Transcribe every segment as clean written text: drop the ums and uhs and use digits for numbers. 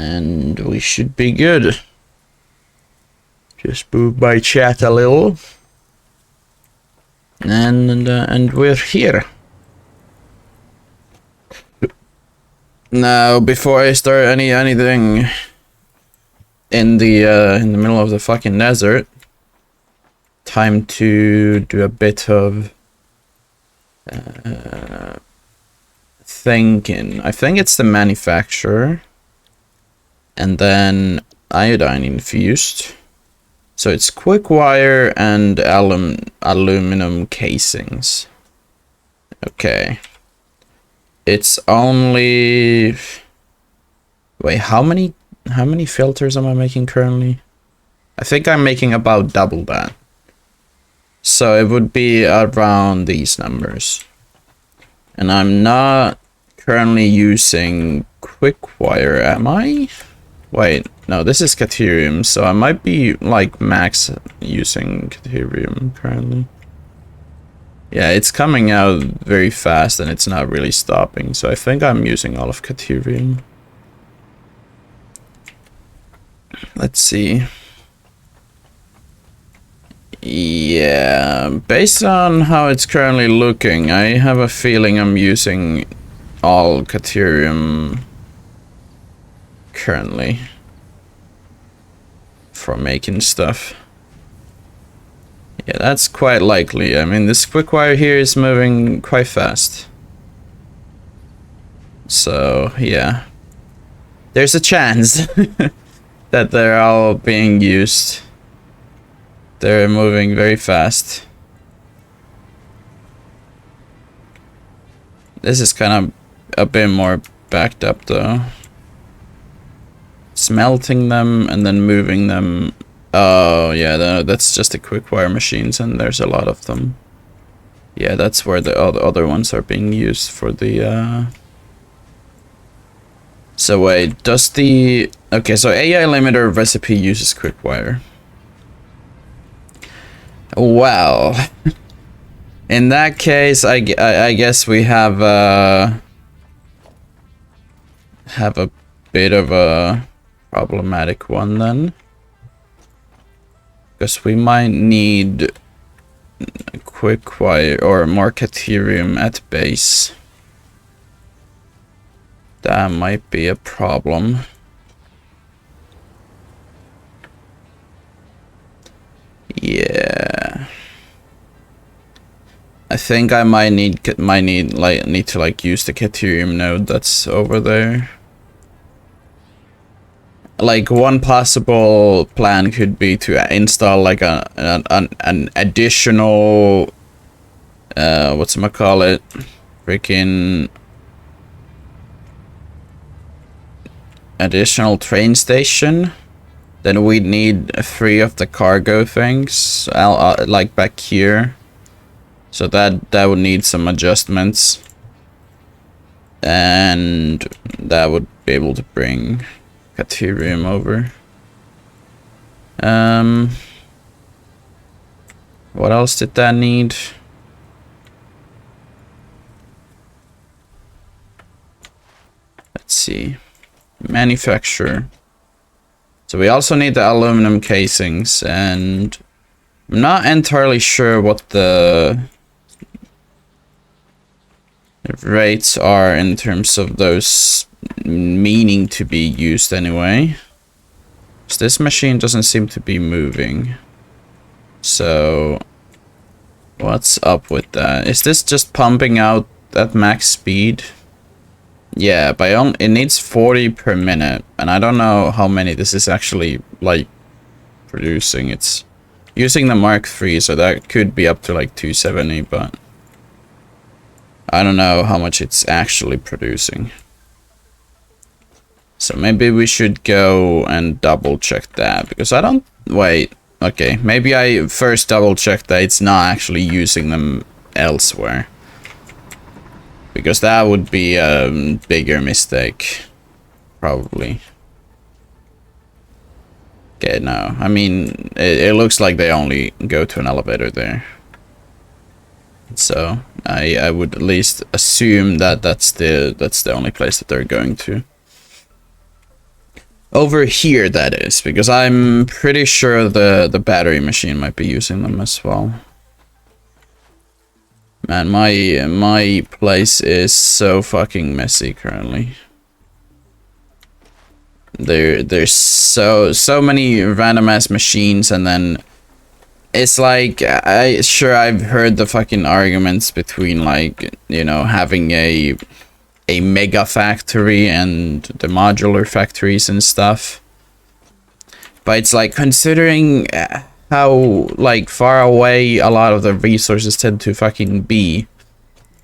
And we should be good. Just move my chat a little. And we're here. Now, before I start anything in the middle of the fucking desert, time to do a bit of thinking. I think it's the manufacturer, and then iodine infused. So it's quick wire and aluminum casings. Okay. It's only... Wait, how many filters am I making currently? I think I'm making about double that. So it would be around these numbers. And I'm not currently using quick wire, am I? Wait, no, this is Caterium, so I might be like max using Caterium currently. Yeah, it's coming out very fast and it's not really stopping, so I think I'm using all of Caterium. Let's see. Yeah, based on how it's currently looking, I have a feeling I'm using all Caterium currently for making stuff. Yeah, that's quite likely. I mean, this quick wire here is moving quite fast. So, yeah. There's a chance that they're all being used. They're moving very fast. This is kind of a bit more backed up though. Smelting them and then moving them. Oh yeah, that's just the quick wire machines, and there's a lot of them. Yeah, that's where the other ones are being used for the So wait, does the... Okay, so AI limiter recipe uses quick wire. Well, in that case, I guess we have a bit of a problematic one then. Because we might need a quick wire or more Caterium at base. That might be a problem. Yeah. I think I might need to use the Caterium node that's over there. Like, one possible plan could be to install like an additional whatchamacallit, freaking additional train station. Then we'd need 3 of the cargo things like back here. So that would need some adjustments, and that would be able to bring Caterium over. What else did that need? Let's see. Manufacturer. So we also need the aluminum casings, and I'm not entirely sure what the rates are in terms of those meaning to be used anyway. So this machine doesn't seem to be moving. So what's up with that? Is this just pumping out at max speed? Yeah, it needs 40 per minute, and I don't know how many this is actually like producing. It's using the Mark III, so that could be up to like 270, but I don't know how much it's actually producing. So maybe we should go and double check that, because I don't... Wait, okay, maybe I first double check that it's not actually using them elsewhere. Because that would be a bigger mistake, probably. Okay, no, I mean, it looks like they only go to an elevator there. So I would at least assume that that's the only place that they're going to. Over here, that is, because I'm pretty sure the battery machine might be using them as well. Man, my place is so fucking messy currently. There's so many random ass machines, and then it's like I've heard the fucking arguments between, like, you know, having a mega factory and the modular factories and stuff. But it's like, considering how, like, far away a lot of the resources tend to fucking be,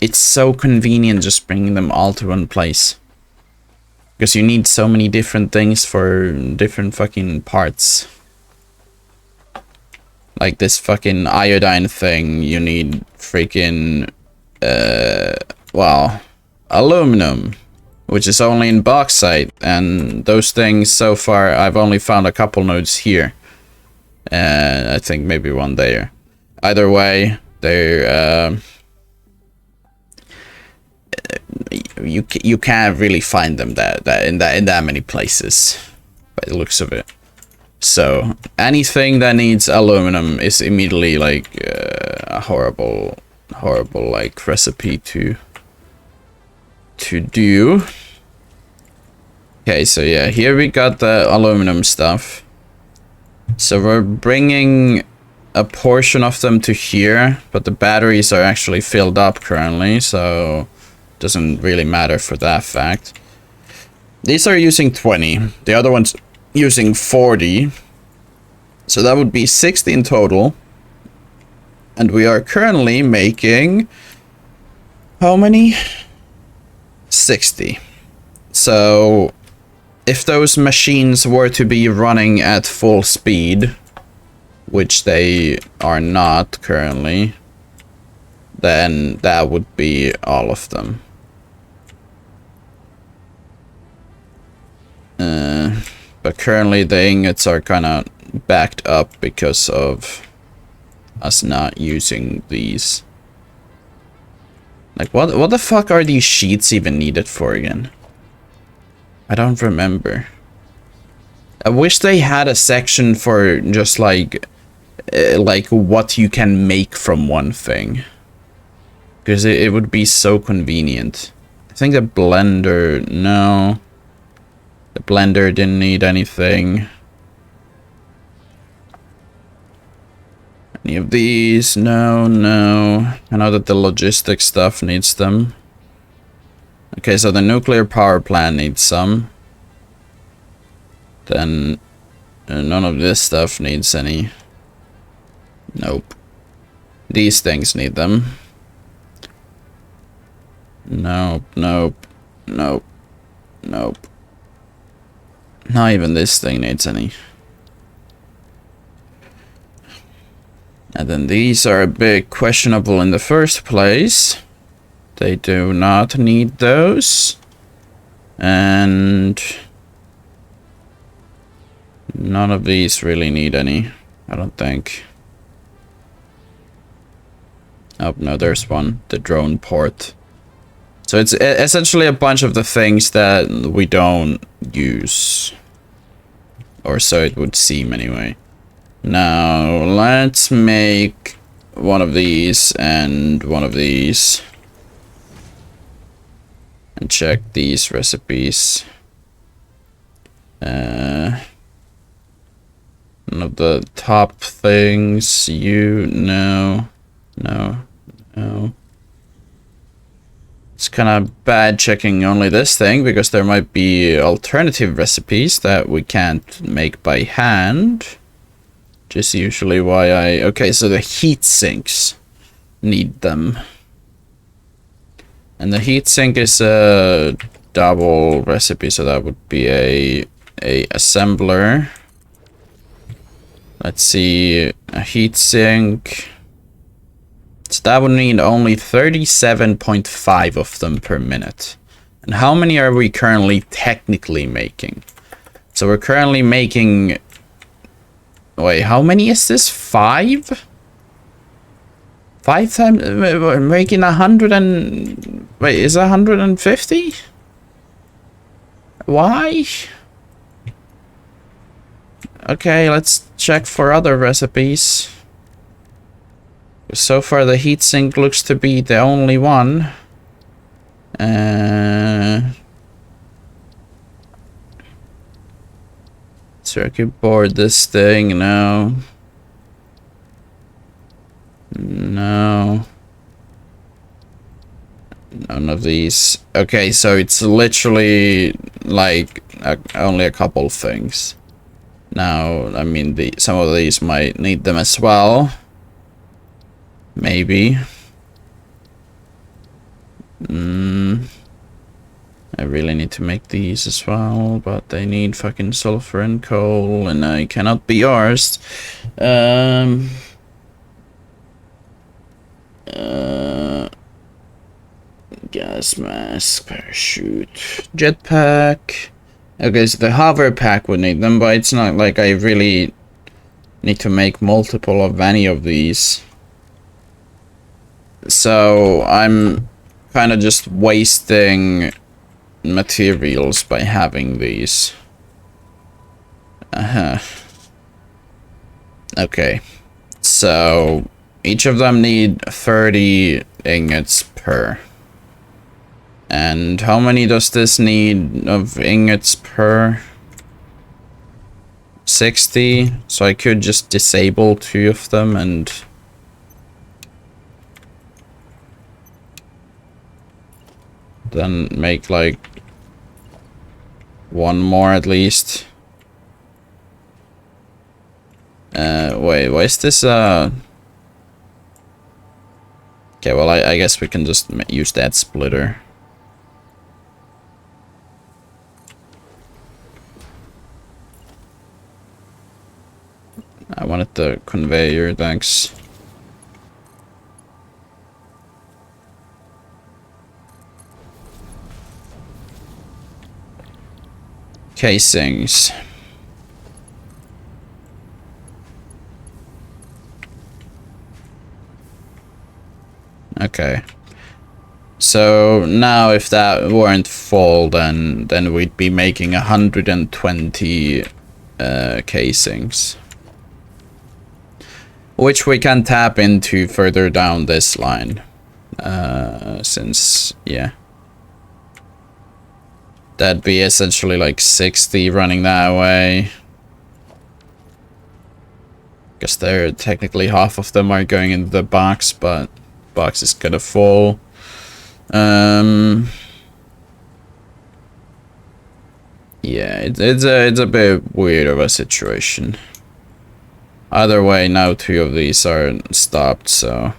it's so convenient just bringing them all to one place. Because you need so many different things for different fucking parts. Like this fucking iodine thing, you need freaking, well, aluminum, which is only in bauxite, and those things so far I've only found a couple nodes here. I think maybe one there. Either way, they're you can't really find them in that many places by the looks of it. So anything that needs aluminum is immediately like a horrible like recipe to do. Okay, so yeah, here we got the aluminum stuff. So we're bringing a portion of them to here, but the batteries are actually filled up currently, so it doesn't really matter for that fact. These are using 20, the other one's using 40, so that would be 60 in total. And we are currently making how many? 60. So if those machines were to be running at full speed, which they are not currently, then that would be all of them. But currently the ingots are kind of backed up because of us not using these. Like, what the fuck are these sheets even needed for again? I don't remember. I wish they had a section for just like what you can make from one thing, because it would be so convenient. I think the blender, no. The blender didn't need anything. Any of these? No, no. I know that the logistics stuff needs them. Okay, so the nuclear power plant needs some. Then none of this stuff needs any. Nope. These things need them. Nope, nope, nope, nope. Not even this thing needs any. And then these are a bit questionable in the first place. They do not need those. And none of these really need any, I don't think. Oh, no, there's one. The drone port. So it's essentially a bunch of the things that we don't use. Or so it would seem anyway. Now, let's make one of these and one of these. And check these recipes. None of the top things, no. It's kind of bad checking only this thing, because there might be alternative recipes that we can't make by hand. Which is usually why okay, so the heat sinks need them. And the heat sink is a double recipe, so that would be a assembler. Let's see, a heat sink. So that would need only 37.5 of them per minute. And how many are we currently technically making? So we're currently making... Wait, how many is this? 5? 5 times... We're making 100 and... Wait, is it 150? Why? Okay, let's check for other recipes. So far the heatsink looks to be the only one. Circuit board, this thing, no. No. None of these. Okay, so it's literally like only a couple things. Now, I mean, some of these might need them as well. Maybe. I really need to make these as well, but they need fucking sulfur and coal, and I cannot be arsed. Gas mask, parachute, jetpack. Okay, so the hover pack would need them, but it's not like I really need to make multiple of any of these. So I'm kind of just wasting materials by having these. Okay, so each of them need 30 ingots per. And how many does this need of ingots per? 60. So I could just disable 2 of them and then make like 1 more at least. Wait, why is this okay, well I guess we can just use that splitter. I wanted the conveyor, thanks. Casings. Okay. So now if that weren't full, then we'd be making 120 casings. Which we can tap into further down this line. Since, yeah. That'd be essentially like 60 running that way. Guess they're technically half of them are going into the box, but box is kind of full. Yeah, it's a bit weird of a situation. Either way, now 2 of these are stopped, so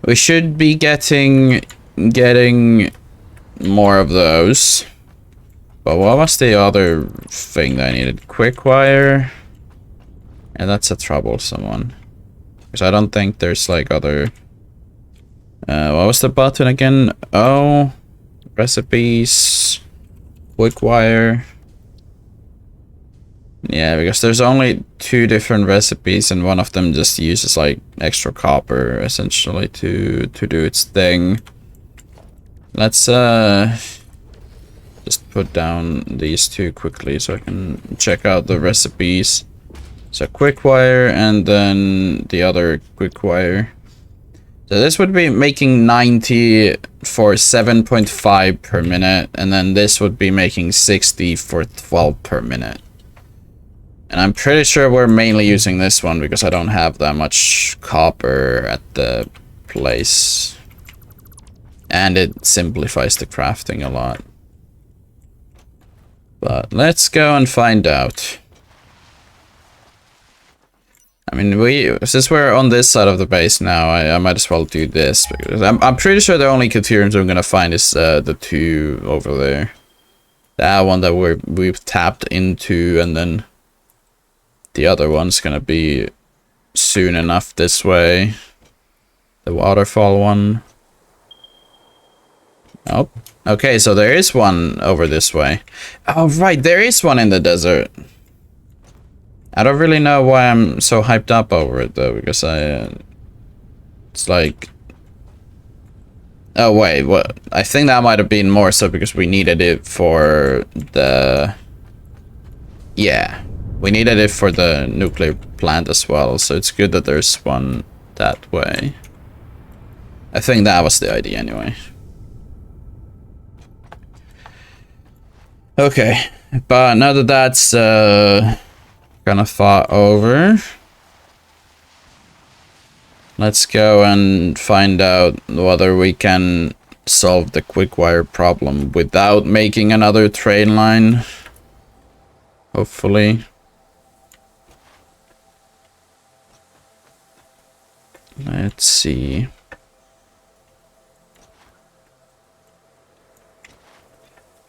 we should be getting more of those. But what was the other thing that I needed? Quick wire. And that's a troublesome one. Because I don't think there's like other... what was the button again? Oh, recipes, quick wire. Yeah, because there's only 2 different recipes and one of them just uses like extra copper essentially to do its thing. Let's just put down these 2 quickly so I can check out the recipes. So quick wire and then the other quick wire. So this would be making 90 for 7.5 per minute, and then this would be making 60 for 12 per minute. And I'm pretty sure we're mainly using this one because I don't have that much copper at the place. And it simplifies the crafting a lot. But let's go and find out. I mean, since we're on this side of the base now, I might as well do this. Because I'm pretty sure the only Caterians I'm gonna find is the 2 over there. That one that we've tapped into, and then the other one's gonna be soon enough this way. The waterfall one. Oh, okay, so there is one over this way. Oh, right, there is one in the desert. I don't really know why I'm so hyped up over it, though, because it's like... Oh, wait, what? I think that might have been more so because we needed it for the... Yeah. We needed it for the nuclear plant as well, so it's good that there's one that way. I think that was the idea anyway. Okay, but now that that's kind of thought over, let's go and find out whether we can solve the quick wire problem without making another train line. Hopefully. Let's see.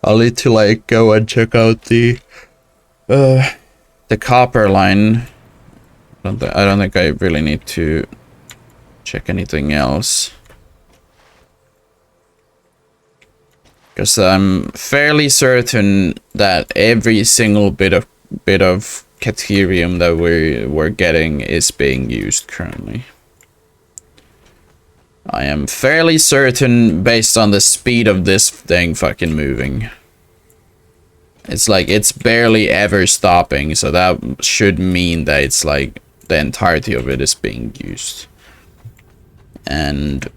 I'll need to like go and check out the copper line. I don't think I really need to check anything else. Because I'm fairly certain that every single bit of caterium that we're getting is being used currently. I am fairly certain based on the speed of this thing fucking moving. It's like it's barely ever stopping, so that should mean that it's like the entirety of it is being used. And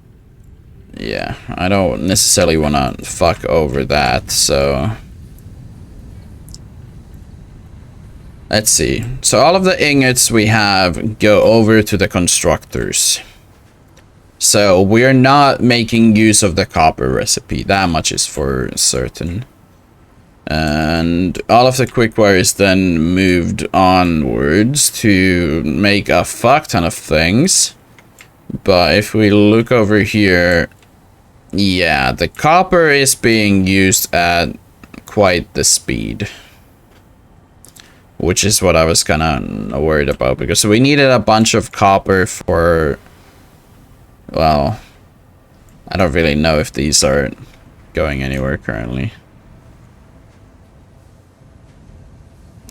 yeah, I don't necessarily want to fuck over that, so let's see. So all of the ingots we have go over to the constructors. So we're not making use of the copper recipe, that much is for certain. And all of the quick wires then moved onwards to make a fuck ton of things. But if we look over here, yeah, the copper is being used at quite the speed. Which is what I was kind of worried about, because we needed a bunch of copper for... Well, I don't really know if these are going anywhere currently.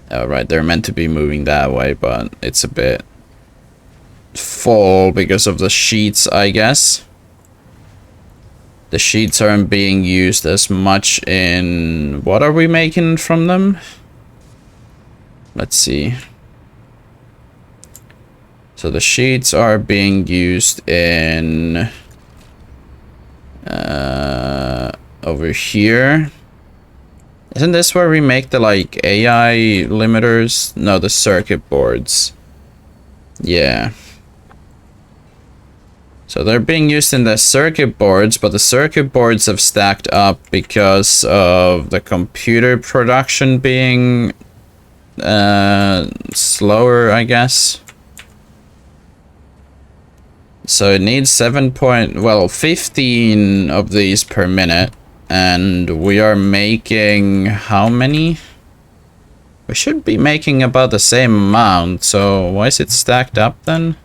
Oh, right, they're meant to be moving that way, but it's a bit full because of the sheets, I guess. The sheets aren't being used as much in... What are we making from them? Let's see. So the sheets are being used in over here. Isn't this where we make the like AI limiters? No, the circuit boards. Yeah. So they're being used in the circuit boards, but the circuit boards have stacked up because of the computer production being slower, I guess. So it needs 15 of these per minute, and we are making how many? We should be making about the same amount, so why is it stacked up then?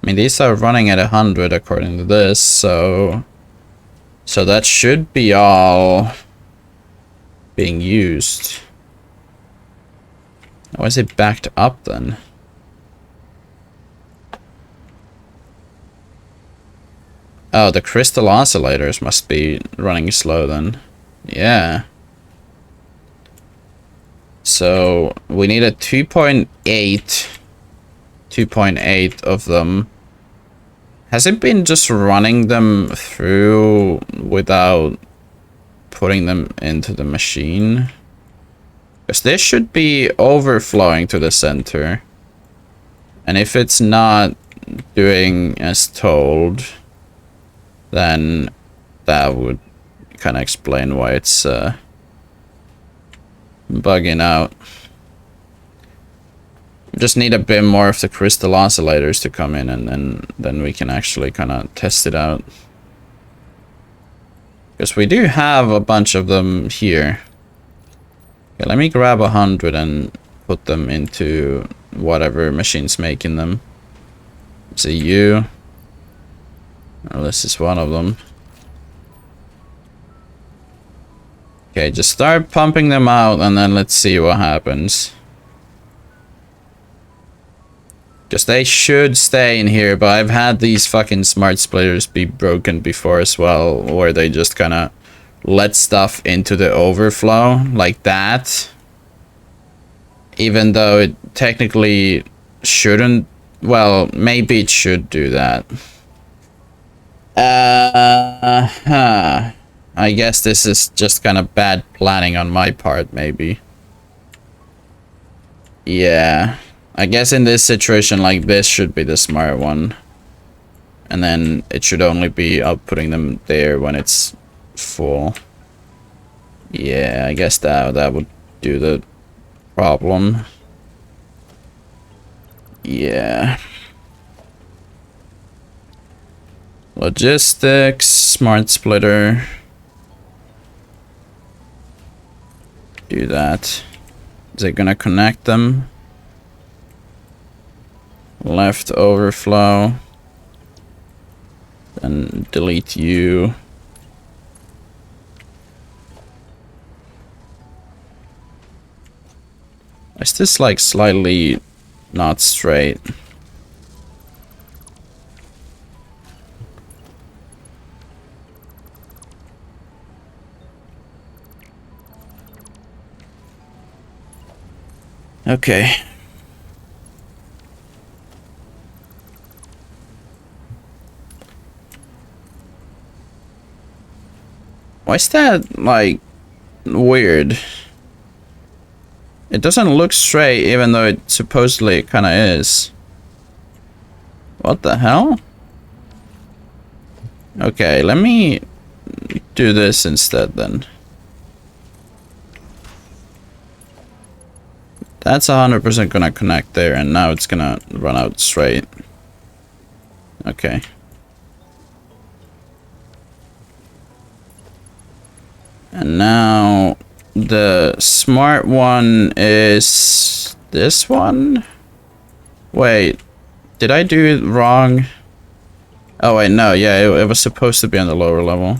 I mean, these are running at 100 according to this, so that should be all being used. Why is it backed up then? Oh, the crystal oscillators must be running slow then. Yeah. So we need a 2.8 of them. Has it been just running them through without putting them into the machine? Because this should be overflowing to the center. And if it's not doing as told, then that would kind of explain why it's bugging out. Just need a bit more of the crystal oscillators to come in, and then we can actually kind of test it out. Because we do have a bunch of them here. Okay, let me grab 100 and put them into whatever machine's making them. It's a U. Oh, this is one of them. Okay, just start pumping them out and then let's see what happens. Because they should stay in here, but I've had these fucking smart splitters be broken before as well, where they just kind of let stuff into the overflow like that. Even though it technically shouldn't. Well, maybe it should do that. I guess this is just kind of bad planning on my part, maybe. Yeah. I guess in this situation like this should be the smart one. And then it should only be outputting them there when it's full. Yeah, I guess that would do the problem. Yeah. Logistics, smart splitter. Do that. Is it gonna connect them? Left overflow. Then delete you. Is this like slightly not straight? Okay. Why is that, like, weird? It doesn't look straight, even though it supposedly kind of is. What the hell? Okay, let me do this instead, then. That's 100% gonna connect there, and now it's gonna run out straight. Okay. And now the smart one is this one? Wait, did I do it wrong? Oh wait, no, yeah, it was supposed to be on the lower level.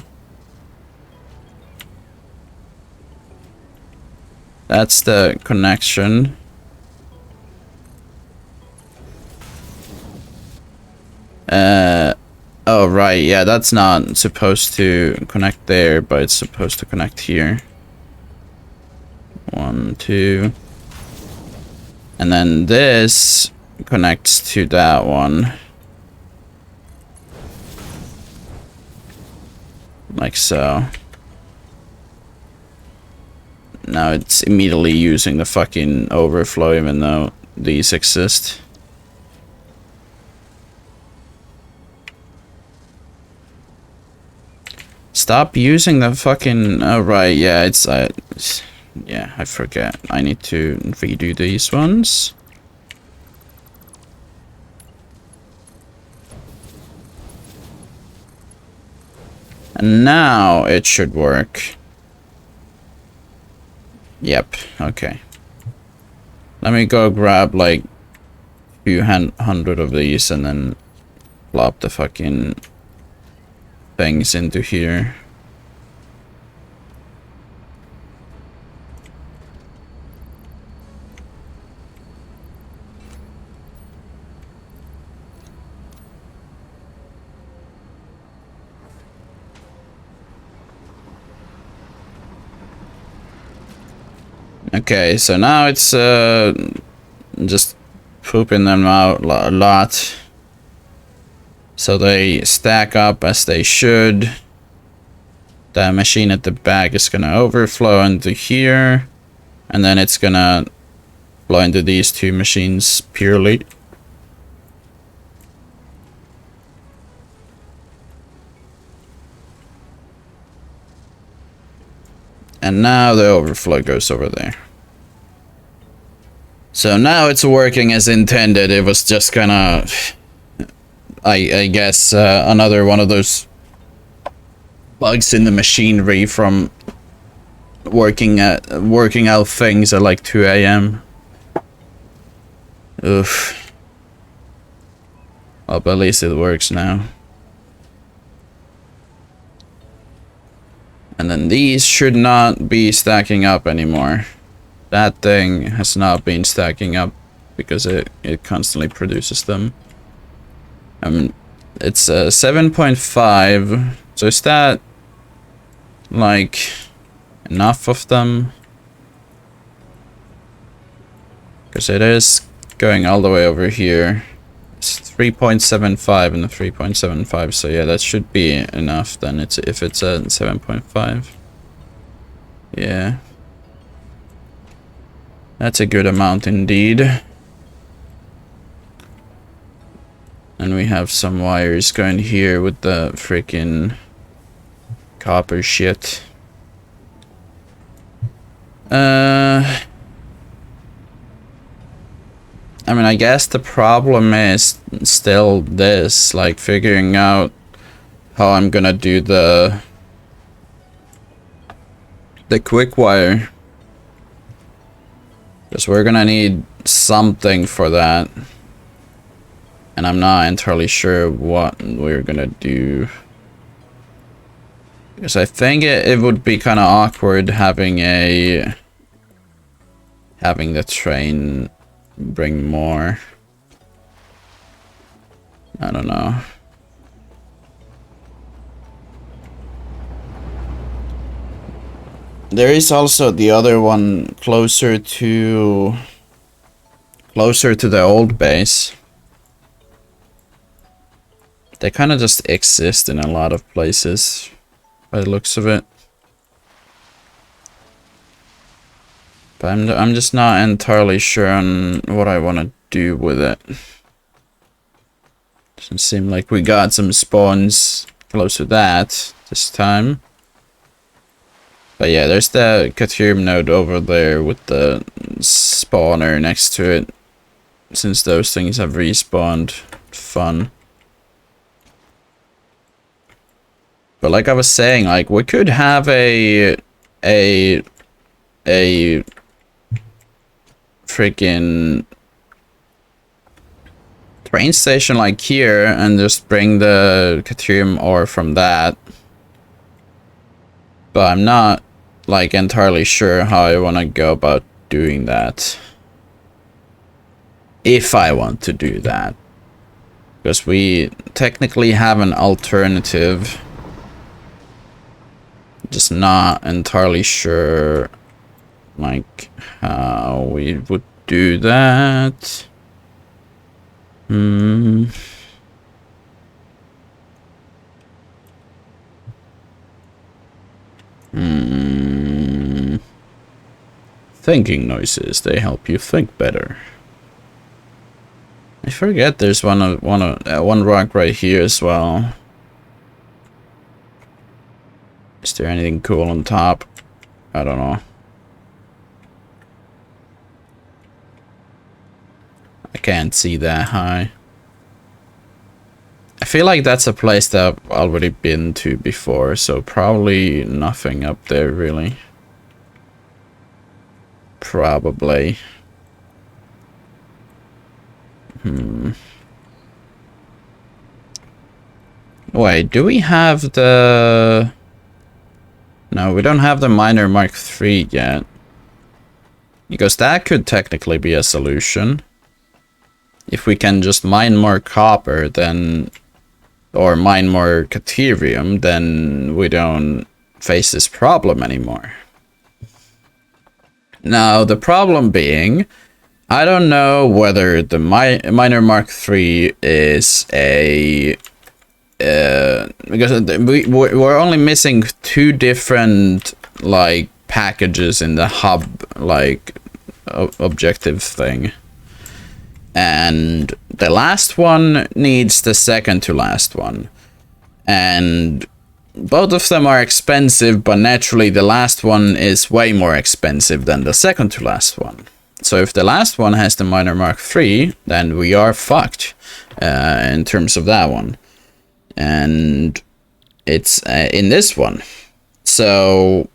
That's the connection. Oh right, yeah, that's not supposed to connect there, but it's supposed to connect here. 1, 2. And then this connects to that one. Like so. Now it's immediately using the fucking overflow even though these exist. Stop using the fucking... Oh, right, yeah, it's... yeah, I forget. I need to redo these ones. And now it should work. Yep, okay. Let me go grab, like, a few hundred of these and then plop the fucking things into here. Okay, so now it's just pooping them out a lot. So they stack up as they should. The machine at the back is gonna overflow into here. And then it's gonna flow into these two machines purely. And now the overflow goes over there. So now it's working as intended. It was just gonna... I guess another one of those bugs in the machinery from working out things at like 2 AM. Oof. Oh, but at least it works now. And then these should not be stacking up anymore. That thing has not been stacking up because it constantly produces them. It's 7.5. So is that like enough of them? Because it is going all the way over here. It's 3.75 and a 3.75, so yeah, that should be enough then. If it's at 7.5. Yeah. That's a good amount indeed. And we have some wires going here with the freaking copper shit. I mean, I guess the problem is still this, like figuring out how I'm gonna do the quick wire. Because we're gonna need something for that. And I'm not entirely sure what we're gonna do. Because I think it would be kind of awkward having the train bring more. I don't know. There is also the other one closer to the old base. They kind of just exist in a lot of places by the looks of it. But I'm just not entirely sure on what I want to do with it. Doesn't seem like we got some spawns close to that this time. But yeah, there's the Caterium node over there with the spawner next to it. Since those things have respawned. Fun. But like I was saying, like we could have a freaking train station like here and just bring the Caterium ore from that. But I'm not like entirely sure how I want to go about doing that. If I want to do that. Because we technically have an alternative. Just not entirely sure like how we would do that. Thinking noises, they help you think better. I forget there's one rock right here as well. Is there anything cool on top? I don't know. I can't see that high. I feel like that's a place that I've already been to before, so probably nothing up there really. Probably. Wait, do we have the... No, we don't have the miner Mark III yet. Because that could technically be a solution. If we can just mine more copper, then... Or mine more Caterium, then we don't face this problem anymore. Now, the problem being... I don't know whether the miner Mark III is a... because we're only missing 2 different like packages in the hub like objective thing, and the last one needs the second to last one, and both of them are expensive, but naturally the last one is way more expensive than the second to last one. So if the last one has the miner Mark III, then we are fucked in terms of that one. And it's in this one. So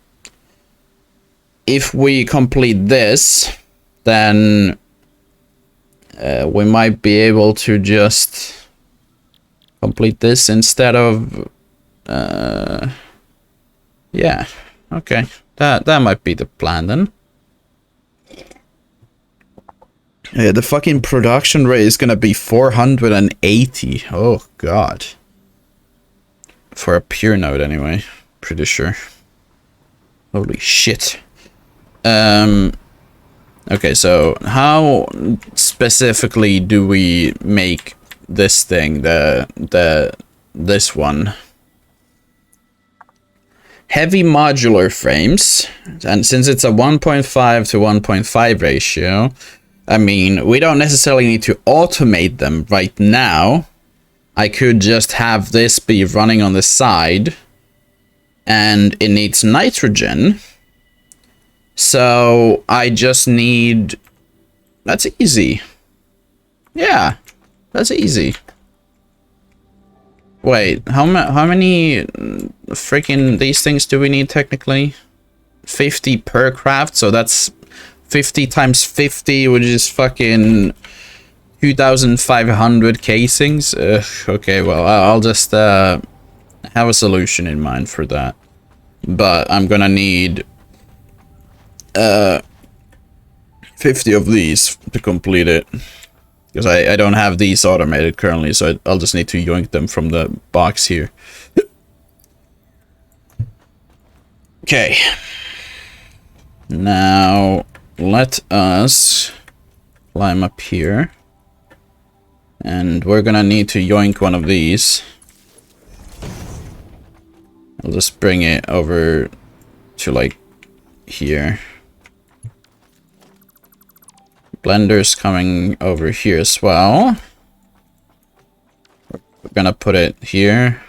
if we complete this, then we might be able to just complete this instead of yeah, okay, that might be the plan then. Yeah, the fucking production rate is gonna be 480. Oh god. For a pure node, anyway. Pretty sure. Holy shit. Okay, so how specifically do we make this thing, this one? Heavy modular frames, and since it's a 1.5 to 1.5 ratio, I mean, we don't necessarily need to automate them right now. I could just have this be running on the side, and it needs nitrogen. So I just need... That's easy. Yeah, that's easy. Wait, how many freaking these things do we need technically? 50 per craft, so that's 50 times 50, which is fucking 2,500 casings. Ugh, okay, well, I'll just have a solution in mind for that. But I'm gonna need 50 of these to complete it. Because I don't have these automated currently, so I'll just need to yoink them from the box here. Okay. Now, let us climb up here. And we're gonna need to yoink one of these. I'll just bring it over to, like, here. Blender's coming over here as well. We're gonna put it here.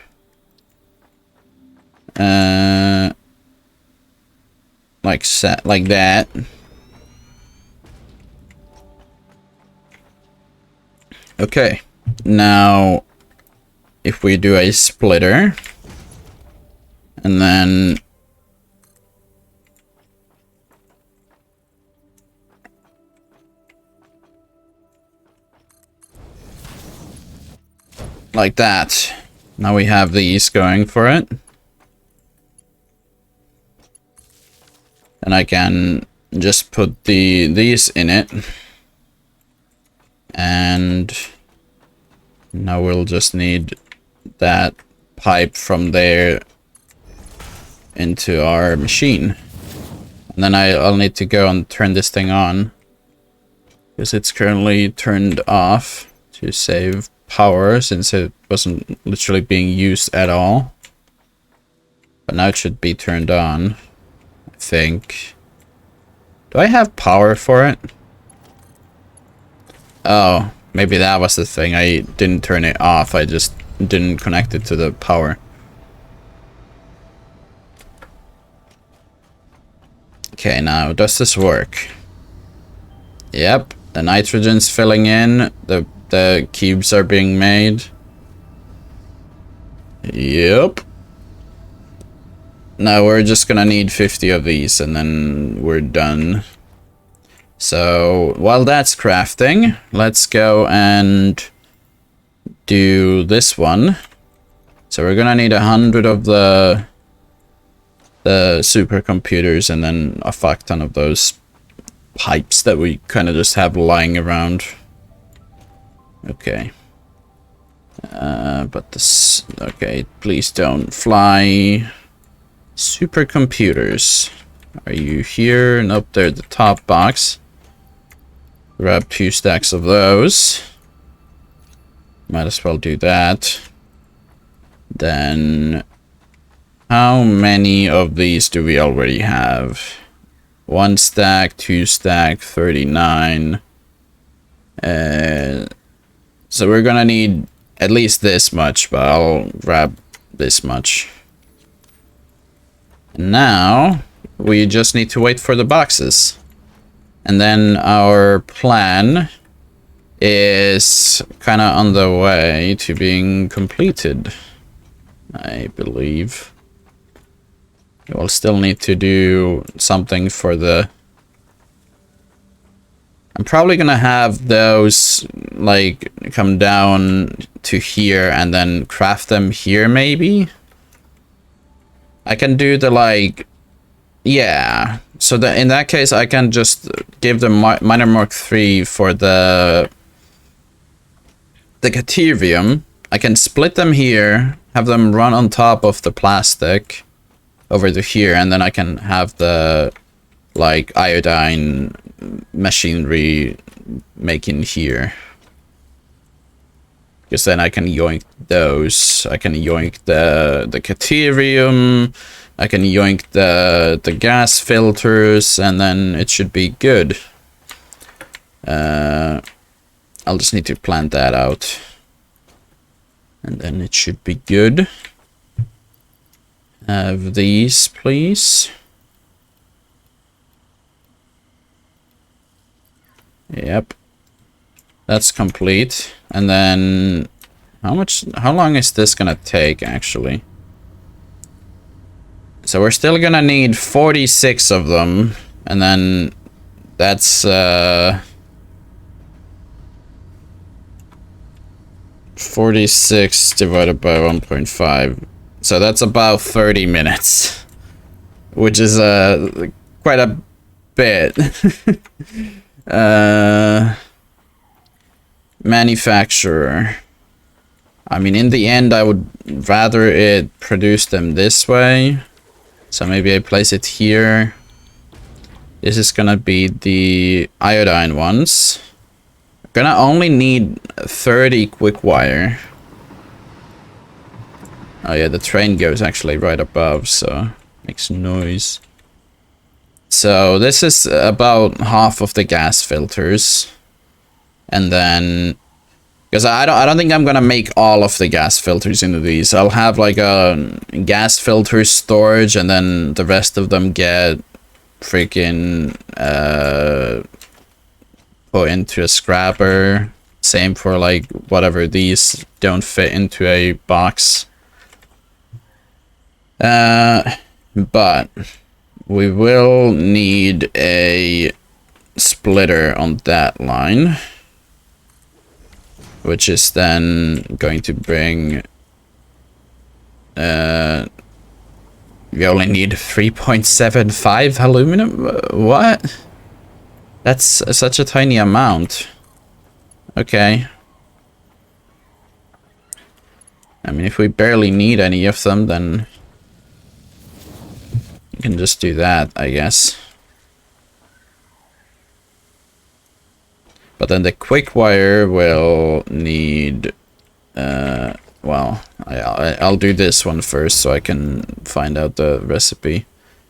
Like that. Okay. Now, if we do a splitter, and then like that. Now we have these going for it. And I can just put these in it. And now we'll just need that pipe from there into our machine. And then I'll need to go and turn this thing on, because it's currently turned off to save power, since it wasn't literally being used at all. But now it should be turned on, I think. Do I have power for it? Oh, maybe that was the thing. I didn't turn it off. I just didn't connect it to the power. Okay, now does this work? Yep, the nitrogen's filling in. The cubes are being made. Yep. Now we're just gonna need 50 of these and then we're done. So while that's crafting, let's go and do this one. So we're gonna need 100 of the supercomputers and then a fuck ton of those pipes that we kind of just have lying around. Okay. But this... Okay, please don't fly. Supercomputers. Are you here? Nope, they're the top box. Grab 2 stacks of those. Might as well do that. Then... How many of these do we already have? 1 stack, 2 stack, 39. So we're gonna need at least this much, but I'll grab this much. And now we just need to wait for the boxes. And then our plan is kind of on the way to being completed, I believe. We'll still need to do something for the... I'm probably gonna have those, like, come down to here and then craft them here, maybe? I can do the, like... Yeah. So in that case, I can just give the Miner Mark 3 for the Caterium. I can split them here, have them run on top of the plastic over to here, and then I can have the, like, iodine machinery making here. Because then I can yoink those. I can yoink the caterium. I can yoink the gas filters, and then it should be good. I'll just need to plan that out. And then it should be good. Have these, please. Yep. That's complete. And then how long is this gonna take actually? So we're still gonna need 46 of them, and then that's 46 divided by 1.5. So that's about 30 minutes, which is quite a bit. Manufacturer. I mean, in the end, I would rather it produce them this way. So maybe I place it here. This is gonna be the iodine ones. Gonna only need 30 quick wire. Oh yeah, the train goes actually right above, so makes noise. So this is about half of the gas filters. And then, because I don't think I'm gonna make all of the gas filters into these. I'll have like a gas filter storage, and then the rest of them get freaking put into a scrapper. Same for like whatever these don't fit into a box. But we will need a splitter on that line, which is then going to bring, we only need 3.75 aluminum. What? That's such a tiny amount. Okay. I mean, if we barely need any of them, then you can just do that, I guess. But then the quick wire will need, well, I'll do this one first so I can find out the recipe.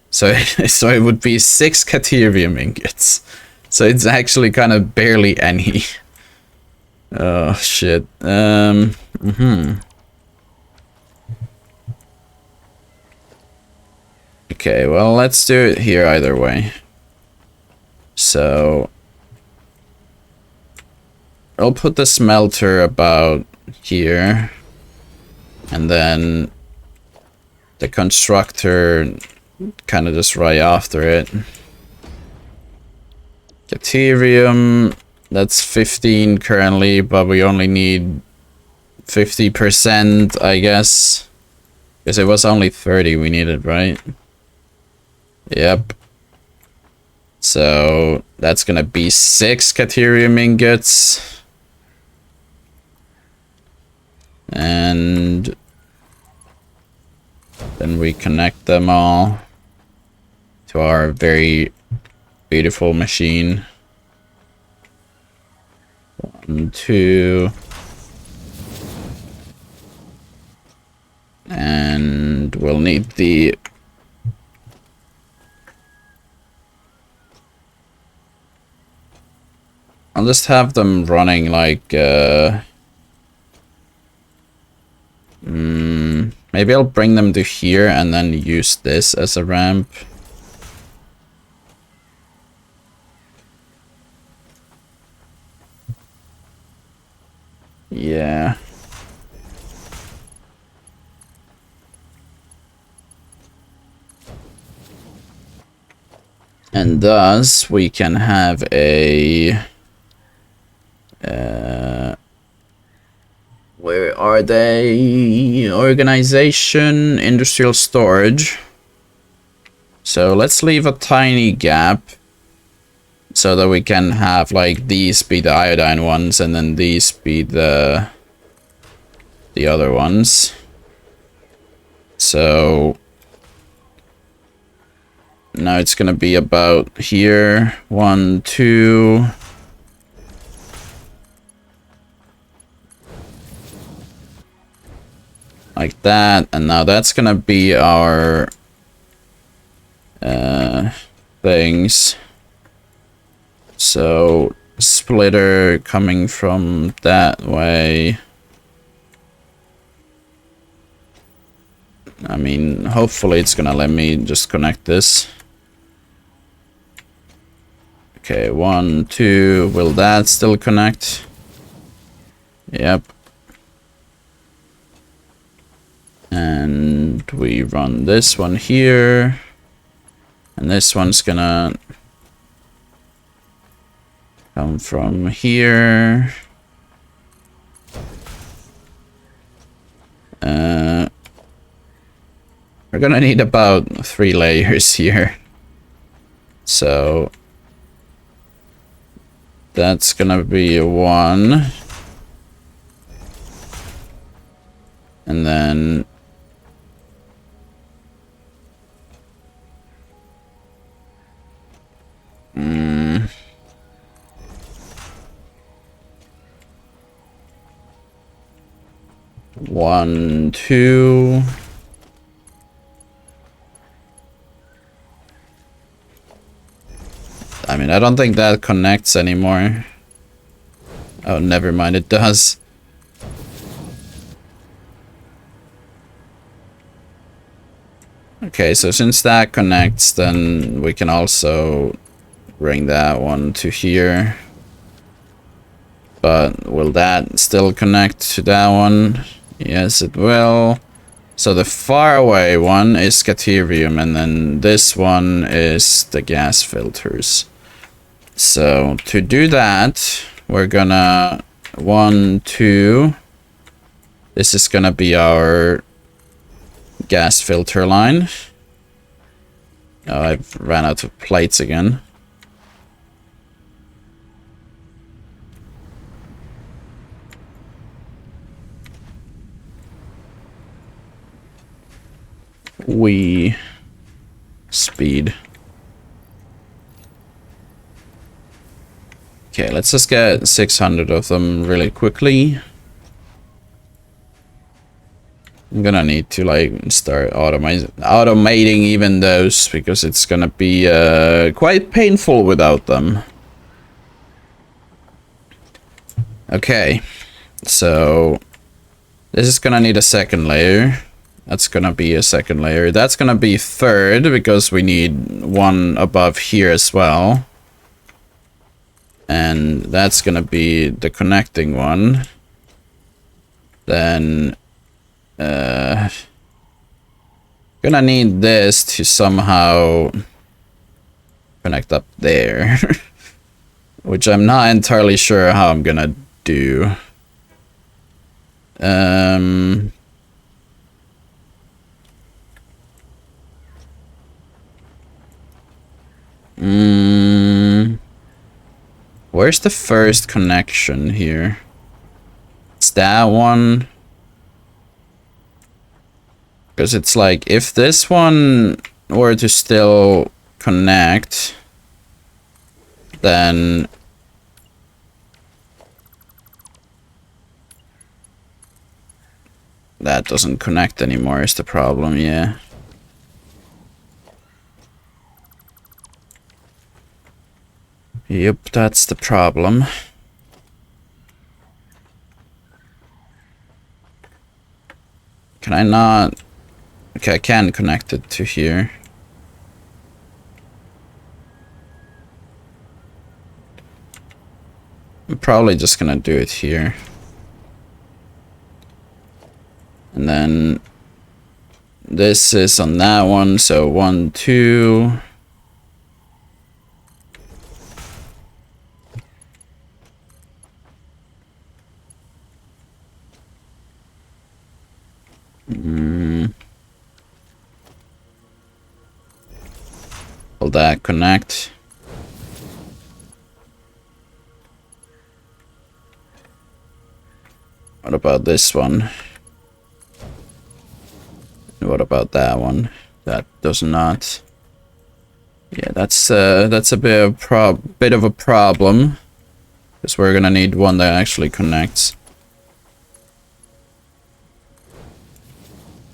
So, so it would be 6 caterium ingots. So it's actually kind of barely any. Oh, shit. Okay, well, let's do it here either way. So I'll put the smelter about here, and then the constructor kind of just right after it. Caterium, that's 15 currently, but we only need 50%, I guess. Because it was only 30 we needed, right? Yep. So that's gonna be 6 caterium ingots. And then we connect them all to our very beautiful machine. 1, 2. And we'll need the I'll just have them running like maybe I'll bring them to here and then use this as a ramp. Yeah. And thus we can have a where are they? Organization, industrial storage. So let's leave a tiny gap so that we can have like these be the iodine ones and then these be the other ones. So now it's gonna be about here. 1, 2. Like that, and now that's gonna be our things. So splitter coming from that way. I mean, hopefully it's gonna let me just connect this. Okay, 1, 2. Will that still connect? Yep. And we run this one here. And this one's gonna come from here. We're gonna need about 3 layers here. So that's gonna be 1. And then one, 2. I mean, I don't think that connects anymore. Oh, never mind, it does. Okay, so since that connects, then we can also bring that one to here. But will that still connect to that one? Yes, it will. So the far away one is Scaterium, and then this one is the gas filters. So to do that, we're gonna 1, 2. This is gonna be our gas filter line. Oh, I've ran out of plates again. We speed. Okay, let's just get 600 of them really quickly. I'm gonna need to like start automating even those, because it's gonna be quite painful without them. Okay, so this is gonna need a second layer. That's gonna be a second layer. That's gonna be third, because we need one above here as well. And that's gonna be the connecting one. Then gonna need this to somehow connect up there. Which I'm not entirely sure how I'm gonna do. Where's the first connection here? It's that one. Because it's like, if this one were to still connect, then that doesn't connect anymore is the problem, yeah. Yep, that's the problem. Can I not? Okay, I can connect it to here. I'm probably just gonna do it here. And then this is on that one, so 1, 2. Will that connect? What about this one? And what about that one? That does not. Yeah, that's a bit of a problem, because we're gonna need one that actually connects.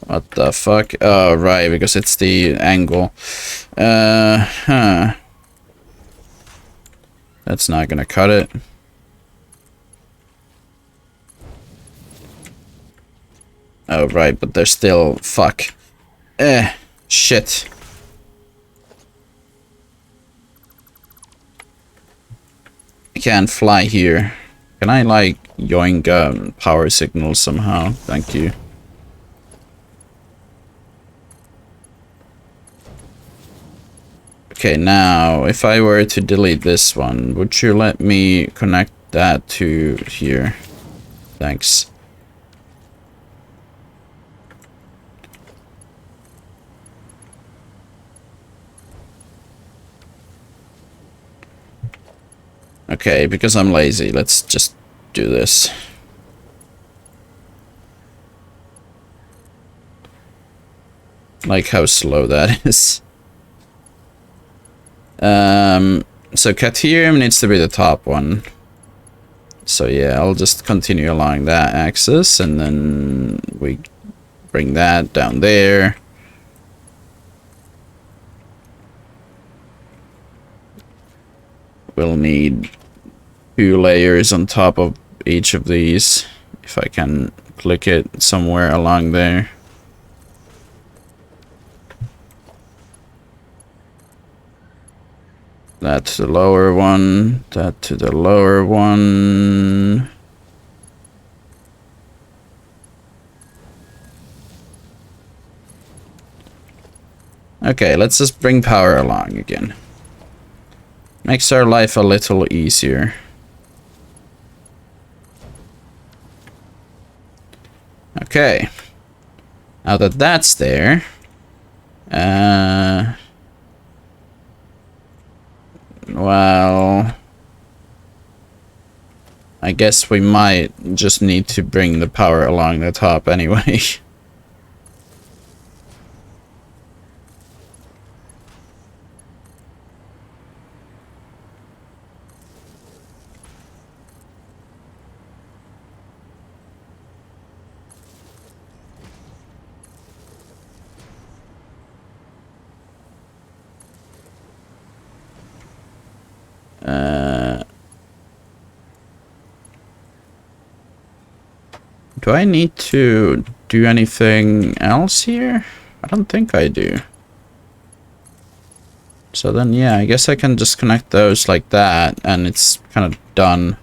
What the fuck? Oh, right, because it's the angle. Huh. That's not gonna cut it. Oh, right, but there's still... Fuck. Shit. I can't fly here. Can I, like, yoink power signal somehow? Thank you. Okay, now, if I were to delete this one, would you let me connect that to here? Thanks. Okay, because I'm lazy, let's just do this. Like how slow that is. So Caterium needs to be the top one. So yeah, I'll just continue along that axis, and then we bring that down there. We'll need 2 layers on top of each of these, if I can click it somewhere along there. That to the lower one, that to the lower one. Okay, let's just bring power along again. Makes our life a little easier. Okay. Now that that's there, well, I guess we might just need to bring the power along the top anyway. Do I need to do anything else here? I don't think I do. So then, yeah, I guess I can just connect those like that, and it's kind of done.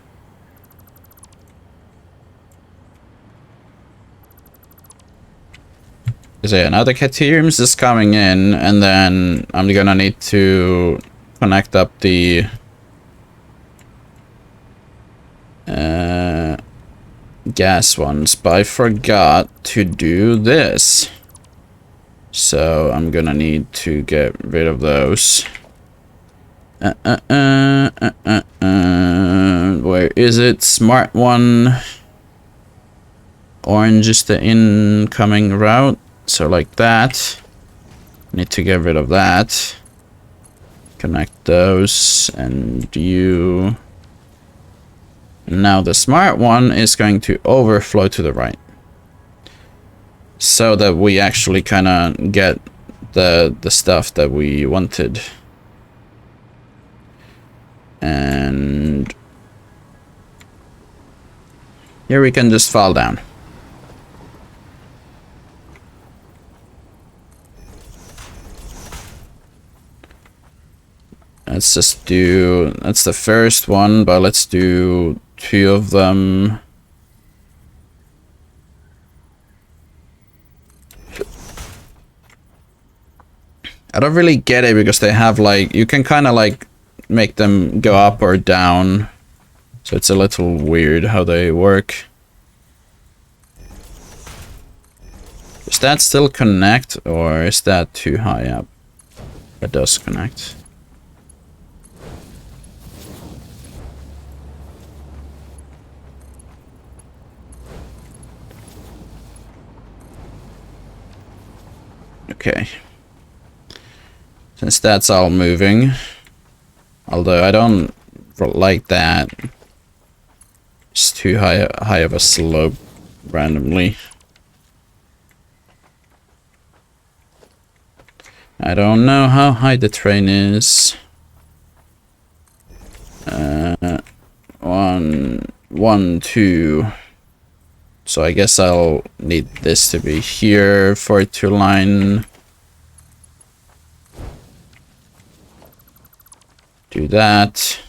So yeah, now the Cateriums is coming in, and then I'm gonna need to connect up the gas ones, but I forgot to do this. So I'm gonna need to get rid of those. Where is it? Smart one. Orange is the incoming route. So like that. Need to get rid of that. Connect those and you. Now the smart one is going to overflow to the right. So that we actually kind of get the stuff that we wanted. And here we can just fall down. Let's just do, that's the first one, but let's do 2 of them. I don't really get it because they have like, you can kind of like make them go up or down. So it's a little weird how they work. Does that still connect or is that too high up? It does connect. Okay. Since that's all moving. Although I don't like that. It's too high of a slope randomly. I don't know how high the train is. 1, 2. So I guess I'll need this to be here for it to line. Do that.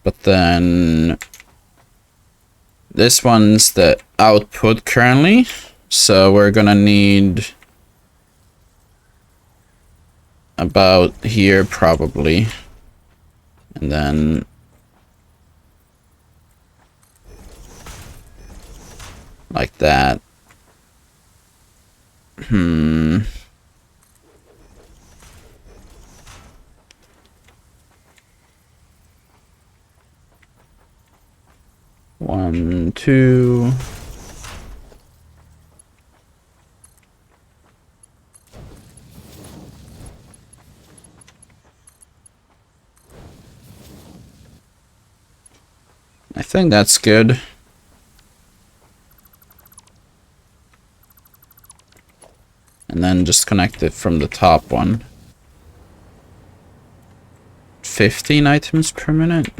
But then this one's the output currently. So we're gonna need about here probably. And then like that. 1, 2. I think that's good. And then just connect it from the top one. 15 items per minute?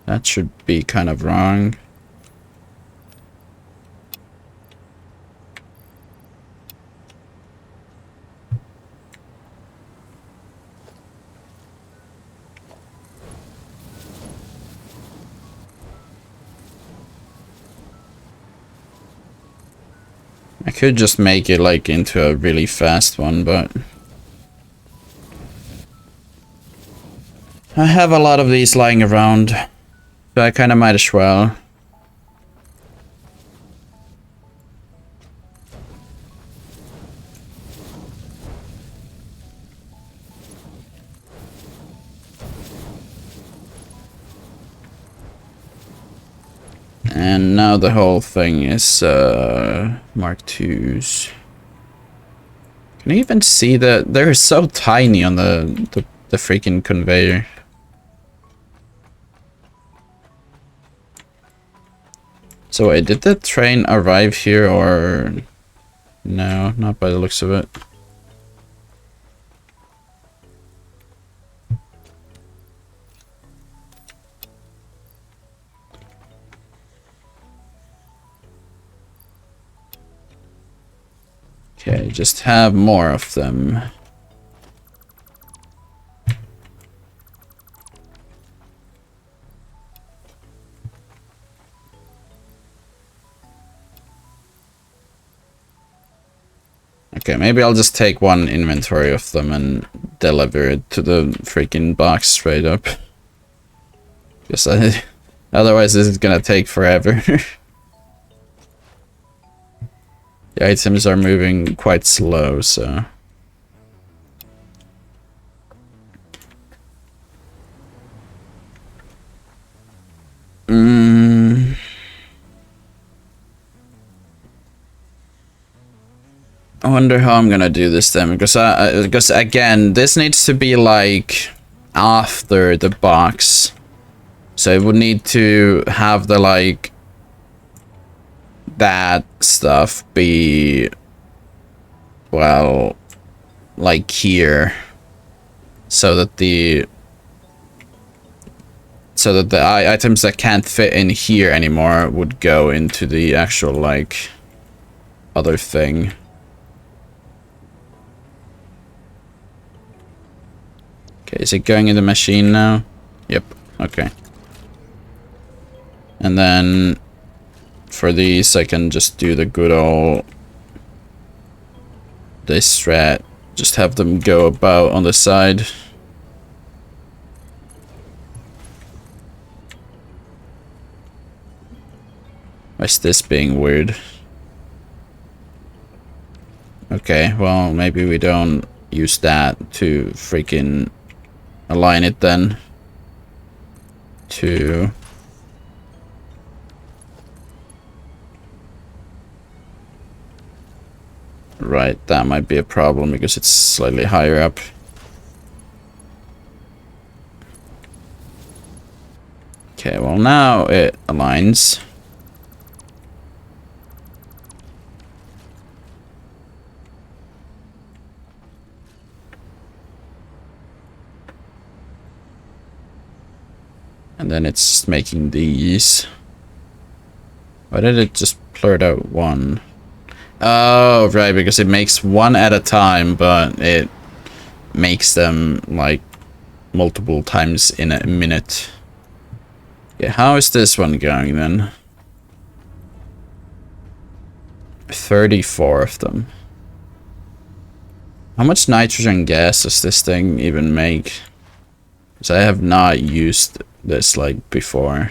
That should be kind of wrong. I could just make it like into a really fast one, but I have a lot of these lying around, so I kind of might as well. And now the whole thing is Mark IIs. Can you even see that they're so tiny on the freaking conveyor? So wait, did the train arrive here or no? Not by the looks of it. Okay, just have more of them. Okay, maybe I'll just take one inventory of them and deliver it to the freaking box straight up. Because otherwise this is gonna take forever. The items are moving quite slow, so... I wonder how I'm gonna do this then, because again, this needs to be like after the box. So it would need to have the like that stuff be, well, like here, so that the items that can't fit in here anymore would go into the actual like other thing. Okay, is it going in the machine now? Yep, okay. And then for these, I can just do the good old this strat. Just have them go about on the side. Why is this being weird? Okay, well, maybe we don't use that to freaking align it then. To... Right, that might be a problem because it's slightly higher up. Okay, well now it aligns. And then it's making these. Why did it just blurt out one? Oh, right, because it makes one at a time, but it makes them like multiple times in a minute. Yeah, how is this one going then? 34 of them. How much nitrogen gas does this thing even make? Because I have not used this like before.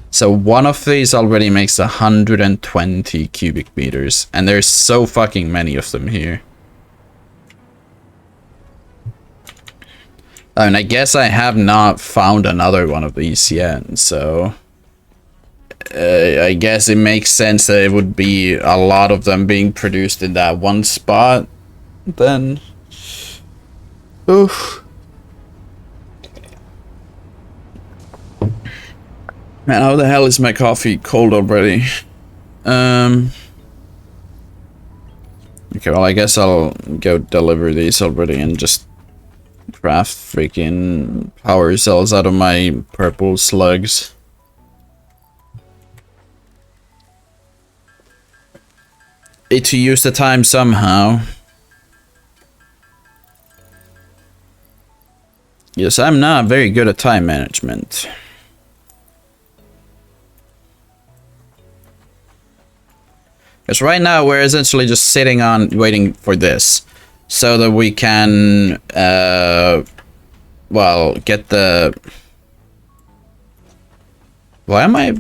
So one of these already makes 120 cubic meters, and there's so fucking many of them here. I mean, I guess I have not found another one of these yet, so I guess it makes sense that it would be a lot of them being produced in that one spot. Then, oof. Man, how the hell is my coffee cold already? Okay, well, I guess I'll go deliver these already and just craft freaking power cells out of my purple slugs. To use the time somehow. Yes, I'm not very good at time management. Because right now we're essentially just sitting on waiting for this. So that we can, well, get the... Why am I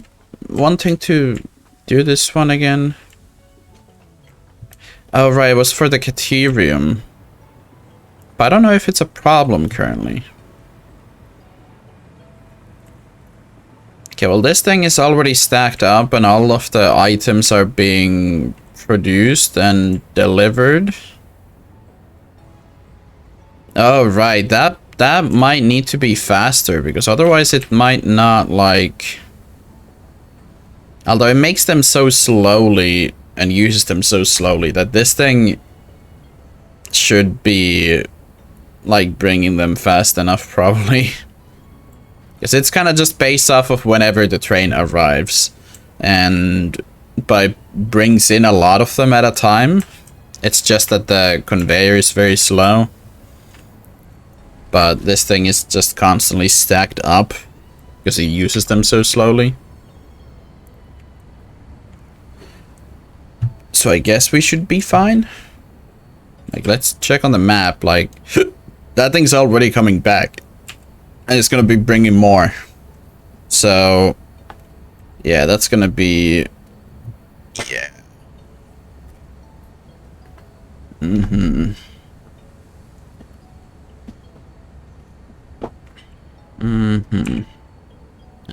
wanting to do this one again? Oh, right, it was for the Caterium. But I don't know if it's a problem currently. Okay, well, this thing is already stacked up and all of the items are being produced and delivered. Oh, right, that might need to be faster because otherwise it might not, like... Although it makes them so slowly and uses them so slowly that this thing should be, like, bringing them fast enough, probably. Because it's kind of just based off of whenever the train arrives. And by brings in a lot of them at a time. It's just that the conveyor is very slow. But this thing is just constantly stacked up because it uses them so slowly. So I guess we should be fine. Like, let's check on the map. Like, that thing's already coming back. And it's gonna be bringing more. So, yeah, that's gonna be... Yeah. And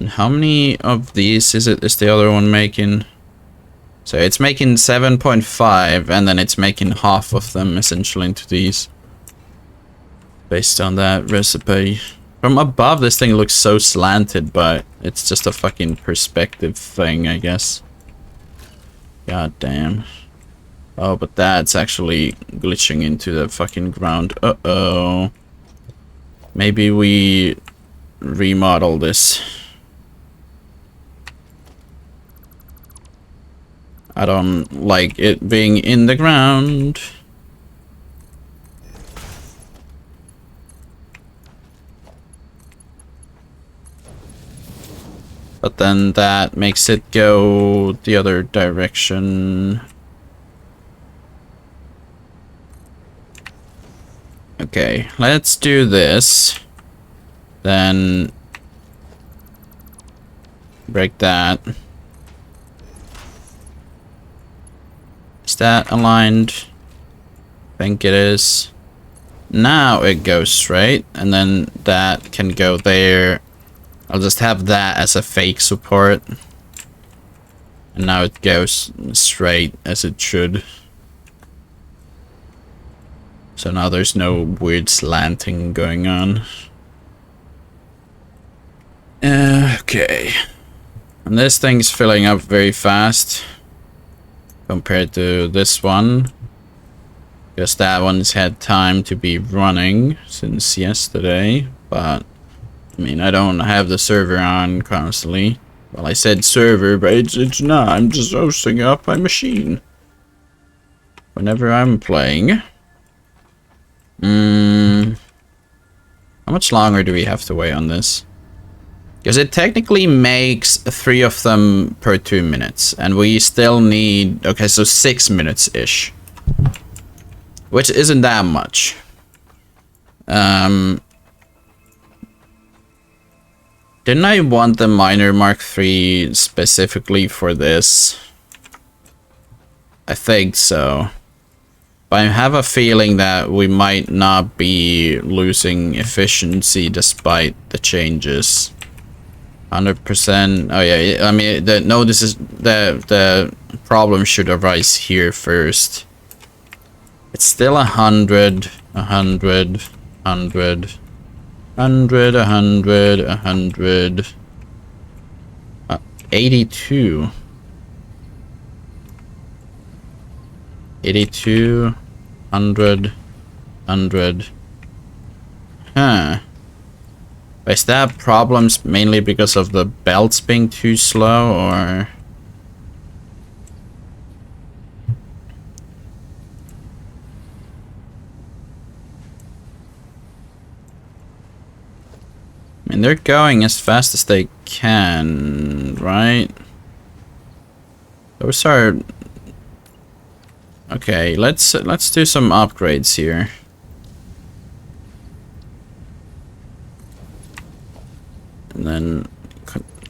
how many of these is the other one making? So it's making 7.5, and then it's making half of them essentially into these. Based on that recipe. From above, this thing looks so slanted, but it's just a fucking perspective thing, I guess. God damn. Oh, but that's actually glitching into the fucking ground. Uh-oh. Maybe we remodel this. I don't like it being in the ground. But then that makes it go the other direction. Okay, let's do this. Then break that. Is that aligned? I think it is. Now it goes straight, and then that can go there. I'll just have that as a fake support. And now it goes straight as it should. So now there's no weird slanting going on. Okay. And this thing's filling up very fast compared to this one. Because that one's had time to be running since yesterday. But, I mean, I don't have the server on constantly. Well, I said server, but it's not. I'm just hosting up my machine whenever I'm playing. How much longer do we have to wait on this? Because it technically makes 3 of them per 2 minutes. And we still need... Okay, so 6 minutes-ish. Which isn't that much. Didn't I want the Miner Mark III specifically for this? I think so. But I have a feeling that we might not be losing efficiency despite the changes. 100%. Oh yeah, I mean, no, this is the problem should arise here first. It's still 100, 100, 100, 100, 100, 100, 82. 82, 100, 100. Huh. Is that problems mainly because of the belts being too slow, or... I mean, they're going as fast as they can, right? Those are... Okay, let's do some upgrades here. And then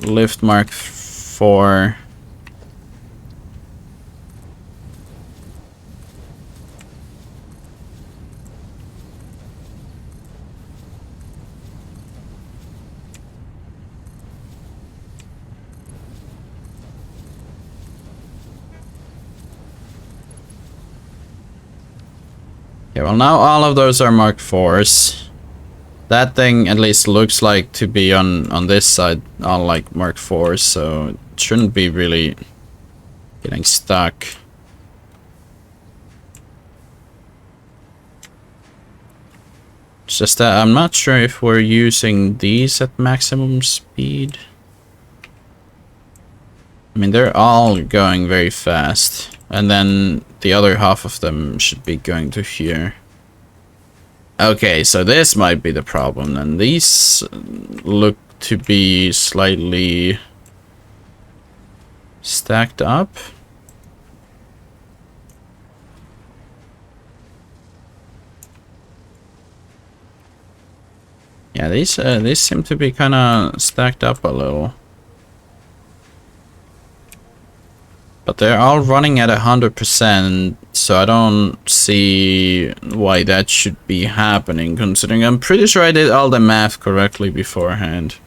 lift Mark IV. Okay, well now all of those are Mark IVs. That thing at least looks like to be on this side, all like Mark IVs, so it shouldn't be really getting stuck. It's just that I'm not sure if we're using these at maximum speed. I mean, they're all going very fast, and then the other half of them should be going to here. Okay, so this might be the problem, and these look to be slightly stacked up. Yeah, these seem to be kind of stacked up a little. But they're all running at 100%, so I don't see why that should be happening, considering I'm pretty sure I did all the math correctly beforehand.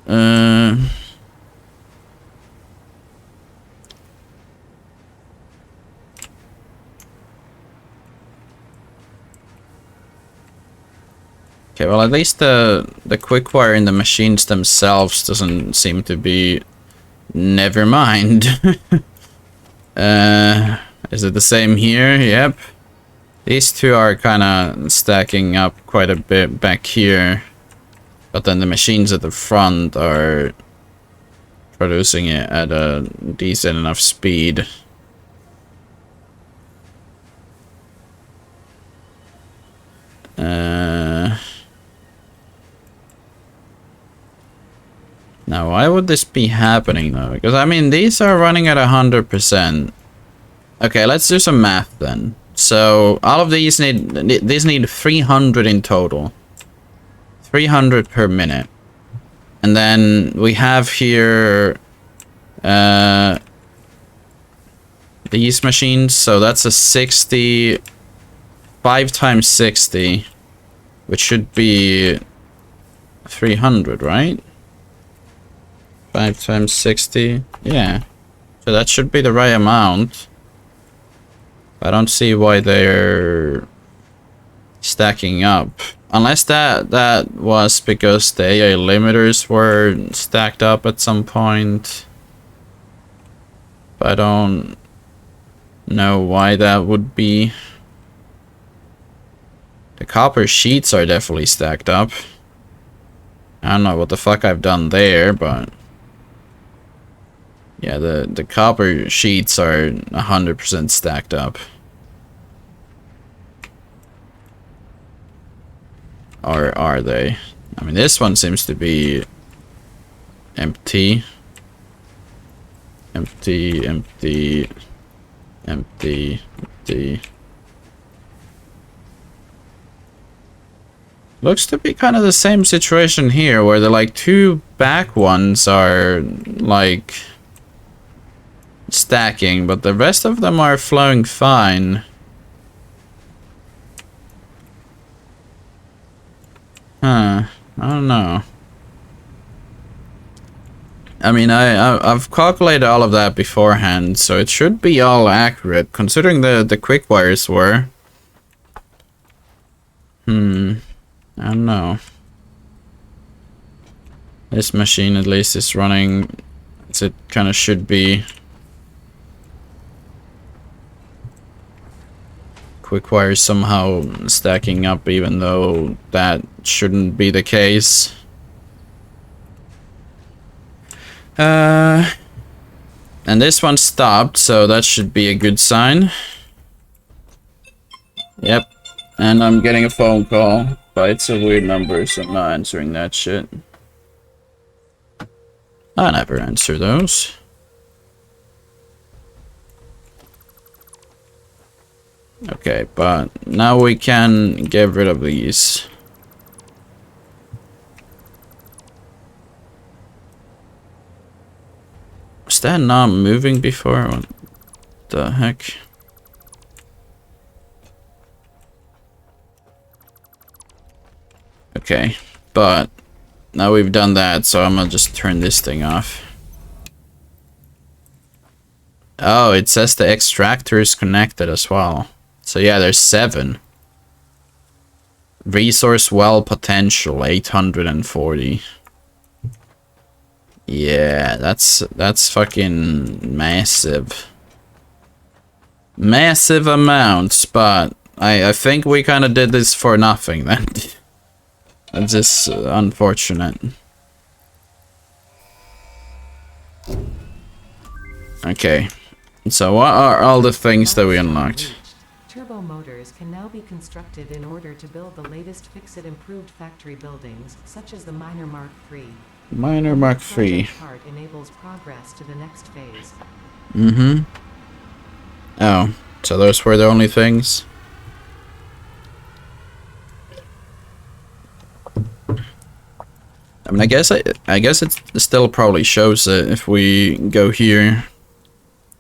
Okay, well, at least the quick wire in the machines themselves doesn't seem to be... Never mind. Is it the same here? Yep. These two are kind of stacking up quite a bit back here. But then the machines at the front are producing it at a decent enough speed. Now, why would this be happening though? Because, I mean, these are running at 100%. Okay, let's do some math then. So, all of these need 300 in total. 300 per minute. And then we have here these machines, so that's a 60, 5 times 60, which should be 300, right? 5 times 60, yeah. So that should be the right amount. I don't see why they're stacking up. Unless that was because the AI limiters were stacked up at some point. But I don't know why that would be. The copper sheets are definitely stacked up. I don't know what the fuck I've done there, but yeah, the copper sheets are 100% stacked up. Or are they? I mean, this one seems to be empty. Empty, empty, empty, empty. Looks to be kind of the same situation here, where the like 2 back ones are like stacking, but the rest of them are flowing fine. Huh, I don't know. I mean, I've calculated all of that beforehand, so it should be all accurate, considering the quick wires were. I don't know. This machine at least is running as it kind of should be. Quick wires somehow stacking up, even though that shouldn't be the case. And this one stopped, so that should be a good sign. Yep. And I'm getting a phone call, but it's a weird number, so I'm not answering that shit. I never answer those. Okay, but now we can get rid of these. Was that not moving before? What the heck? Okay, but now we've done that, so I'm gonna just turn this thing off. Oh, it says the extractor is connected as well. So yeah, there's 7. Resource well potential 840. Yeah, that's fucking massive. Massive amounts, but I think we kind of did this for nothing then. That's just unfortunate. Okay, so what are all the things that we unlocked? Turbo motors can now be constructed in order to build the latest fix-it improved factory buildings, such as the Miner Mark III. Miner Mark III. Part enables progress to the next phase. Mm-hmm. Oh, so those were the only things? I mean, I guess it still probably shows it if we go here.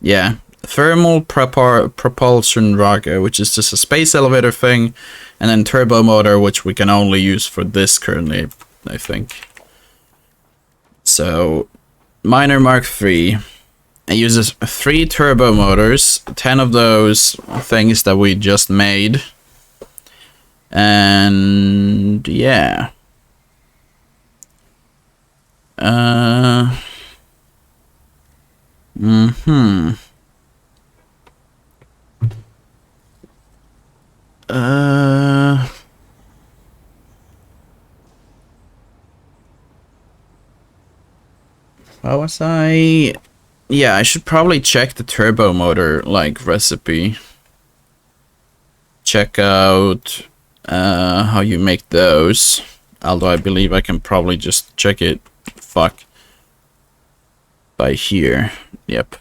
Yeah, thermal propulsion rocket, which is just a space elevator thing, and then turbo motor, which we can only use for this currently, I think. So, Miner Mark III. It uses 3 turbo motors, 10 of those things that we just made. And yeah. What was I? Yeah, I should probably check the turbo motor, like, recipe. Check out how you make those. Although I believe I can probably just check it. Fuck. By here. Yep.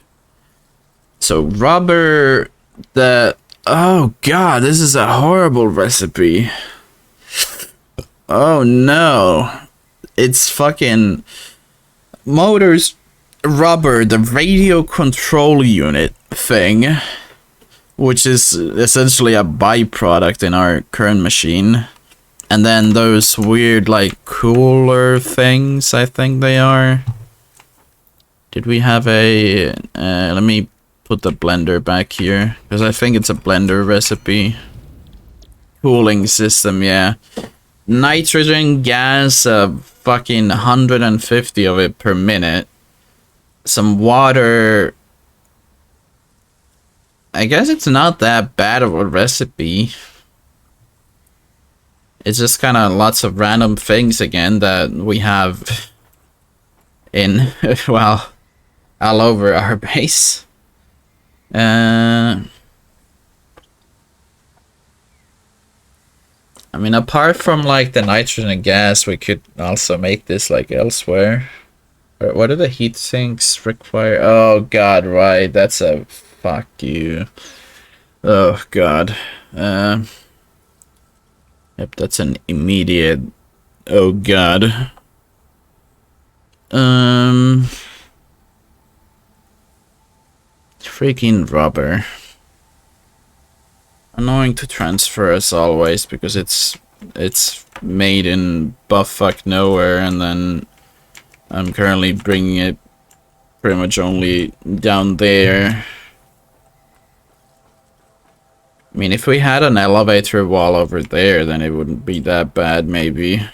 So rubber, oh god, this is a horrible recipe. Oh no. It's fucking motors, rubber, the radio control unit thing, which is essentially a byproduct in our current machine. And then those weird, like, cooler things, I think they are. Did we have a... let me put the blender back here, because I think it's a blender recipe. cooling system, yeah. Nitrogen gas, fucking 150 of it per minute. Some water. I guess it's not that bad of a recipe. It's just kind of lots of random things again that we have in, well, all over our base. I mean, apart from like the nitrogen gas, we could also make this like elsewhere. What are the heat sinks require? Oh god, right, that's a fuck you. Oh god. Yep, that's an immediate oh god. Freaking rubber. Annoying to transfer as always because it's made in buttfuck nowhere, and then I'm currently bringing it pretty much only down there. I mean, if we had an elevator wall over there, then it wouldn't be that bad, maybe.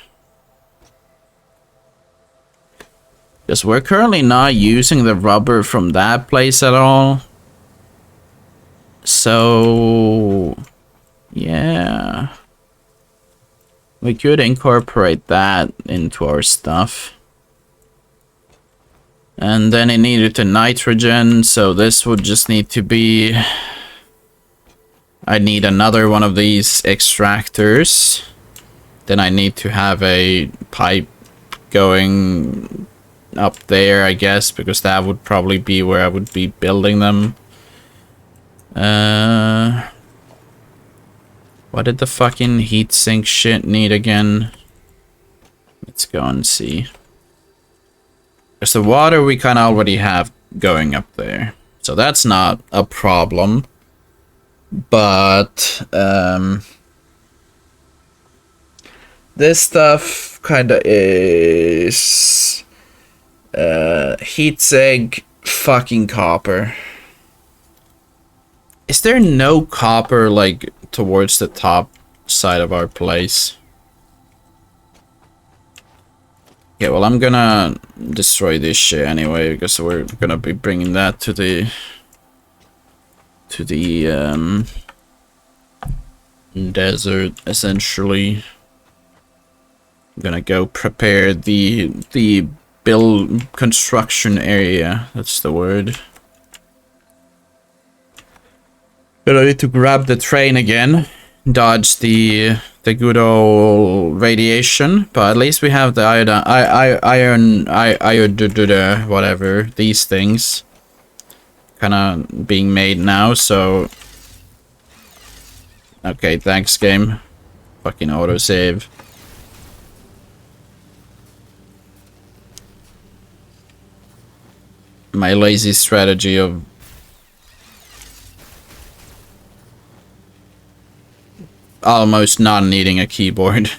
Because we're currently not using the rubber from that place at all. So, yeah. We could incorporate that into our stuff. And then it needed the nitrogen, so this would just need to be... I need another one of these extractors. Then I need to have a pipe going up there, I guess, because that would probably be where I would be building them. What did the fucking heatsink shit need again? Let's go and see. There's the water we kind of already have going up there, so that's not a problem. But this stuff kind of is heatsink fucking copper. Is there no copper like towards the top side of our place? Yeah, well, I'm gonna destroy this shit anyway because we're gonna be bringing that to the desert essentially. I'm gonna go prepare the build construction area. That's the word. But I need to grab the train again, dodge the good old radiation. But at least we have the iron, whatever, these things, kind of being made now. So, okay, thanks game, fucking autosave. My lazy strategy of almost not needing a keyboard.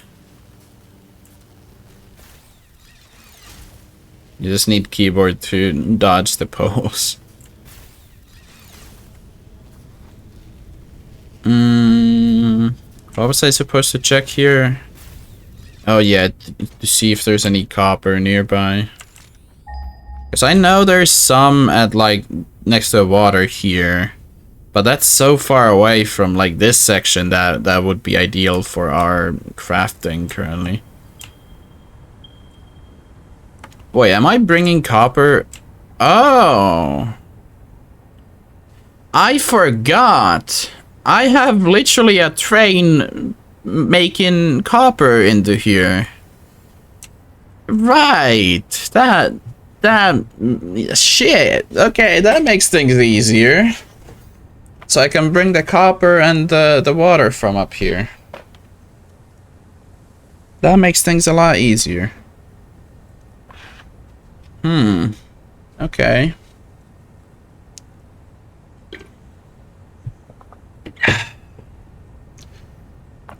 You just need keyboard to dodge the poles. What was I supposed to check here? Oh yeah, to see if there's any copper nearby. Because I know there's some at like next to the water here. But that's so far away from like this section that would be ideal for our crafting currently. Wait, am I bringing copper? Oh. I forgot. I have literally a train making copper into here. Right. That shit. Okay, that makes things easier. So I can bring the copper and the water from up here. That makes things a lot easier. Okay.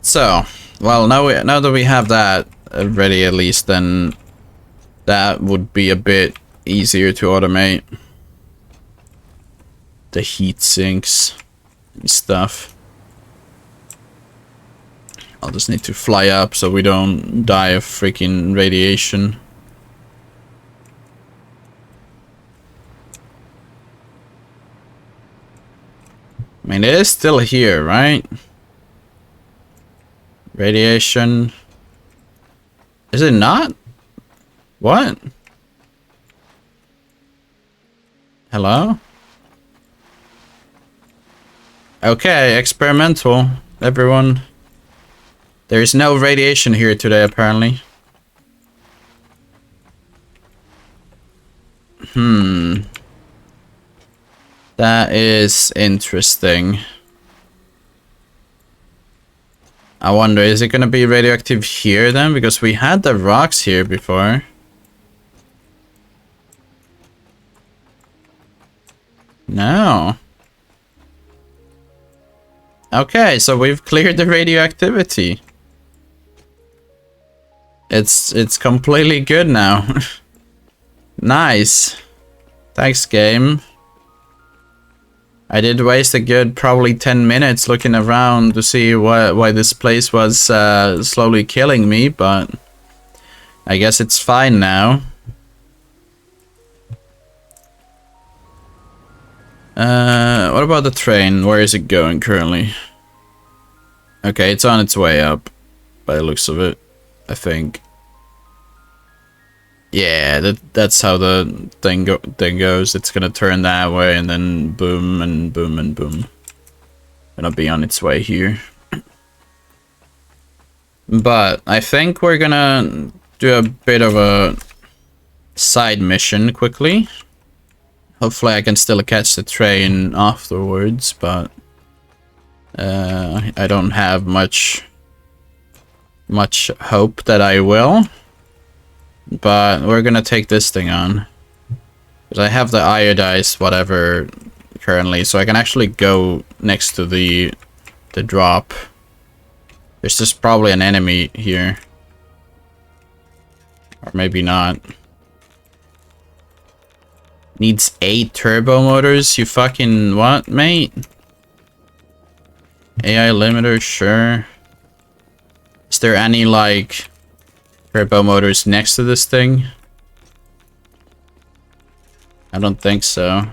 So, well, now that we have that ready at least, then that would be a bit easier to automate. The heat sinks and stuff. I'll just need to fly up so we don't die of freaking radiation. I mean, it is still here, right? Radiation. Is it not? What? Hello? Okay, experimental, everyone. There's no radiation here today, apparently. That is interesting. I wonder, is it gonna be radioactive here then? Because we had the rocks here before. No. Okay, so we've cleared the radioactivity. It's completely good now. Nice. Thanks, game. I did waste a good probably 10 minutes looking around to see why this place was slowly killing me, but I guess it's fine now. What about the train? Where is it going currently? Okay, it's on its way up, by the looks of it, I think. Yeah, that's how the thing goes. It's gonna turn that way and then boom and boom and boom. Gonna be on its way here. But I think we're gonna do a bit of a side mission quickly. Hopefully I can still catch the train afterwards, but I don't have much hope that I will. But we're gonna take this thing on. Because I have the iodized whatever currently, so I can actually go next to the drop. There's just probably an enemy here. Or maybe not. Needs 8 turbo motors? You fucking what, mate? AI limiter, sure. Is there any, like, turbo motors next to this thing? I don't think so.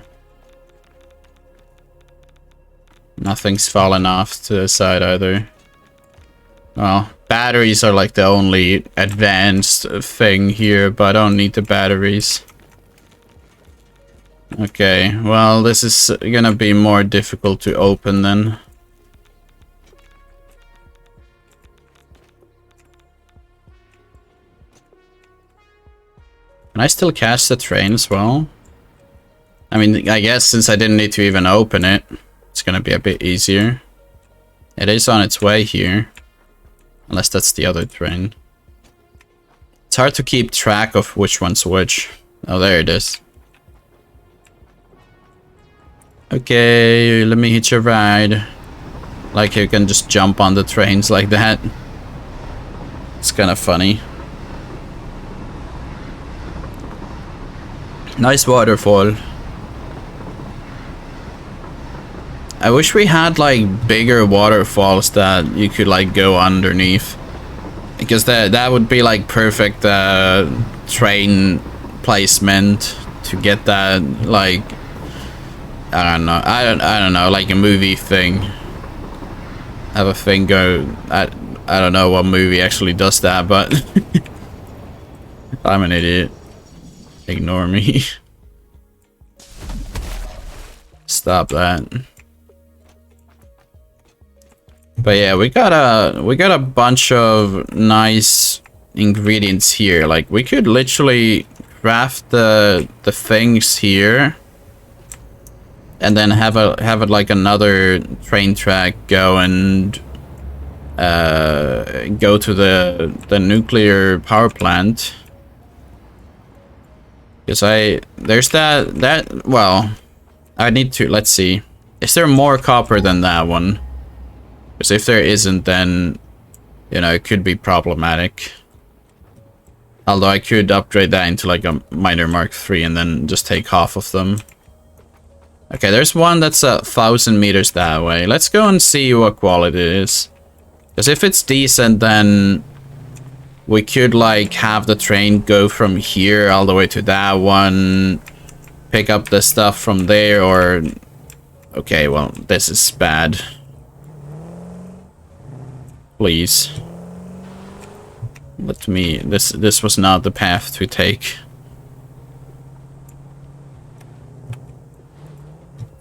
Nothing's fallen off to the side either. Well, batteries are like the only advanced thing here, but I don't need the batteries. Okay, well, this is gonna be more difficult to open then. Can I still catch the train as well? I mean, I guess since I didn't need to even open it, it's gonna be a bit easier. It is on its way here. Unless that's the other train. It's hard to keep track of which one's which. Oh, there it is. Okay, let me hitch a ride. Like you can just jump on the trains like that. It's kind of funny. Nice waterfall. I wish we had like bigger waterfalls that you could like go underneath. Because that would be like perfect train placement to get that like I don't know. I don't know, like a movie thing. Have a thing go I don't know what movie actually does that, but I'm an idiot. Ignore me. Stop that. But yeah, we got a bunch of nice ingredients here. Like we could literally craft the things here and then have it like another train track go and go to the nuclear power plant. Because there's that well, I need to, let's see. Is there more copper than that one? Because if there isn't, then, you know, it could be problematic. Although I could upgrade that into like a miner Mark III and then just take half of them. Okay, there's one that's 1,000 meters that way. Let's go and see what quality it is. Because if it's decent, then we could like have the train go from here all the way to that one, pick up the stuff from there, or... Okay, well, this is bad. Please. Let me... This was not the path to take.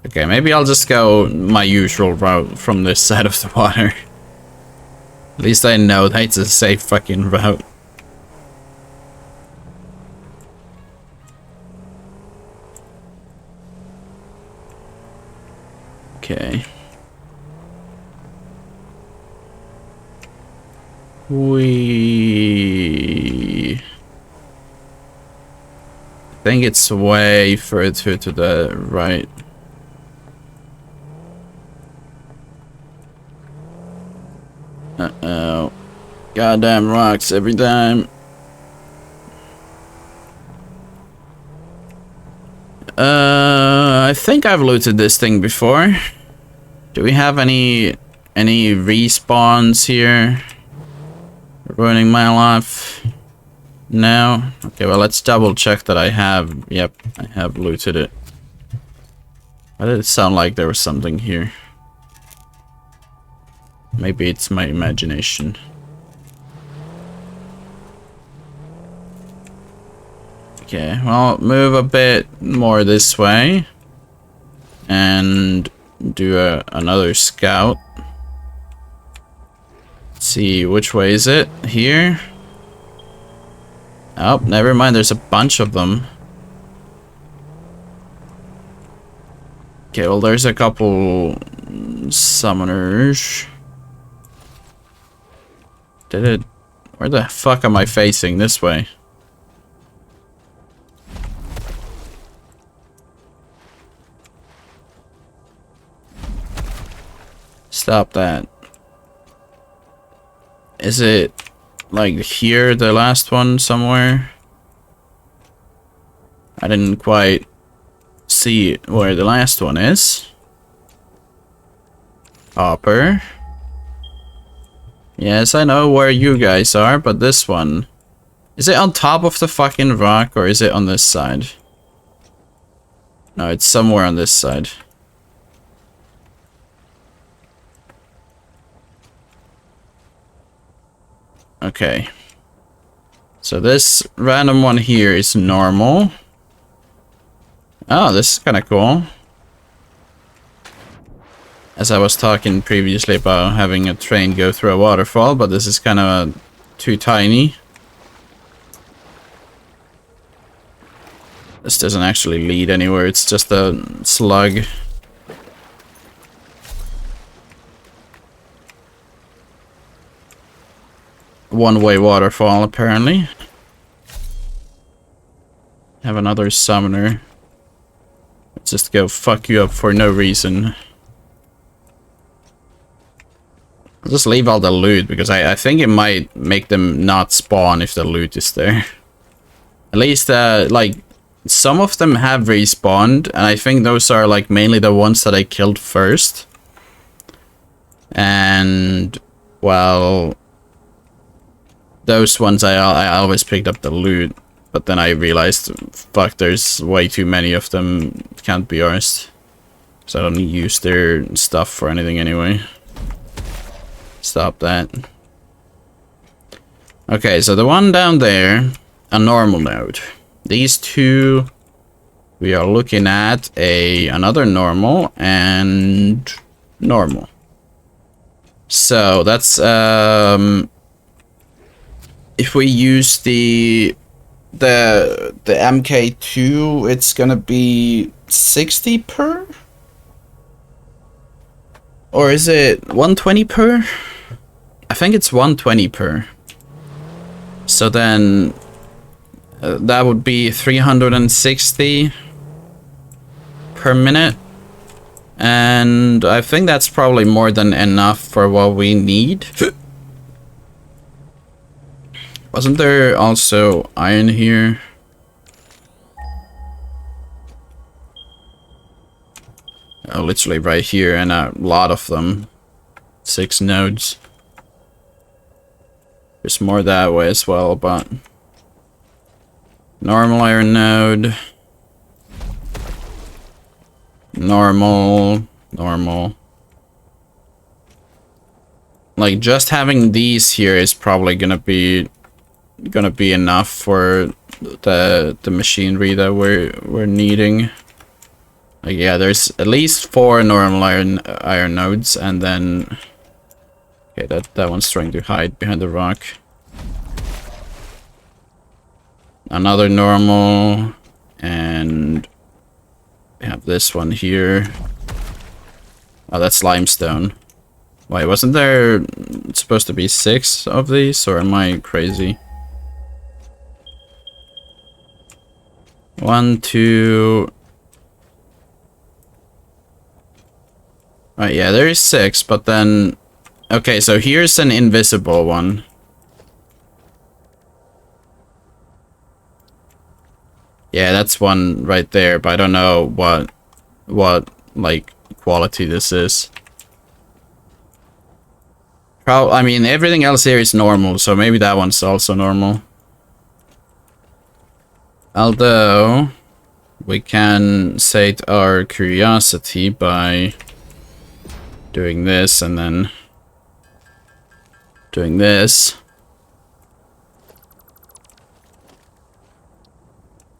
Okay, maybe I'll just go my usual route from this side of the water. At least I know that it's a safe fucking route. Okay. I think it's way further to the right. Uh-oh. Goddamn rocks every time. I think I've looted this thing before. Do we have any respawns here? Ruining my life? No? Okay, well, let's double check that I have. Yep, I have looted it. Why did it sound like there was something here? Maybe it's my imagination. Okay, well, move a bit more this way. And do another scout. Let's see, which way is it? Here? Oh, never mind, there's a bunch of them. Okay, well, there's a couple summoners. Did it... Where the fuck am I facing? This way. Stop that. Is it like here, the last one somewhere? I didn't quite see where the last one is. Hopper. Yes, I know where you guys are, but this one... Is it on top of the fucking rock, or is it on this side? No, it's somewhere on this side. Okay. So this random one here is normal. Oh, this is kind of cool. As I was talking previously about having a train go through a waterfall, but this is kind of too tiny. This doesn't actually lead anywhere, it's just a slug. One-way waterfall, apparently. Have another summoner. Let's just go fuck you up for no reason. I'll just leave all the loot, because I think it might make them not spawn if the loot is there. At least, like, some of them have respawned, and I think those are, like, mainly the ones that I killed first. And, well... Those ones I always picked up the loot, but then I realized, fuck, there's way too many of them, it can't be ours. So I don't use their stuff for anything anyway. Stop that. Okay, so the one down there, a normal node. These two, we are looking at another normal and normal. So that's, if we use the MK2, it's gonna be 60 per? Or is it 120 per? I think it's 120 per. So then that would be 360 per minute. And I think that's probably more than enough for what we need. Wasn't there also iron here? Oh, literally right here, and a lot of them. 6 nodes. There's more that way as well, but... Normal iron node. Normal. Normal. Like, just having these here is probably gonna be enough for the machinery that we're needing. Like, yeah, there's at least 4 normal iron nodes, and then okay, that one's trying to hide behind the rock. Another normal, and we have this one here. Oh, that's limestone. Wait, wasn't there supposed to be 6 of these, or am I crazy? 1, 2... Right, yeah, there is 6, but then... Okay, so here's an invisible one. Yeah, that's one right there, but I don't know what like, quality this is. I mean, everything else here is normal, so maybe that one's also normal. Although, we can sate our curiosity by doing this and then doing this.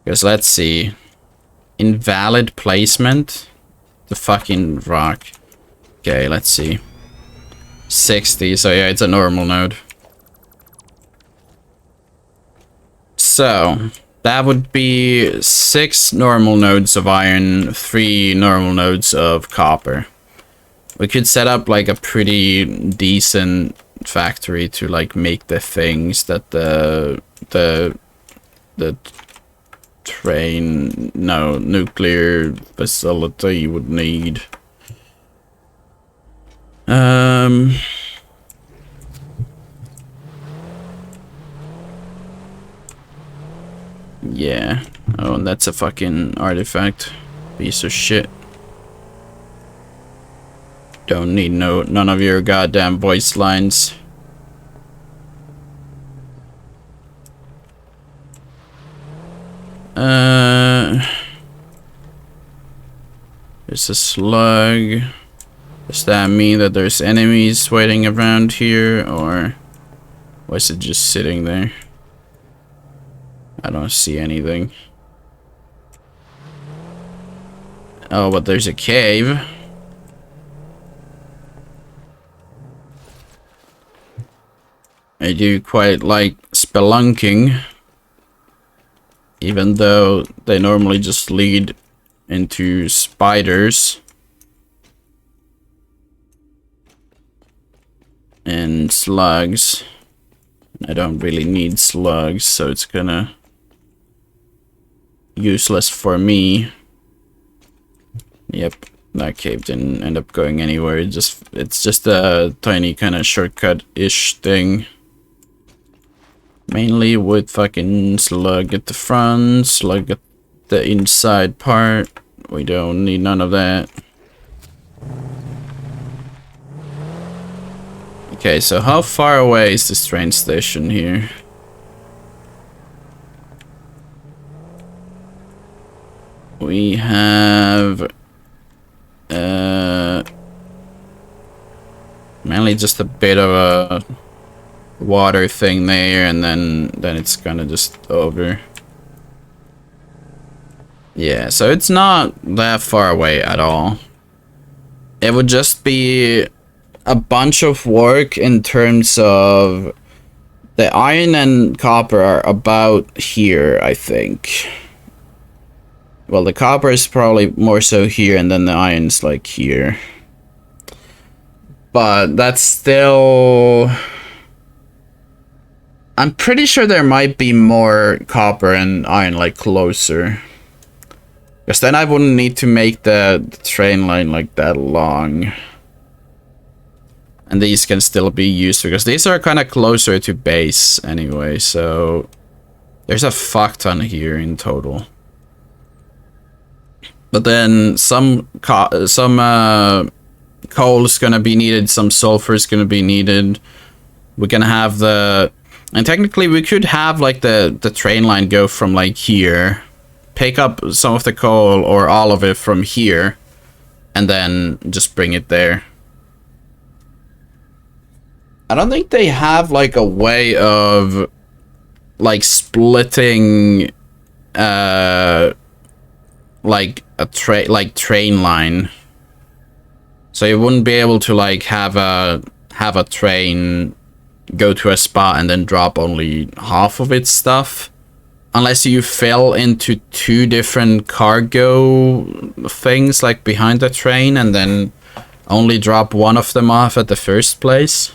Because let's see. Invalid placement? The fucking rock. Okay, let's see. 60, so yeah, it's a normal node. So, that would be 6 normal nodes of iron, 3 normal nodes of copper. We could set up like a pretty decent factory to like make the things that the nuclear facility would need. Yeah. Oh, and that's a fucking artifact. Piece of shit. Don't need none of your goddamn voice lines. There's a slug. Does that mean that there's enemies waiting around here, or was it just sitting there? I don't see anything. Oh, but there's a cave. I do quite like spelunking, even though they normally just lead into spiders and slugs. I don't really need slugs, so it's kinda useless for me. Yep, that cave didn't end up going anywhere. It's just a tiny kind of shortcut-ish thing. Mainly with fucking slug at the front, slug at the inside part. We don't need none of that. Okay, so how far away is this train station here? We have mainly just a bit of a water thing there, and then it's kind of just over. Yeah, so it's not that far away at all. It would just be a bunch of work in terms of the iron and copper are about here, I think. Well, the copper is probably more so here, and then the iron's like here. But that's still... I'm pretty sure there might be more copper and iron like closer. Because then I wouldn't need to make the train line like that long. And these can still be used because these are kind of closer to base anyway, so there's a fuck ton here in total. But then some coal is gonna be needed, some sulfur is gonna be needed. We're gonna have the And technically we could have like the train line go from like here, pick up some of the coal or all of it from here, and then just bring it there. I don't think they have like a way of like splitting like a train line. So you wouldn't be able to like have a train go to a spot and then drop only half of its stuff, unless you fell into two different cargo things like behind the train and then only drop one of them off at the first place.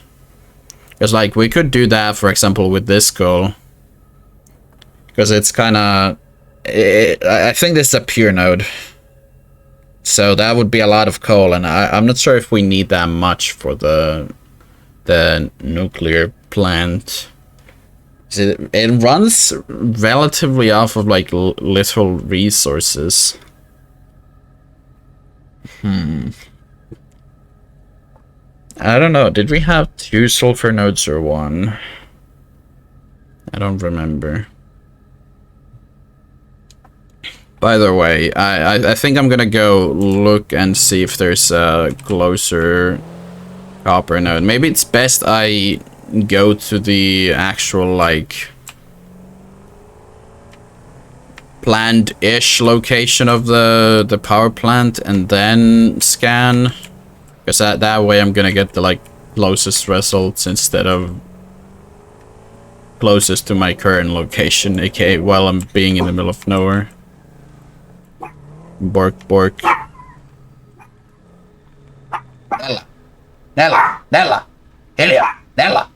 Because like we could do that, for example, with this goal, because it's kind of, I think this is a pure node, so that would be a lot of coal, and I'm not sure if we need that much for the nuclear plant. It runs relatively off of like little resources. I don't know, did we have 2 sulfur nodes or 1? I don't remember. By the way, I think I'm gonna go look and see if there's a closer copper node. Maybe it's best I go to the actual like planned-ish location of the power plant and then scan, because that way I'm gonna get the like closest results instead of closest to my current location, aka while I'm being in the middle of nowhere. Bork, bork. Nella. Nella. Nella. Helia. Nella.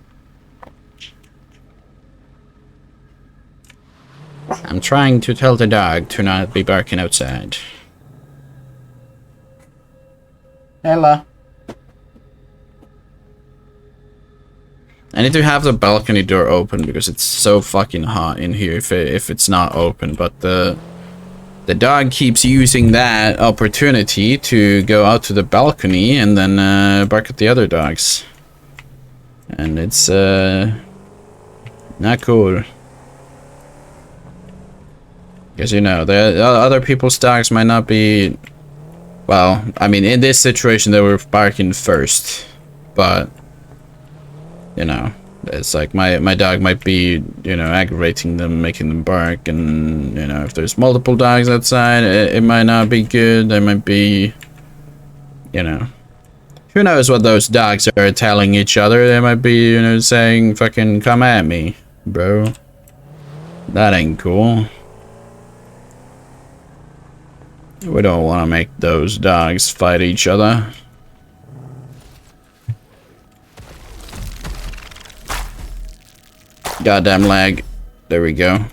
I'm trying to tell the dog to not be barking outside. Nella. I need to have the balcony door open because it's so fucking hot in here if it's not open, but the dog keeps using that opportunity to go out to the balcony and then bark at the other dogs. And it's not cool. Because, you know, the other people's dogs might not be... Well, I mean, in this situation they were barking first. But, you know, it's like my dog might be, you know, aggravating them, making them bark, and, you know, if there's multiple dogs outside, it might not be good. They might be, you know, who knows what those dogs are telling each other. They might be, you know, saying, fucking come at me, bro. That ain't cool. We don't want to make those dogs fight each other. Goddamn lag. There we go.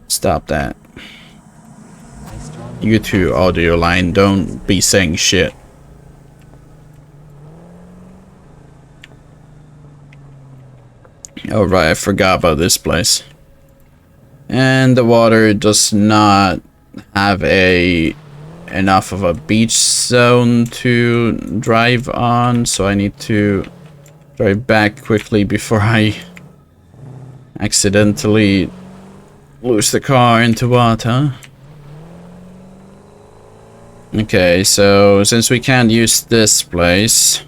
Stop that. You two, audio line, don't be saying shit. Oh right, I forgot about this place. And the water does not have enough of a beach zone to drive on, so I need to drive back quickly before I accidentally lose the car into water. Okay, so since we can't use this place,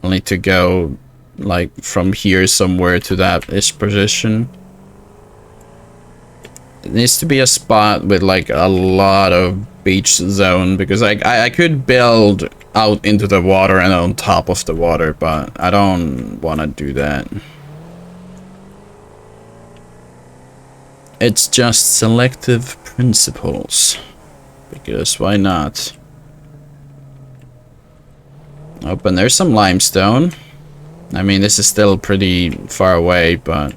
I'll need to go like from here somewhere to that-ish position. It needs to be a spot with like a lot of beach zone, because I could build out into the water and on top of the water, but I don't want to do that. It's just selective principles, because why not? Oh, and there's some limestone. I mean, this is still pretty far away, but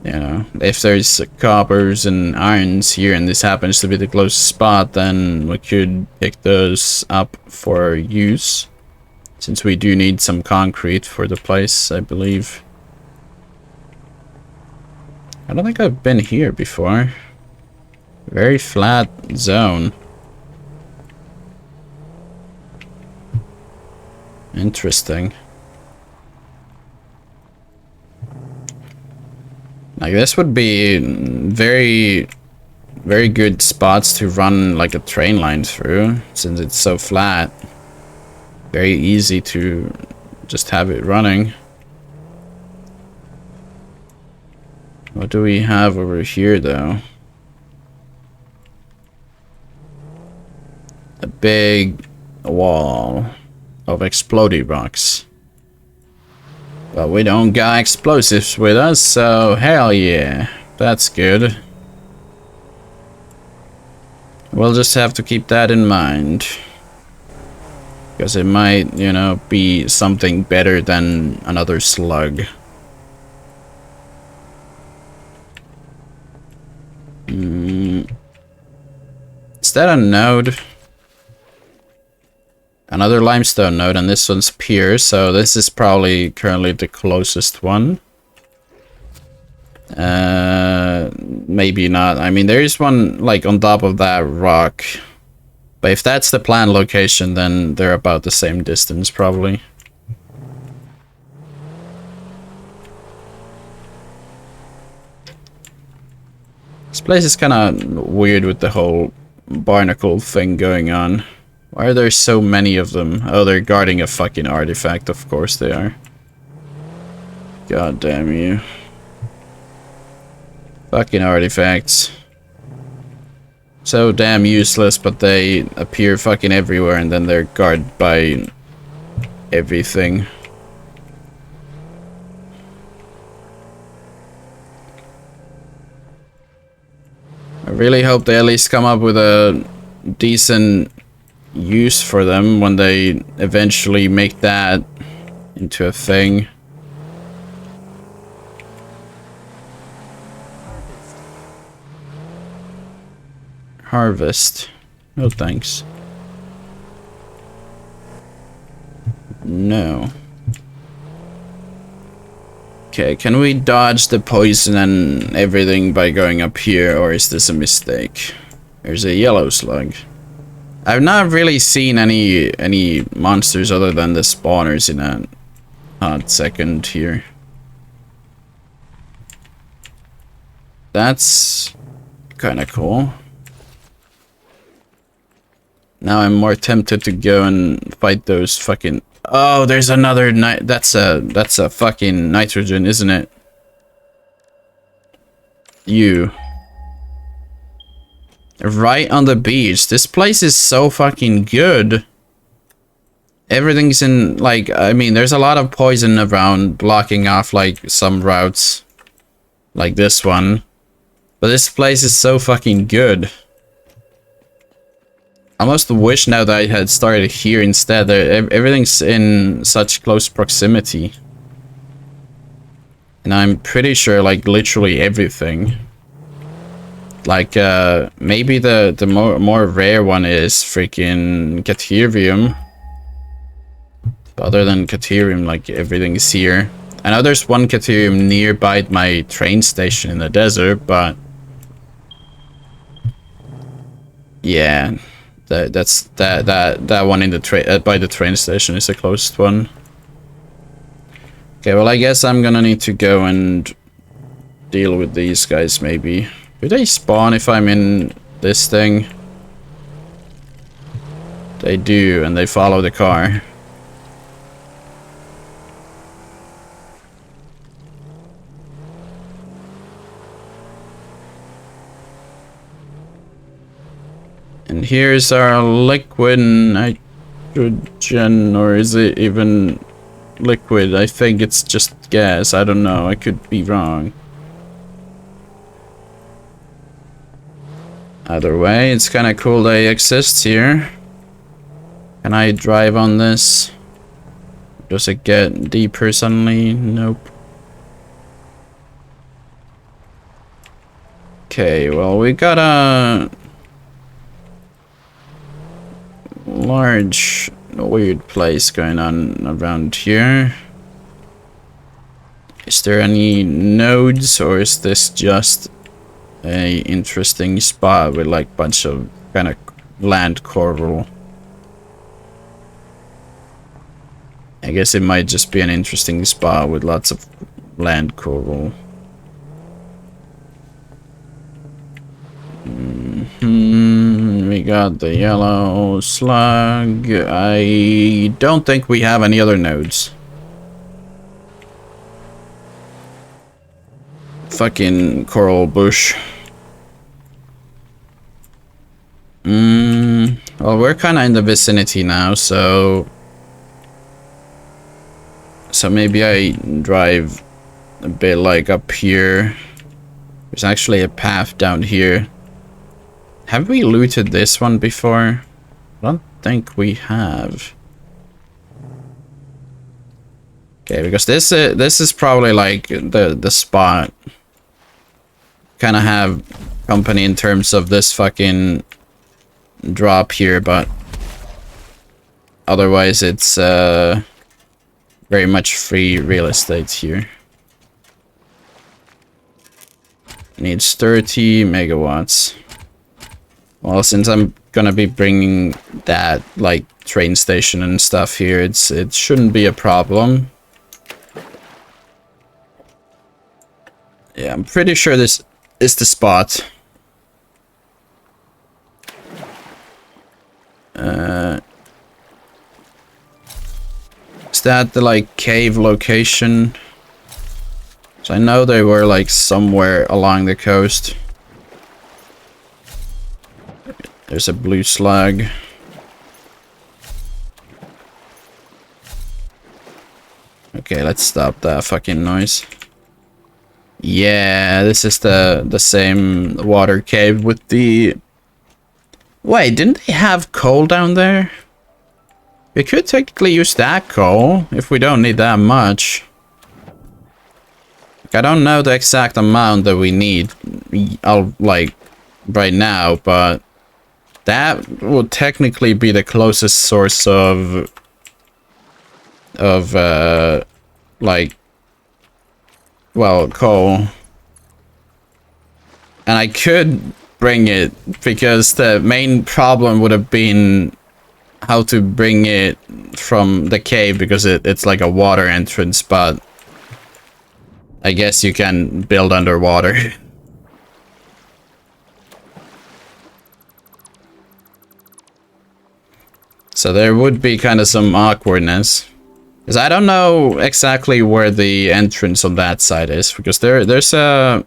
you know, if there's coppers and irons here and this happens to be the closest spot, then we could pick those up for use, since we do need some concrete for the place, I believe. I don't think I've been here before. Very flat zone. Interesting. Like, this would be very, very good spots to run like a train line through, since it's so flat. Very easy to just have it running. What do we have over here, though? A big wall of explodey rocks. But we don't got explosives with us, so hell yeah. That's good. We'll just have to keep that in mind. Because it might, you know, be something better than another slug. Is that a node? Another limestone node, and this one's pure, so this is probably currently the closest one. Maybe not. I mean, there is one like on top of that rock. But if that's the planned location, then they're about the same distance, probably. This place is kind of weird with the whole barnacle thing going on. Why are there so many of them? Oh, they're guarding a fucking artifact. Of course they are. God damn you. Fucking artifacts. So damn useless, but they appear fucking everywhere and then they're guarded by everything. I really hope they at least come up with a decent use for them when they eventually make that into a thing. Harvest. No thanks. No. Okay, can we dodge the poison and everything by going up here, or is this a mistake? There's a yellow slug. I've not really seen any monsters other than the spawners in a hot second here. That's kind of cool. Now I'm more tempted to go and fight those fucking... Oh, there's another that's a fucking nitrogen, isn't it? You. Right on the beach. This place is so fucking good. Everything's in, like, I mean, there's a lot of poison around blocking off, like, some routes. Like this one. But this place is so fucking good. I almost wish now that I had started here instead. Everything's in such close proximity. And I'm pretty sure, like, literally everything. Like, maybe the more rare one is freaking Caterium. But other than Caterium, like, everything's here. I know there's one Caterium nearby my train station in the desert, but... yeah. That one in the by the train station is the closest one. Okay, well, I guess I'm gonna need to go and deal with these guys, maybe. Do they spawn if I'm in this thing? They do, and they follow the car. And here's our liquid nitrogen, or is it even liquid? I think it's just gas. I don't know. I could be wrong. Either way, it's kind of cool they exist here. Can I drive on this? Does it get deeper suddenly? Nope. Okay, well, we got a large weird place going on around here. Is there any nodes, or is this just a interesting spot with like bunch of kind of land coral? I guess it might just be an interesting spot with lots of land coral. We got the yellow slug. I don't think we have any other nodes. Fucking coral bush. Well, we're kind of in the vicinity now, so maybe I drive a bit like up here. There's actually a path down here. Have we looted this one before? I don't think we have. Okay, because this is probably like the spot. Kind of have company in terms of this fucking drop here, but otherwise it's very much free real estate here. Needs 30 megawatts. Well, since I'm gonna be bringing that like train station and stuff here, it shouldn't be a problem. Yeah, I'm pretty sure this is the spot. Is that the like cave location? So I know they were like somewhere along the coast. There's a blue slug. Okay, let's stop that fucking noise. Yeah, this is the same water cave with the... Wait, didn't they have coal down there? We could technically use that coal if we don't need that much. I don't know the exact amount that we need, like, right now, but that would technically be the closest source of like, well, coal. And I could bring it, because the main problem would have been how to bring it from the cave, because it's like a water entrance, but I guess you can build underwater. So there would be kind of some awkwardness. Because I don't know exactly where the entrance on that side is, because there's a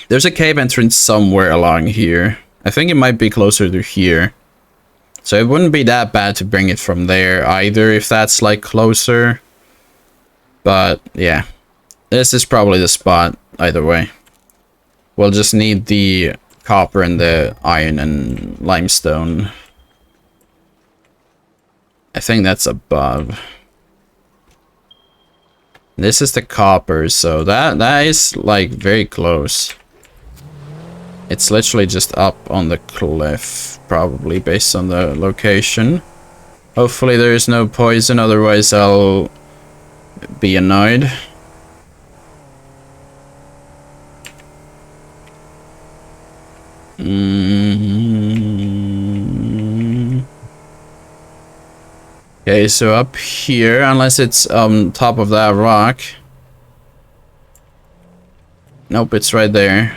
cave entrance somewhere along here. I think it might be closer to here. So it wouldn't be that bad to bring it from there either, if that's like closer. But yeah, this is probably the spot either way. We'll just need the copper and the iron and limestone. I think that's above. This is the copper, so that is like very close. It's literally just up on the cliff, probably, based on the location. Hopefully there is no poison, otherwise I'll be annoyed. Okay, so up here, unless it's on top of that rock. Nope, it's right there.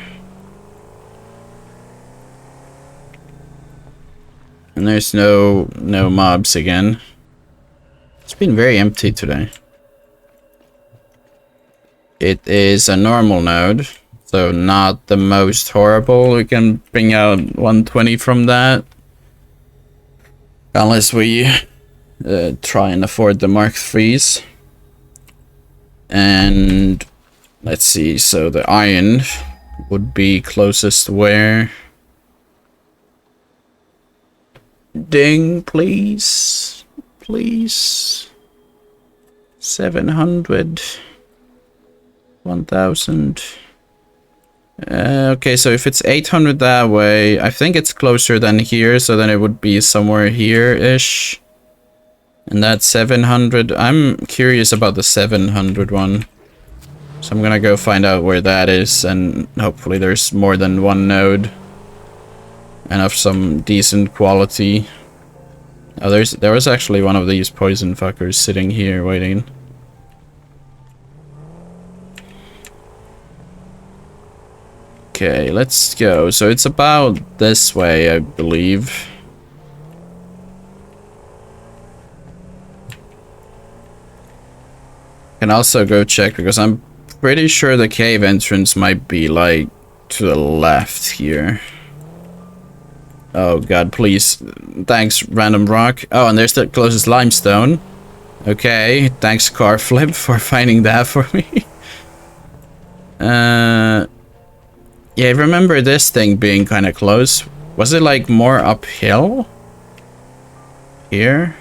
And there's no mobs again. It's been very empty today. It is a normal node, so not the most horrible. We can bring out 120 from that. Unless we try and afford the Mark IIIs. And let's see, so the iron would be closest where? Ding, please. Please. 700. 1000. Okay, so if it's 800 that way, I think it's closer than here, so then it would be somewhere here-ish. And that's 700. I'm curious about the 700 one. So I'm gonna go find out where that is, and hopefully there's more than one node. And of some decent quality. Oh, there was actually one of these poison fuckers sitting here waiting. Okay, let's go. So it's about this way, I believe. Can also go check because I'm pretty sure the cave entrance might be like to the left here. Oh god, please. Thanks, random rock. Oh, and there's the closest limestone. Okay, thanks Carflip for finding that for me. Yeah, I remember this thing being kind of close. Was it like more uphill? Here?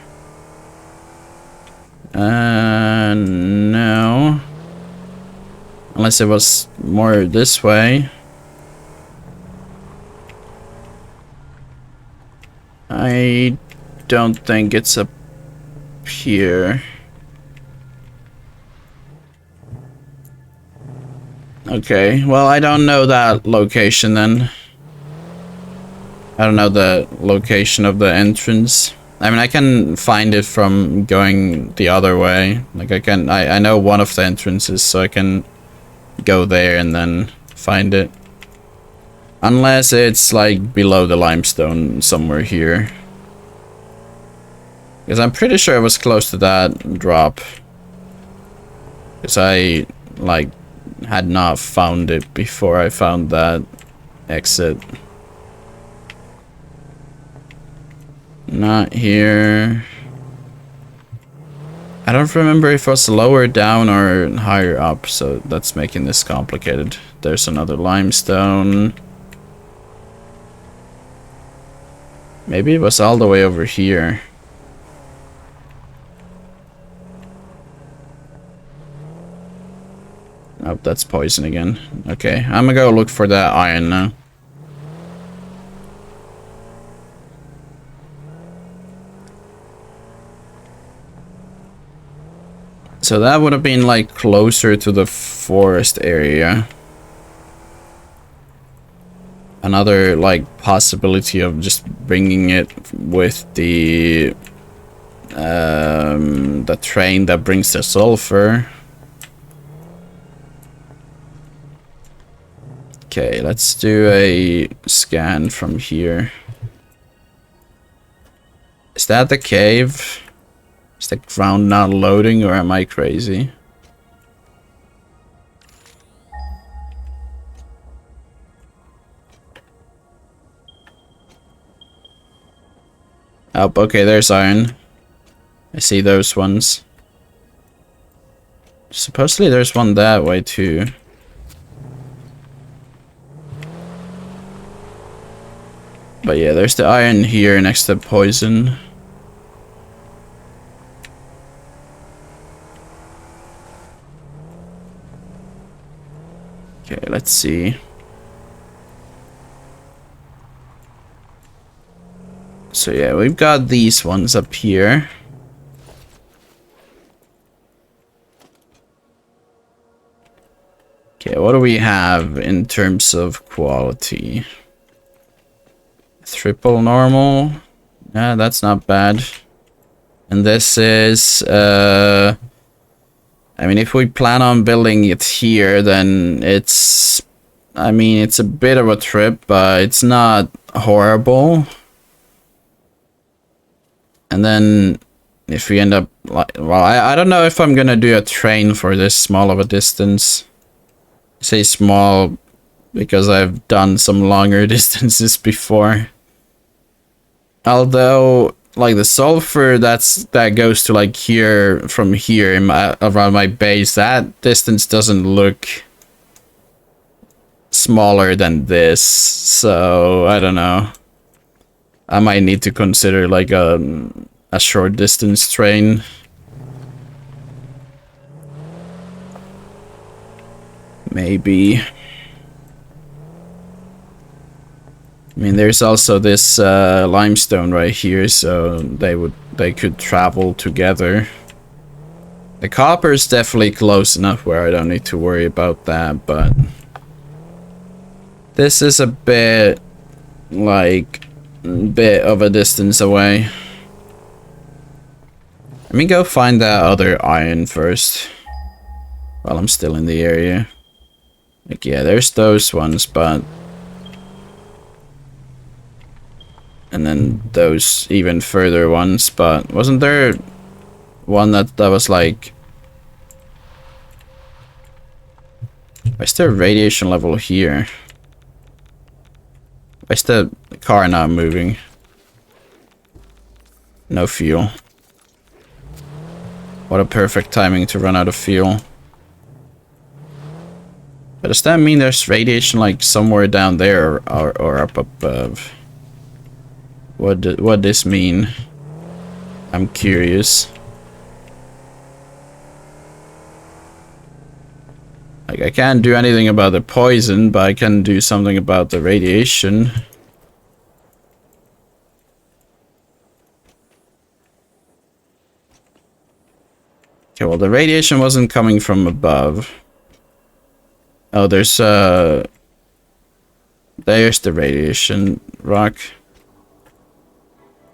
No. Unless it was more this way. I don't think it's up here. Okay, well, I don't know that location then. I don't know the location of the entrance. I mean, I can find it from going the other way. Like, I know one of the entrances, so I can go there and then find it. Unless it's, like, below the limestone somewhere here. Because I'm pretty sure it was close to that drop. Because I, like, had not found it before I found that exit. Not here. I don't remember if it was lower down or higher up, so that's making this complicated. There's another limestone. Maybe it was all the way over here. Oh, that's poison again. Okay, I'm gonna go look for that iron now. So that would have been like closer to the forest area. Another like possibility of just bringing it with the train that brings the sulfur. Okay, let's do a scan from here. Is that the cave? Is the ground not loading, or am I crazy? Oh, okay, there's iron. I see those ones. Supposedly there's one that way too. But yeah, there's the iron here next to poison. Okay, let's see. So yeah, we've got these ones up here. Okay, what do we have in terms of quality? Triple normal. Yeah, that's not bad. And this is I mean, if we plan on building it here, then it's, I mean, it's a bit of a trip, but it's not horrible. And then if we end up like, well, I don't know if I'm gonna do a train for this small of a distance. I say small because I've done some longer distances before. Although, like the sulfur that goes to like here from here in around my base, that distance doesn't look smaller than this. So I don't know. I might need to consider like a short distance train. Maybe. I mean, there's also this limestone right here, so they could travel together. The copper is definitely close enough where I don't need to worry about that, but this is a bit like of a distance away. Let me go find that other iron first. While I'm still in the area. Like, yeah, there's those ones, but... And then those even further ones, but... Wasn't there one that was like... Why's the radiation level here? Why's the car not moving? No fuel. What a perfect timing to run out of fuel. But does that mean there's radiation like somewhere down there or up above? What this mean? I'm curious. Like, I can't do anything about the poison, but I can do something about the radiation. Okay, well, the radiation wasn't coming from above. Oh, there's the radiation rock.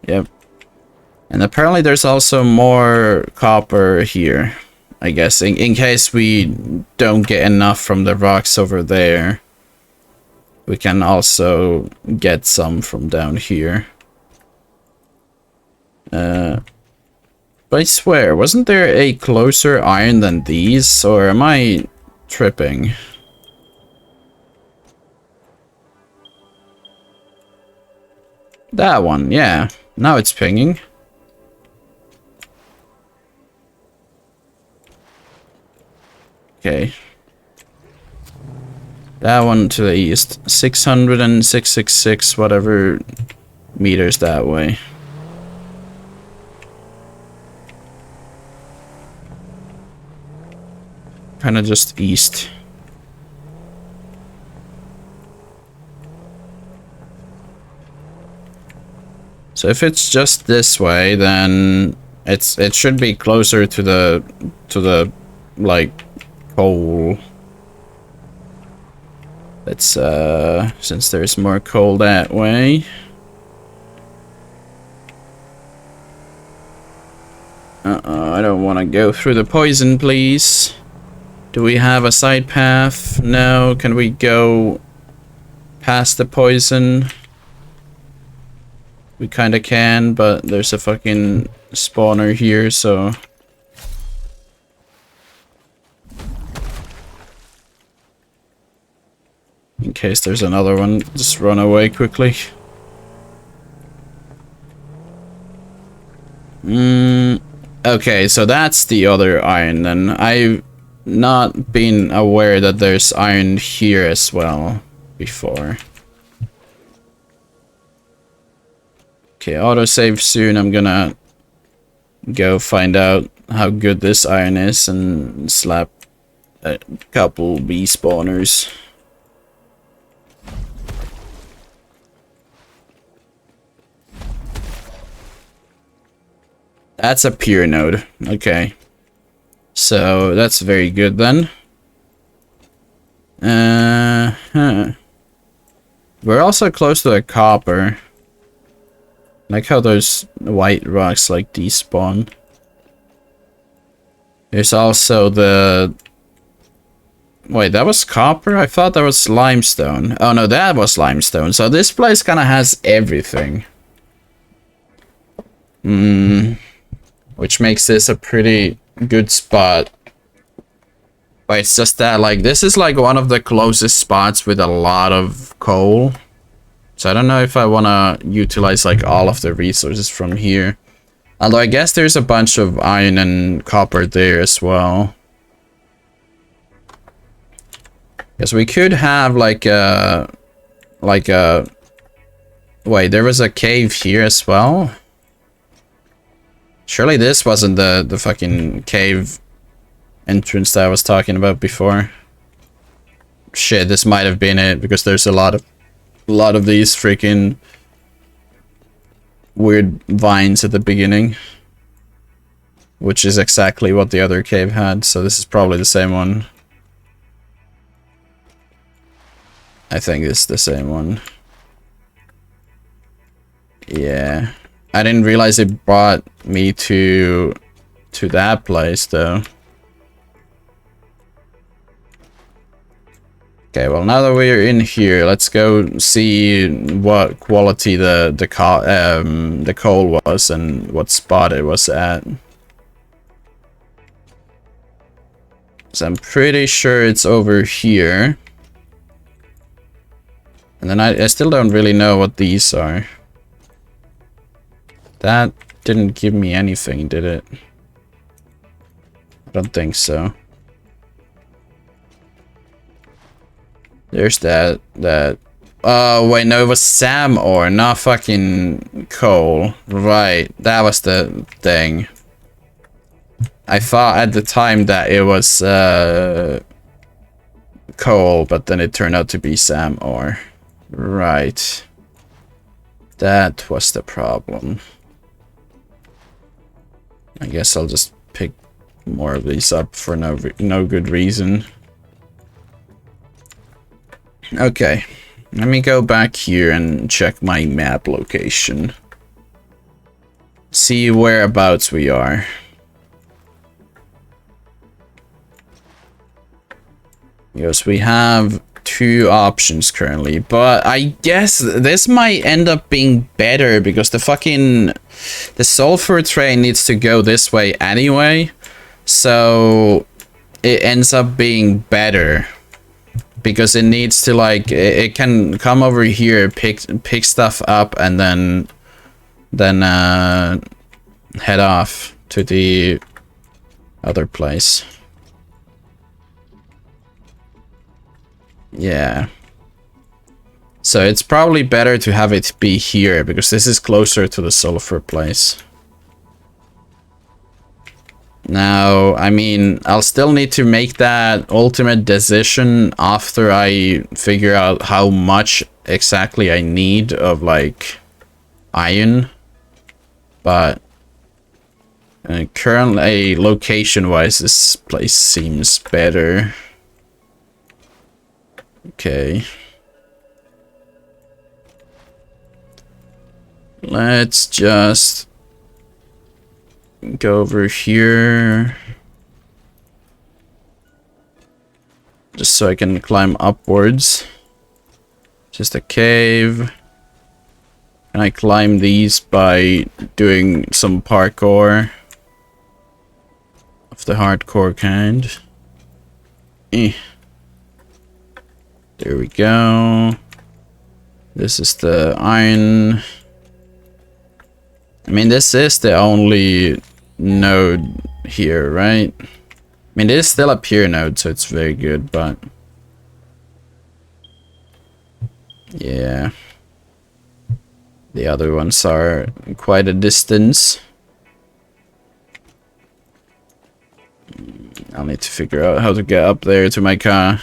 Yep. And apparently there's also more copper here. I guess, in case we don't get enough from the rocks over there. We can also get some from down here. But I swear, wasn't there a closer iron than these? Or am I tripping? That one, yeah. Now it's pinging. Okay. That one to the east. 600 and 666, whatever meters that way. Kind of just east. So if it's just this way, then it should be closer to the like coal. Let's since there's more coal that way. I don't want to go through the poison, please. Do we have a side path? No. Can we go past the poison? We kinda can, but there's a fucking spawner here, so... In case there's another one, just run away quickly. Okay, so that's the other iron then. I've not been aware that there's iron here as well before. Okay, autosave soon. I'm gonna go find out how good this iron is and slap a couple bee spawners. That's a pure node. Okay. So that's very good then. We're also close to the copper. Like how those white rocks like despawn. There's also the... Wait, that was copper? I thought that was limestone. Oh no, that was limestone. So this place kind of has everything. Which makes this a pretty good spot. But it's just that, like, this is like one of the closest spots with a lot of coal. So I don't know if I want to utilize like all of the resources from here. Although I guess there's a bunch of iron and copper there as well. Yes, we could have like a... Wait, there was a cave here as well? Surely this wasn't the fucking cave entrance that I was talking about before. Shit, this might have been it, because there's a lot of these freaking weird vines at the beginning. Which is exactly what the other cave had, so this is probably the same one. I think it's the same one. Yeah. I didn't realize it brought me to to that place, though. Okay, well, now that we're in here, let's go see what quality the coal was and what spot it was at. So I'm pretty sure it's over here. And then I still don't really know what these are. That didn't give me anything, did it? I don't think so. There's that. Oh, wait, no, it was SAM ore, not fucking coal. Right, that was the thing. I thought at the time that it was coal, but then it turned out to be SAM ore. Right. That was the problem. I guess I'll just pick more of these up for no good reason. Okay, let me go back here and check my map location. See whereabouts we are. Because we have 2 options currently, but I guess this might end up being better because the sulfur train needs to go this way anyway, so it ends up being better because it needs to, like, it can come over here, pick stuff up, and then head off to the other place. Yeah. So it's probably better to have it be here, because this is closer to the sulfur place. Now, I mean, I'll still need to make that ultimate decision after I figure out how much exactly I need of, like, iron. But currently, location-wise, this place seems better. Okay. Let's just go over here. Just so I can climb upwards. Just a cave. Can I climb these by doing some parkour? Of the hardcore kind. Eh. There we go. This is the iron. I mean, this is the only node here, right? I mean, it is still a pure node, so it's very good, but... yeah. The other ones are quite a distance. I'll need to figure out how to get up there to my car.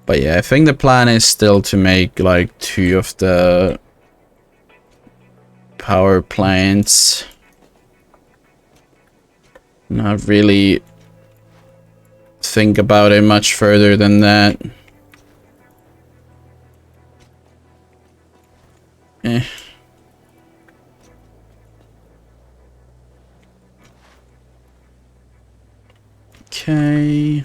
But yeah, I think the plan is still to make like 2 of the power plants. Not really think about it much further than that. Eh. Okay.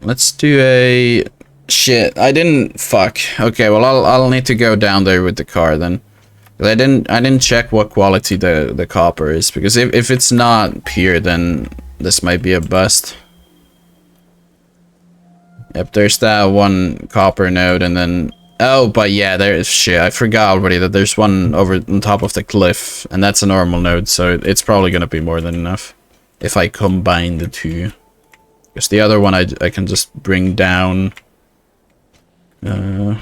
Let's do a... shit, I didn't... fuck. Okay, well, I'll need to go down there with the car then. I didn't check what quality the copper is, because if it's not pure, then this might be a bust. Yep, there's that one copper node, and then... oh, but yeah, there's shit. I forgot already that there's one over on top of the cliff, and that's a normal node, so it's probably gonna be more than enough if I combine the 2. Because the other one I can just bring down. Don't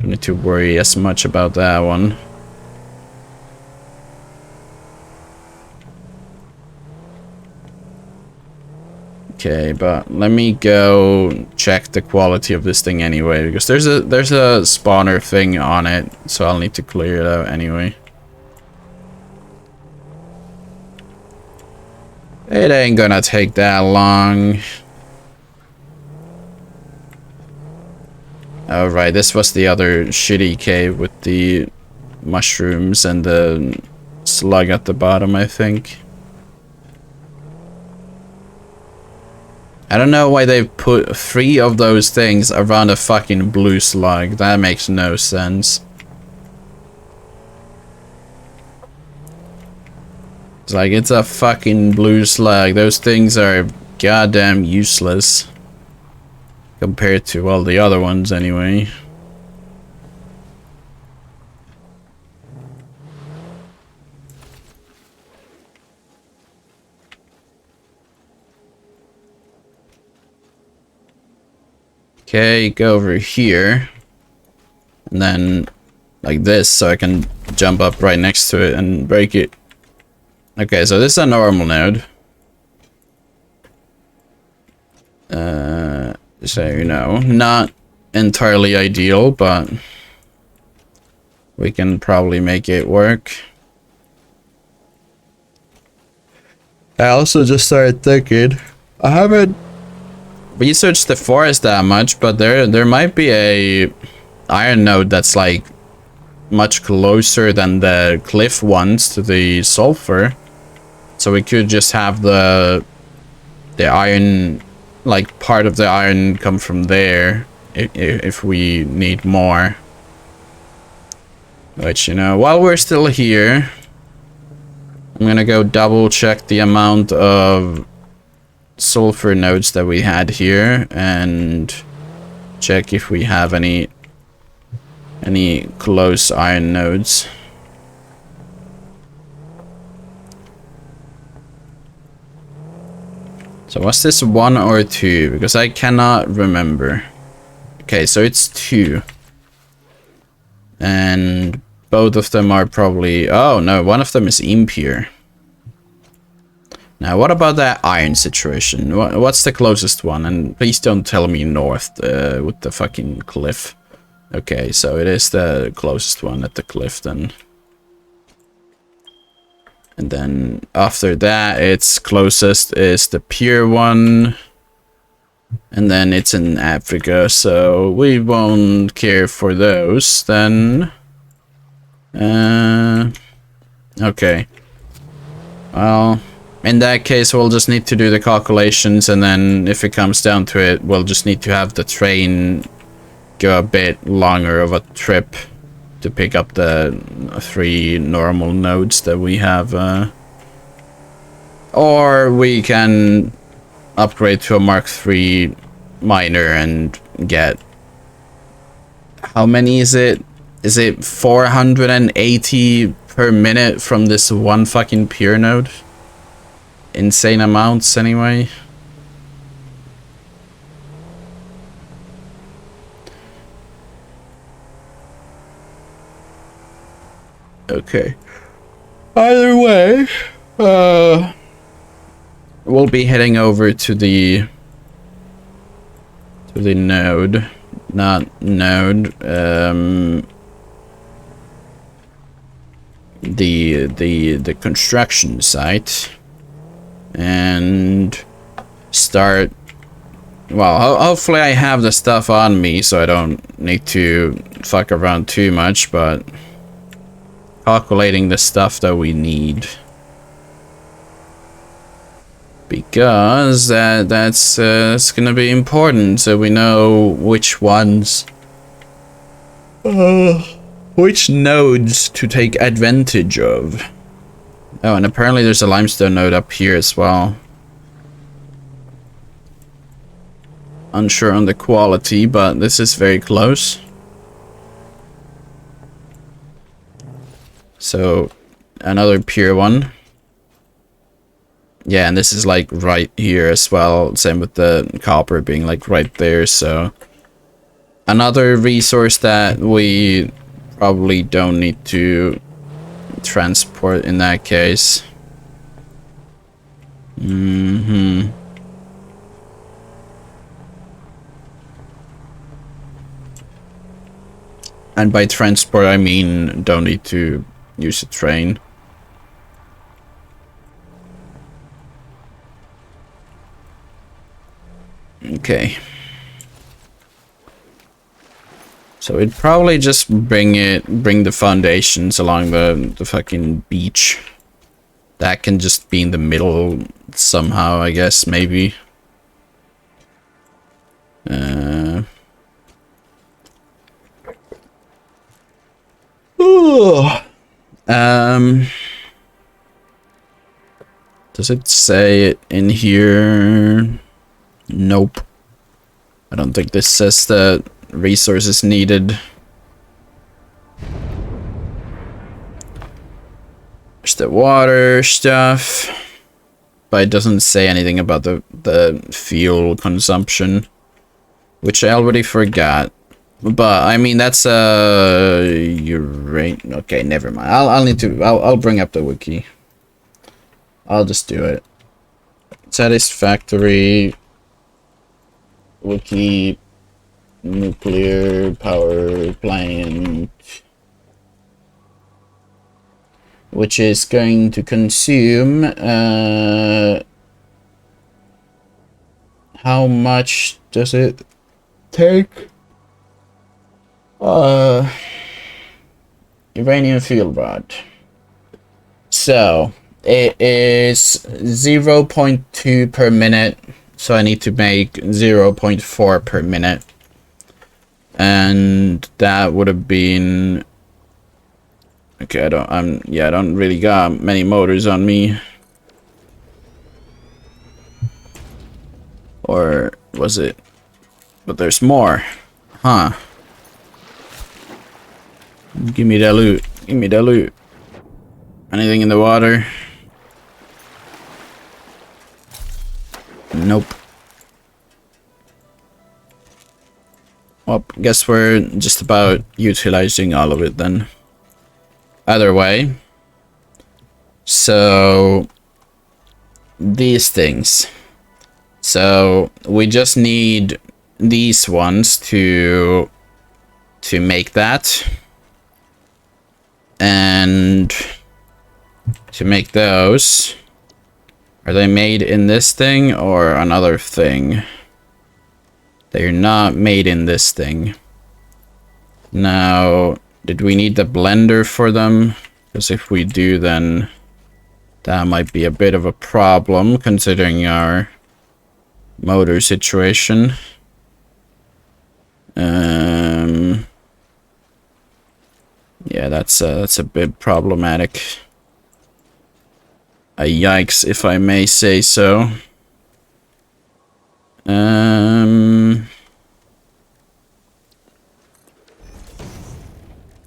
need to worry as much about that one. Okay, but let me go check the quality of this thing anyway, because there's a spawner thing on it, so I'll need to clear it out anyway. It ain't gonna take that long. Oh, right, this was the other shitty cave with the mushrooms and the slug at the bottom, I think. I don't know why they put 3 of those things around a fucking blue slug. That makes no sense. It's like, it's a fucking blue slug. Those things are goddamn useless. Compared to all the other ones, anyway. Okay, go over here. And then, like this, so I can jump up right next to it and break it. Okay, so this is a normal node. So, you know, not entirely ideal, but we can probably make it work. I also just started thinking, I haven't researched the forest that much, but there might be a iron node that's like much closer than the cliff ones to the sulfur. So we could just have the iron, like part of the iron come from there if we need more. Which, you know, while we're still here, I'm gonna go double check the amount of sulfur nodes that we had here and check if we have any close iron nodes. So was this 1 or 2? Because I cannot remember. Okay, so it's 2. And both of them are probably... Oh, no, one of them is impure. Now, what about that iron situation? What's the closest one? And please don't tell me north with the fucking cliff. Okay, so it is the closest one at the cliff then. And then after that, its closest is the pure one. And then it's in Africa, so we won't care for those then. Okay. Well, in that case, we'll just need to do the calculations, and then if it comes down to it, we'll just need to have the train go a bit longer of a trip to pick up the 3 normal nodes that we have. Or we can upgrade to a Mark III miner and get... How many is it? Is it 480 per minute from this one fucking pure node? Insane amounts, anyway. Okay. Either way, we'll be heading over to the node, not node, the construction site, and start. Well, hopefully I have the stuff on me, so I don't need to fuck around too much, but calculating the stuff that we need, because that's it's gonna be important, so we know which ones, which nodes to take advantage of. Oh, and apparently there's a limestone node up here as well. Unsure on the quality, but this is very close. So, another pure one. Yeah, and this is like right here as well. Same with the copper being like right there, so... Another resource that we probably don't need to transport in that case. And by transport, I mean don't need to use a train. Okay. So it'd probably just bring the foundations along the fucking beach. That can just be in the middle somehow, I guess, maybe. Does it say it in here? Nope. I don't think this says that resources needed. There's the water stuff, but it doesn't say anything about the fuel consumption, which I already forgot. But I mean, that's you're right. Okay, never mind. I'll bring up the wiki. I'll just do it. Satisfactory wiki nuclear power plant, which is going to consume how much does it take? Uranium fuel rod. So it is 0.2 per minute. So I need to make 0.4 per minute. And that would have been... Okay, I don't really got many motors on me. Or was it? But there's more. Huh. Give me that loot. Give me that loot. Anything in the water? Nope. Well, guess we're just about utilizing all of it then. Either way. So these things. So we just need these ones to make that. And to make those, are they made in this thing or another thing? They're not made in this thing. Now, did we need the blender for them? Because if we do, then that might be a bit of a problem considering our motor situation. Yeah, that's a bit problematic. A yikes, if I may say so. Can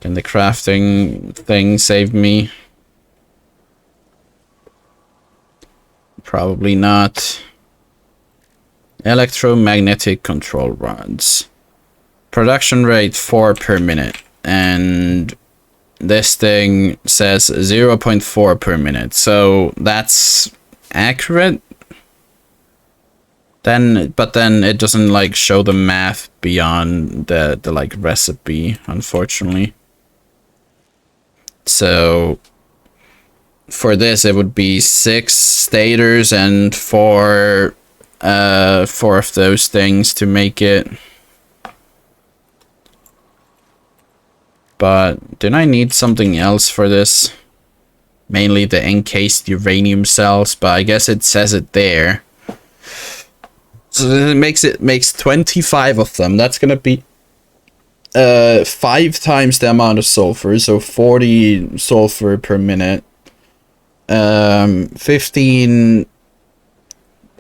the crafting thing save me? Probably not. Electromagnetic control rods. Production rate 4 per minute. And this thing says 0.4 per minute. So that's accurate. But then it doesn't like show the math beyond the like recipe, unfortunately. So for this it would be 6 stators and 4 of those things to make it. But did I need something else for this? Mainly the encased uranium cells, but I guess it says it there. So it makes 25 of them. That's gonna be 5 times the amount of sulfur, so 40 sulfur per minute. 15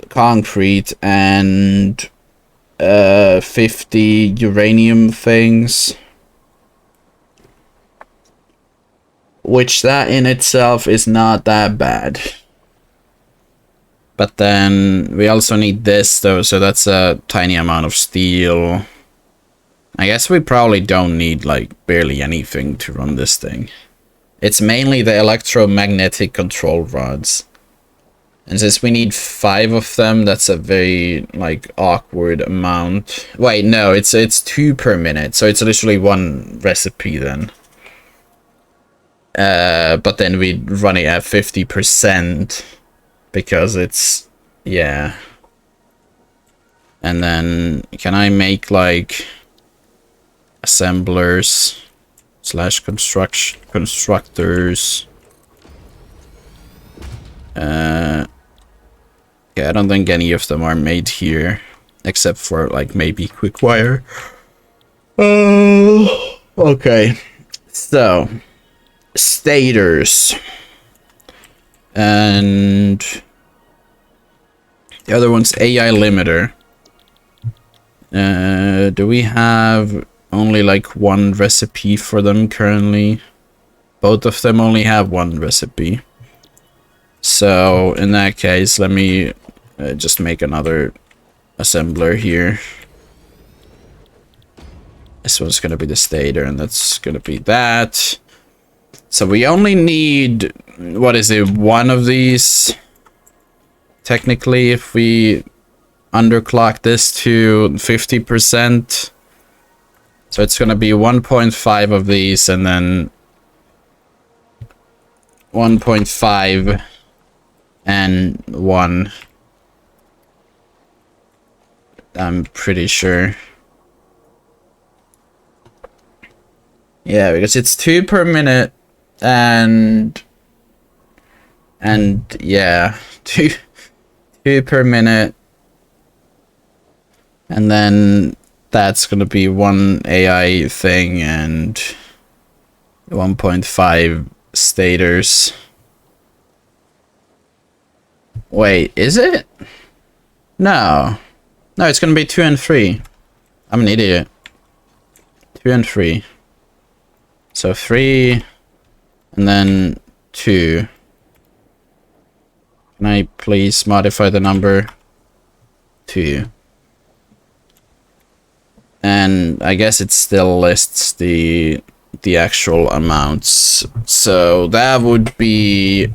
concrete and 50 uranium things. Which that in itself is not that bad. But then we also need this though, so that's a tiny amount of steel. I guess we probably don't need like barely anything to run this thing. It's mainly the electromagnetic control rods. And since we need 5 of them, that's a very like awkward amount. Wait, no, it's 2 per minute, so it's literally 1 recipe then. But then we run it at 50% because it's, yeah. And then can I make like assemblers slash constructors. Yeah, I don't think any of them are made here, except for like maybe Quickwire. Okay. So, stators. And the other one's AI limiter. Do we have only like one recipe for them currently? Both of them only have one recipe. So in that case, let me just make another assembler here. This one's gonna be the stator, and that's gonna be that. So we only need, what is it, one of these? Technically, if we underclock this to 50%. So it's gonna be 1.5 of these, and then 1.5 and 1. I'm pretty sure. Yeah, because it's 2 per minute, and yeah, 2 per minute, and then that's gonna be 1 AI thing and 1.5 stators. Wait, is it? No, it's gonna be 2 and 3. I'm an idiot. 2 and 3. So 3, and then 2. Can I please modify the number? 2. And I guess it still lists the actual amounts. So that would be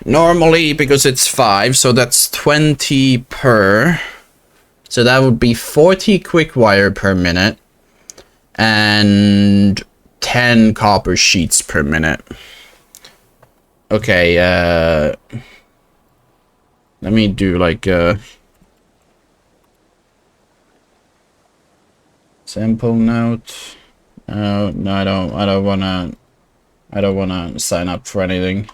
normally, because it's 5, so that's 20 per. So that would be 40 quick wire per minute and 10 copper sheets per minute. Okay, let me do like a sample note. No, I don't wanna sign up for anything.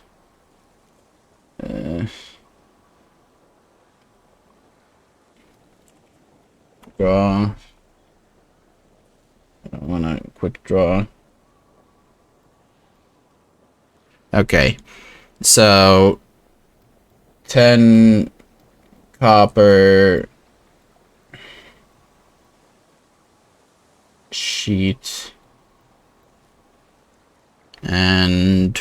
Draw. I don't wanna quick draw. Okay, so 10 copper sheet, and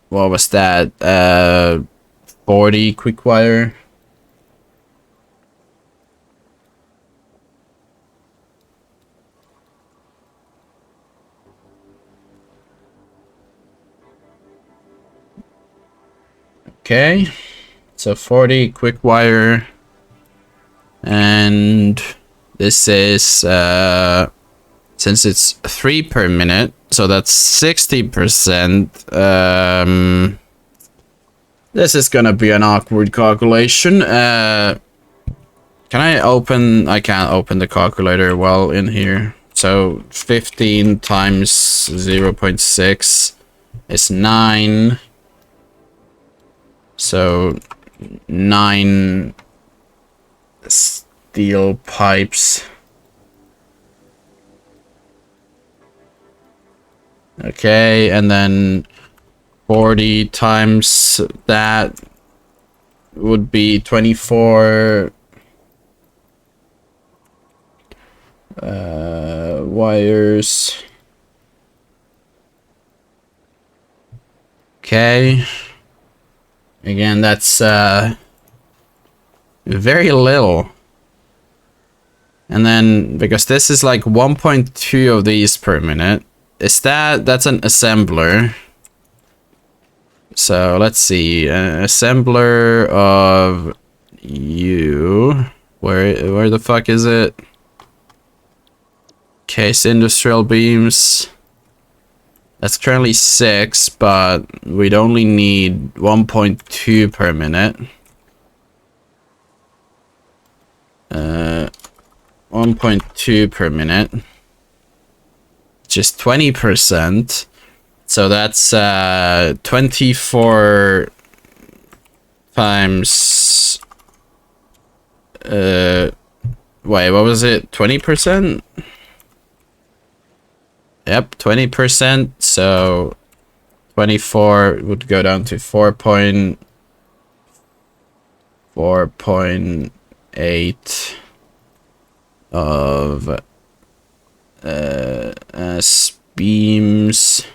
what was that? 40 quick wire. Okay, so 40 quick wire, and this is since it's 3 per minute, so that's 60%. This is gonna be an awkward calculation. Can I open? I can't open the calculator while in here. So 15 times 0.6 is 9. So 9 steel pipes. Okay, and then 40 times that would be 24 wires. Okay. Again, that's very little. And then, because this is like 1.2 of these per minute, that's an assembler. So let's see, assembler of you. Where the fuck is it? Case industrial beams. That's currently 6, but we'd only need 1.2 per minute. 1.2 per minute. which is 20%. So that's 24 times... wait, what was it? 20%? Yep, 20%. So 24 would go down to 4.8 of S beams.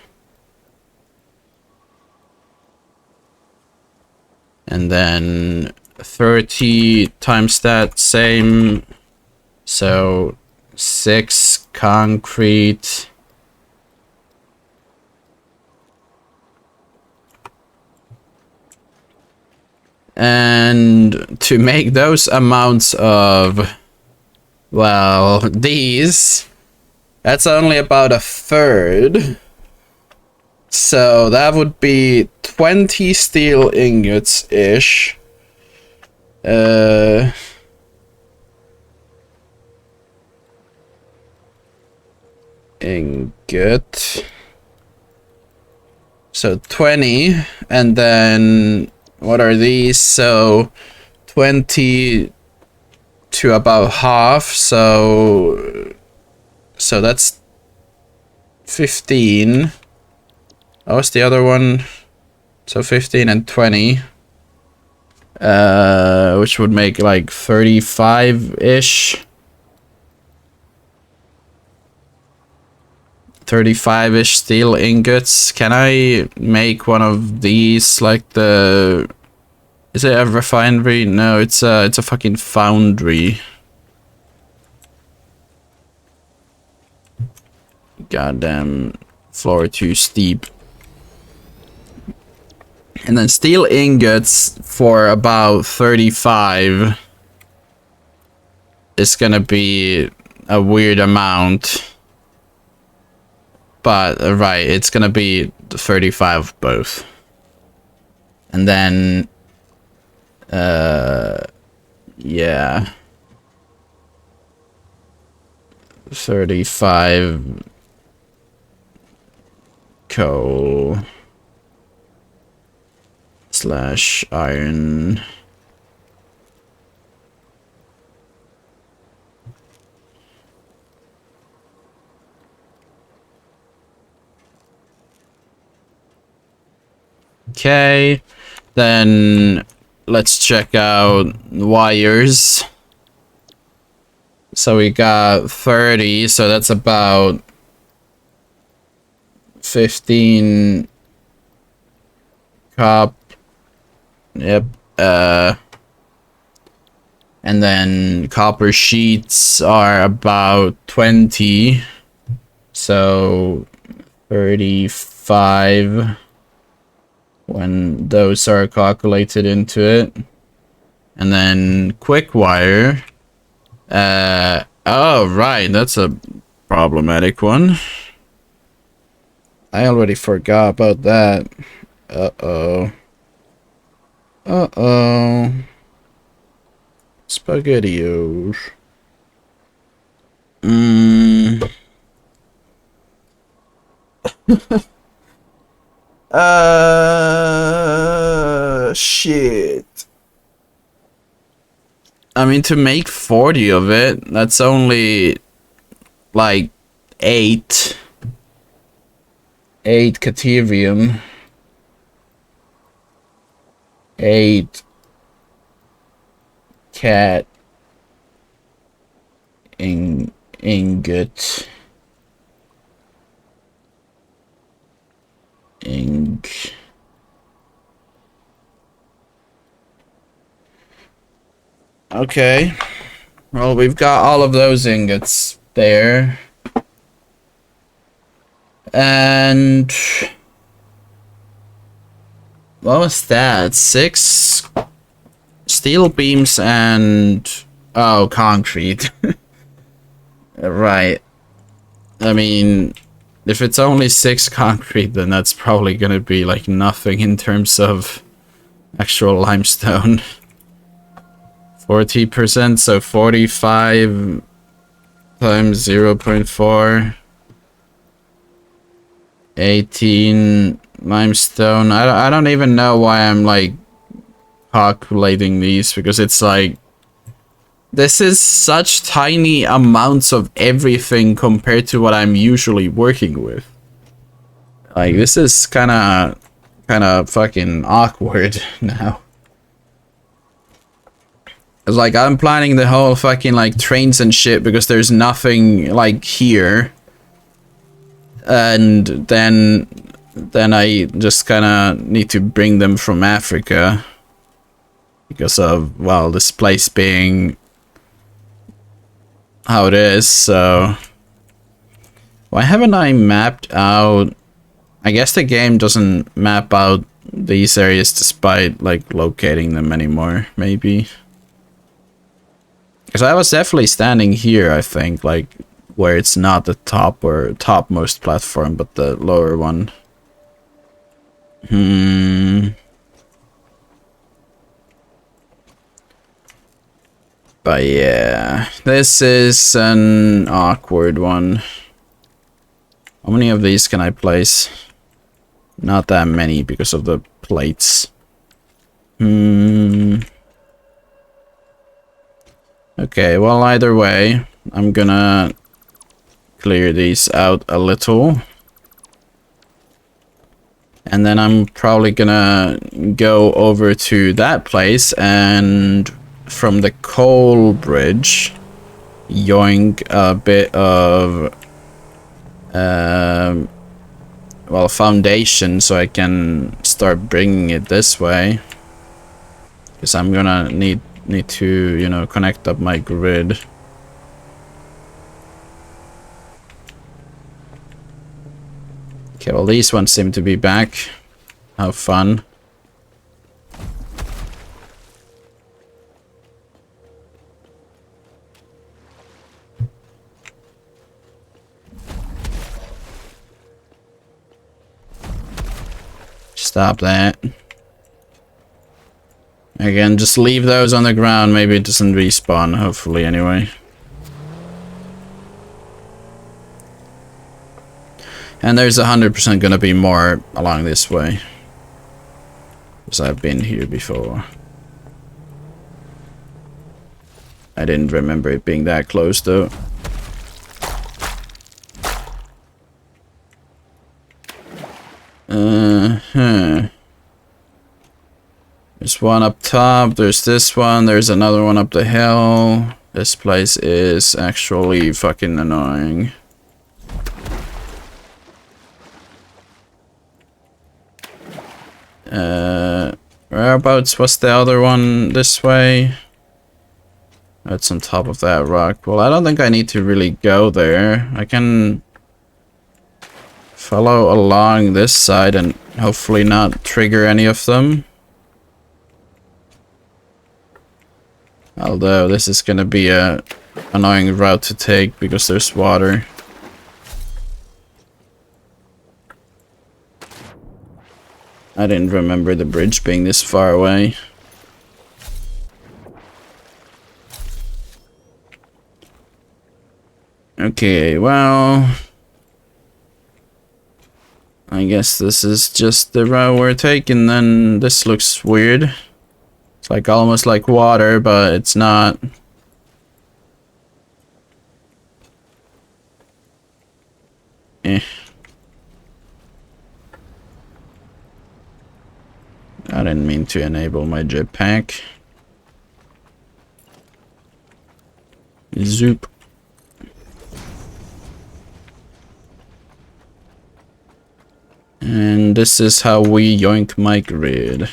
And then 30 times that same. So 6 concrete. And to make those amounts of, well, these, that's only about a third. So that would be 20 steel ingots-ish. Ingot. So 20, and then what are these? So 20 to about half, so that's 15. What was the other one? So 15 and 20. Which would make like 35-ish. 35-ish steel ingots. Can I make one of these like the... Is it a refinery? No, it's a fucking foundry. Goddamn floor too steep. And then steel ingots for about 35 is gonna be a weird amount. But, right, it's gonna be 35 of both. And then, yeah. 35 coal / iron. Okay, then let's check out wires. So we got 30, so that's about 15 cop. Yep. And then copper sheets are about 20. So 35 when those are calculated into it. And then quick wire. Oh, right, that's a problematic one. I already forgot about that. Uh-oh. Uh-oh. SpaghettiOs. Shit. I mean, to make 40 of it, that's only like 8 caterium. 8 cat ingot ink. Okay. Well, we've got all of those ingots there. And what was that? 6 steel beams and concrete. Right. I mean, if it's only 6 concrete, then that's probably gonna be like nothing in terms of actual limestone. 40%, so 45 times 0.4. 18 limestone. I don't even know why I'm like calculating these, because it's like this is such tiny amounts of everything compared to what I'm usually working with. Like this is kind of fucking awkward now. It's like I'm planning the whole fucking like trains and shit because there's nothing like here. And then I just kind of need to bring them from Africa because of, well, this place being how it is. So why haven't I mapped out? I guess the game doesn't map out these areas despite like locating them anymore, maybe. Because I was definitely standing here, I think, like where it's not the top or topmost platform, but the lower one. But yeah, this is an awkward one. How many of these can I place? Not that many because of the plates. Okay, well, either way, I'm gonna clear these out a little. And then I'm probably gonna go over to that place and from the coal bridge, yoink a bit of, well, foundation so I can start bringing it this way. Because I'm gonna need to, you know, connect up my grid. Okay, well, these ones seem to be back. How fun. Stop that. Again, just leave those on the ground. Maybe it doesn't respawn, hopefully, anyway. And there's 100% gonna be more along this way. Because I've been here before. I didn't remember it being that close, though. There's one up top, there's this one, there's another one up the hill. This place is actually fucking annoying. Whereabouts was the other one this way? That's on top of that rock. Well, I don't think I need to really go there. I can follow along this side and hopefully not trigger any of them. Although this is gonna be a annoying route to take because there's water. I didn't remember the bridge being this far away. Okay, well, I guess this is just the route we're taking then. This looks weird. It's like almost like water, but it's not. Eh. I didn't mean to enable my jetpack. Zoop. And this is how we yoink my grid.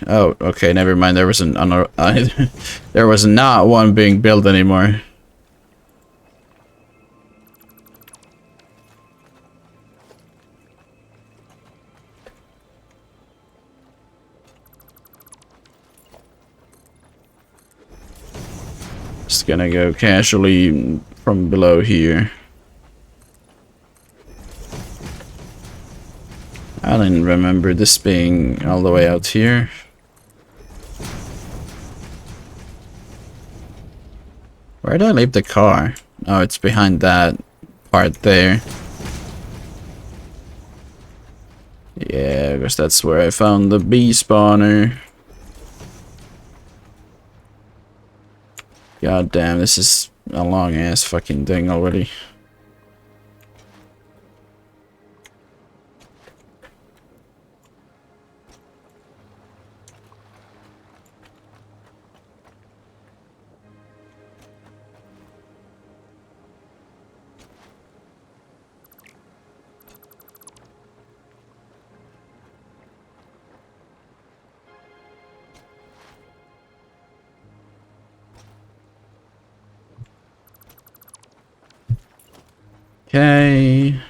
Oh, okay, never mind. There was there was not one being built anymore. Just gonna go casually from below here. I didn't remember this being all the way out here. Where did I leave the car? Oh, it's behind that part there. Yeah, I guess that's where I found the bee spawner. God damn, this is a long ass fucking thing already. Okay.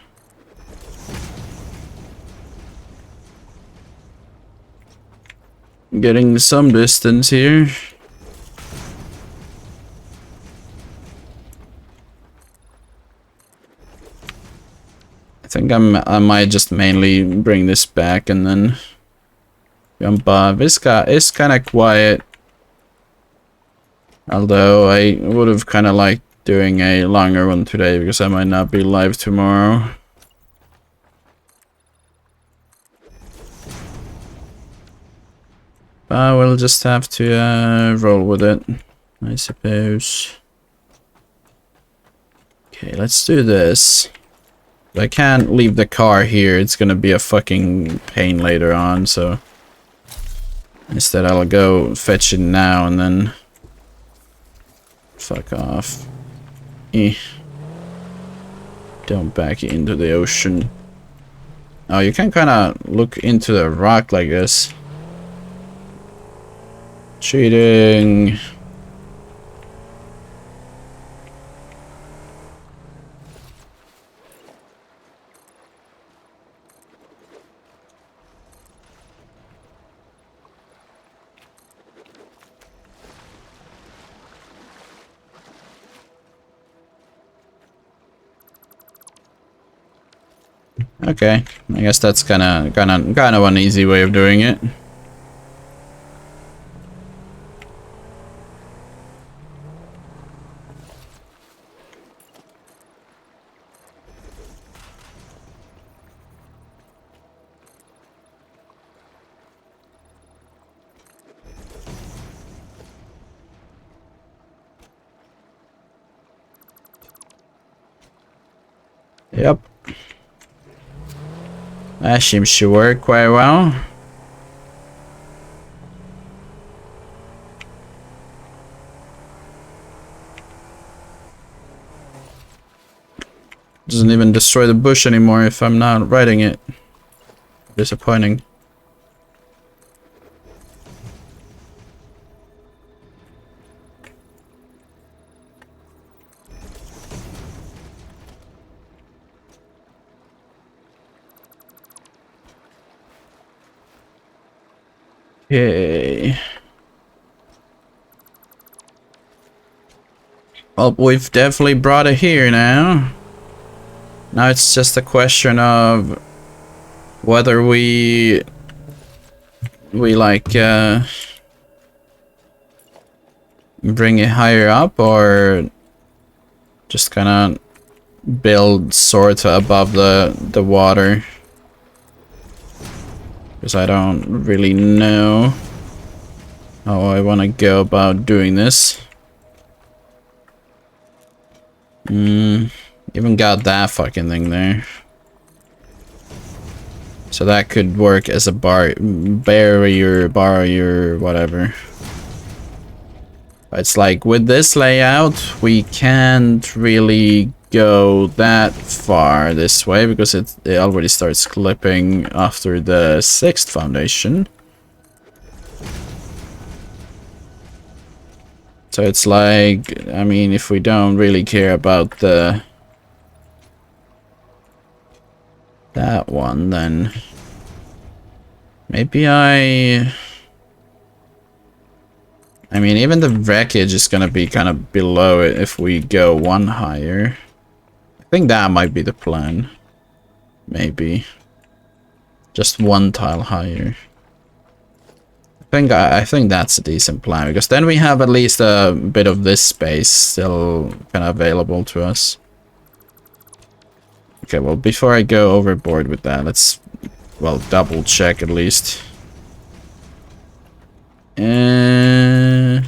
Getting some distance here. I think I might just mainly bring this back and then jump off. It's kind of quiet. Although I would have kind of liked doing a longer one today because I might not be live tomorrow. But we'll just have to roll with it, I suppose. Okay, let's do this. I can't leave the car here, it's gonna be a fucking pain later on, so instead I'll go fetch it now and then fuck off. Don't back it into the ocean. Oh, you can kind of look into the rock like this. Cheating. Okay, I guess that's kind of an easy way of doing it. Yep. That seems to work quite well. Doesn't even destroy the bush anymore if I'm not riding it. Disappointing. Okay. Well, we've definitely brought it here now. Now it's just a question of whether we like bring it higher up or just kind of build sort of above the water. Because I don't really know how I want to go about doing this. Even got that fucking thing there. So that could work as a barrier, whatever. But it's like with this layout, we can't really go that far this way because it already starts clipping after the 6th foundation. So it's like, I mean, if we don't really care about that one, then maybe I mean, even the wreckage is gonna be kind of below it if we go one higher. I think that might be the plan. Maybe. Just one tile higher. I think that's a decent plan, because then we have at least a bit of this space still kind of available to us. Okay, well, before I go overboard with that, let's, well, double check at least. And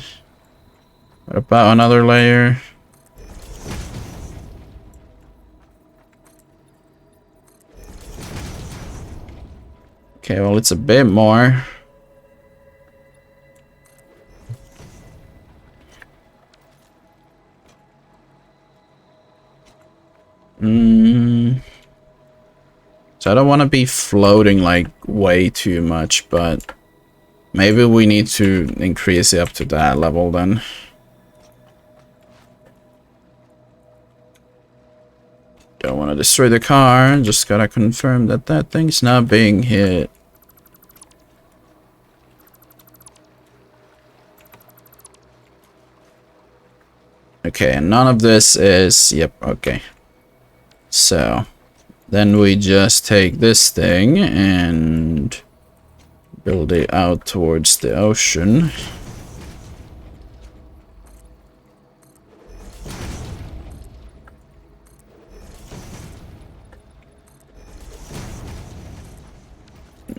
what about another layer? Okay, well, it's a bit more. So I don't want to be floating like way too much, but maybe we need to increase it up to that level then. Don't want to destroy the car, just gotta confirm that that thing's not being hit. Okay, and none of this is... Yep, okay. So, then we just take this thing and build it out towards the ocean.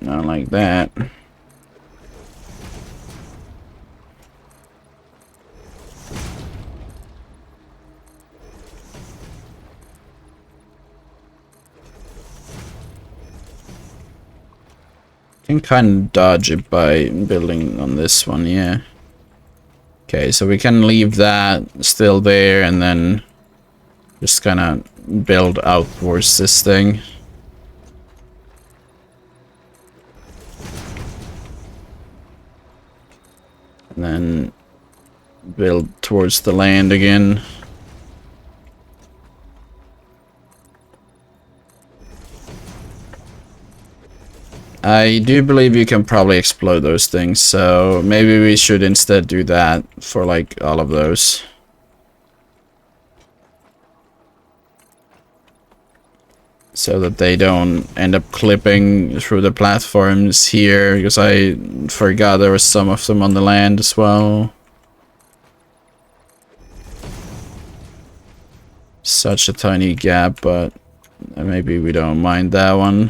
Not like that. Can kind of dodge it by building on this one, yeah. Okay, so we can leave that still there and then just kind of build out towards this thing. And then build towards the land again. I do believe you can probably explode those things, so maybe we should instead do that for like all of those. So that they don't end up clipping through the platforms here, because I forgot there was some of them on the land as well. Such a tiny gap, but maybe we don't mind that one.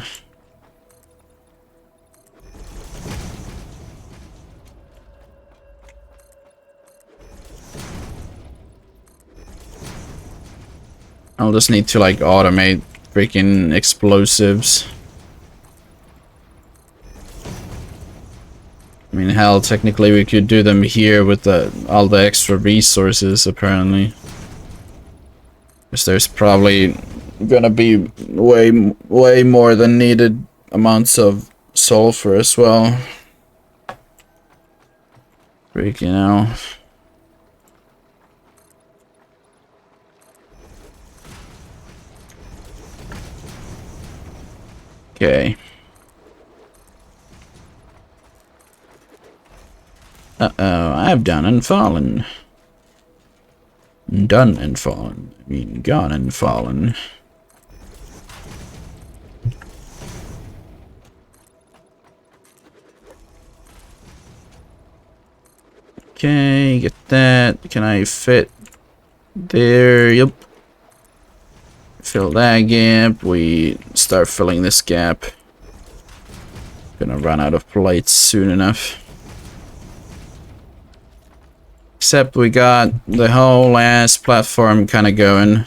I'll just need to like automate freaking explosives. I mean, hell, technically we could do them here with all the extra resources, apparently. Because there's probably gonna be way more than needed amounts of sulfur as well. Freaking hell. Okay. Uh-oh, I've done and fallen. Done and fallen. I mean, gone and fallen. Okay, get that. Can I fit there? Yep. Fill that gap. We start filling this gap. Gonna run out of plates soon enough. Except we got the whole ass platform kind of going.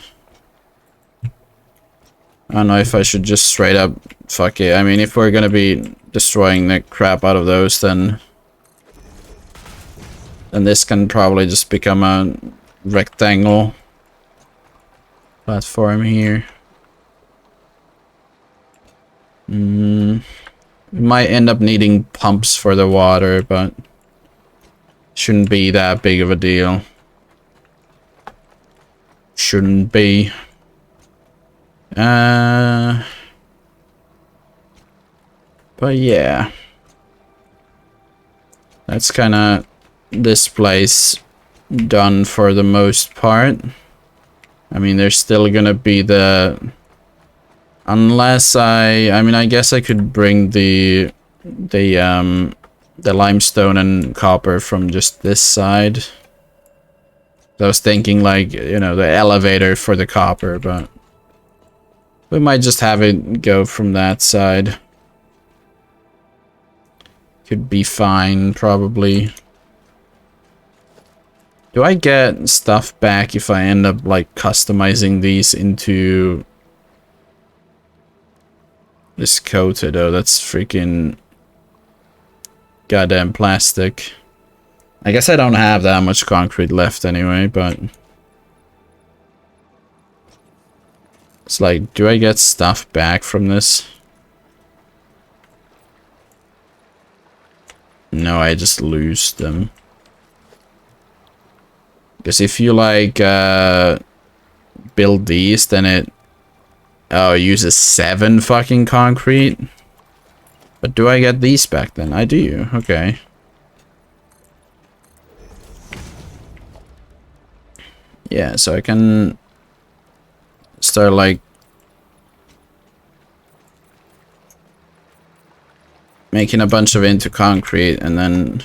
I don't know if I should just straight up fuck it. I mean, if we're gonna be destroying the crap out of those, then this can probably just become a rectangle platform here. We might end up needing pumps for the water, but shouldn't be that big of a deal. Shouldn't be. But yeah. That's kind of this place done for the most part. I mean, there's still gonna be the Unless I mean, I guess I could bring the limestone and copper from just this side. I was thinking like, you know, the elevator for the copper, but we might just have it go from that side. Could be fine, probably. Do I get stuff back if I end up like customizing these into this coated? Oh, that's freaking goddamn plastic. I guess I don't have that much concrete left anyway, but it's like, do I get stuff back from this? No, I just lose them. Because if you like build these, then it uses 7 fucking concrete. But do I get these back then? I do. Okay. Yeah, so I can start like making a bunch of into concrete and then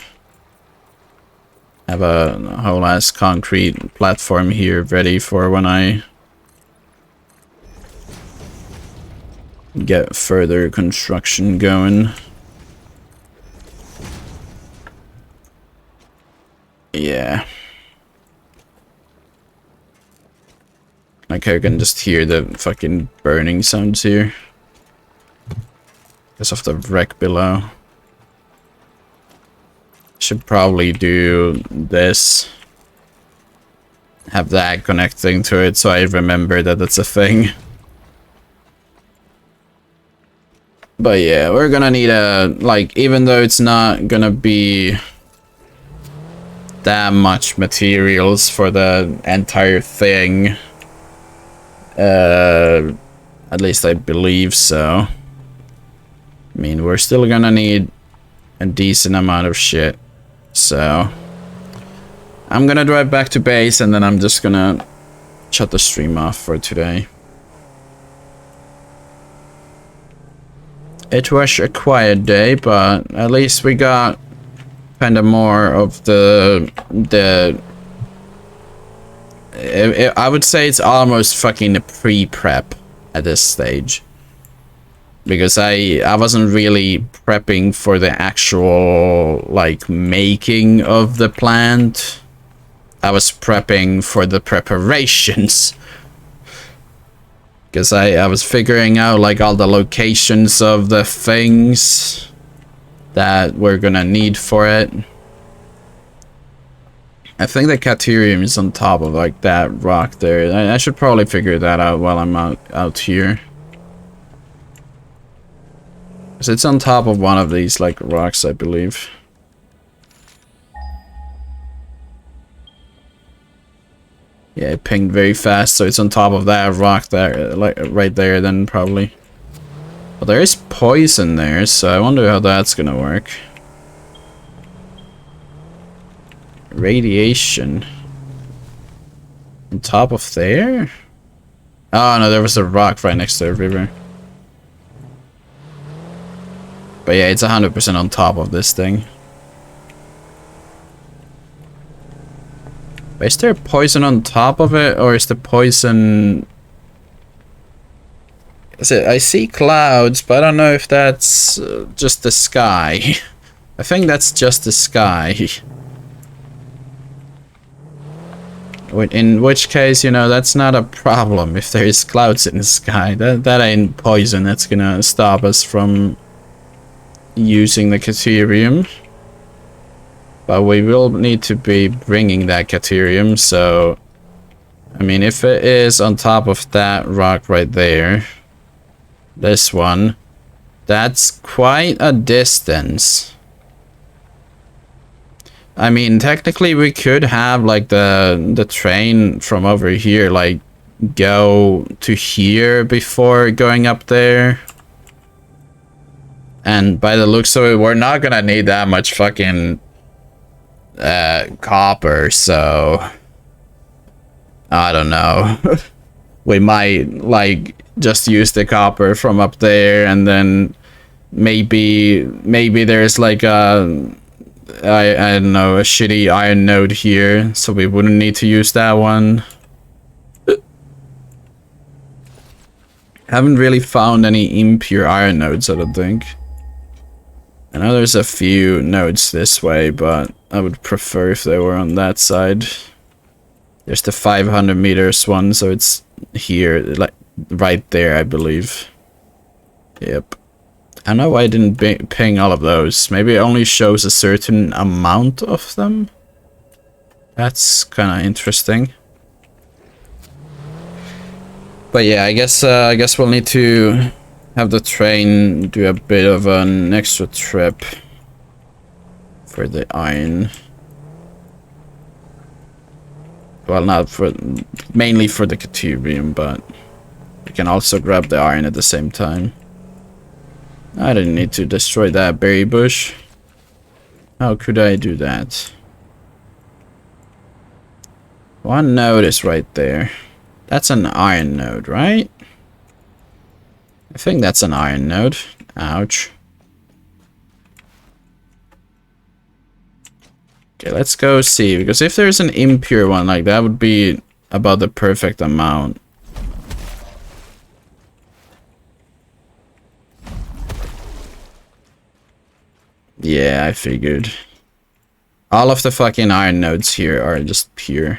have a whole ass concrete platform here ready for when I get further construction going. Yeah. Like I can just hear the fucking burning sounds here. Because of the wreck below. Should probably do this. Have that connecting to it so I remember that it's a thing. But yeah, we're gonna need a, like, even though it's not gonna be that much materials for the entire thing. At least I believe so. I mean, we're still gonna need a decent amount of shit. So I'm gonna drive back to base and then I'm just gonna shut the stream off for today. It was a quiet day, but at least we got kind of more of I would say it's almost fucking a pre-prep at this stage. Because I wasn't really prepping for the actual, like, making of the plant. I was prepping for the preparations. Because I was figuring out, like, all the locations of the things that we're gonna need for it. I think the Caterium is on top of, like, that rock there. I should probably figure that out while I'm out here. Because it's on top of one of these, like, rocks, I believe. Yeah, it pinged very fast, so it's on top of that rock there, like, right there, then, probably. But there is poison there, so I wonder how that's gonna work. Radiation. On top of there? Oh no, there was a rock right next to the river. But yeah, it's 100% on top of this thing. But is there poison on top of it, or is the poison... I see clouds, but I don't know if that's just the sky. I think that's just the sky. In which case, you know, that's not a problem if there is clouds in the sky. That ain't poison that's gonna stop us from using the Caterium. But we will need to be bringing that Caterium, so... I mean, if it is on top of that rock right there... This one... That's quite a distance. I mean, technically we could have, like, the train from over here, like, go to here before going up there. And by the looks of it, we're not gonna need that much fucking copper, so I don't know. We might, like, just use the copper from up there, and then maybe there's like a I don't know, a shitty iron node here, so we wouldn't need to use that one. Haven't really found any impure iron nodes, I don't think. I know there's a few nodes this way, but I would prefer if they were on that side. There's the 500 meters one, so it's here, like right there, I believe. Yep. I don't know why I didn't ping all of those. Maybe it only shows a certain amount of them. That's kind of interesting. But yeah, I guess we'll need to have the train do a bit of an extra trip for the iron. Well, not for mainly for the Caterium, but we can also grab the iron at the same time. I didn't need to destroy that berry bush. How could I do that? One node is right there. That's an iron node, right? I think that's an iron node. Ouch. Okay, let's go see. Because if there's an impure one, like that would be about the perfect amount. Yeah, I figured. All of the fucking iron nodes here are just pure.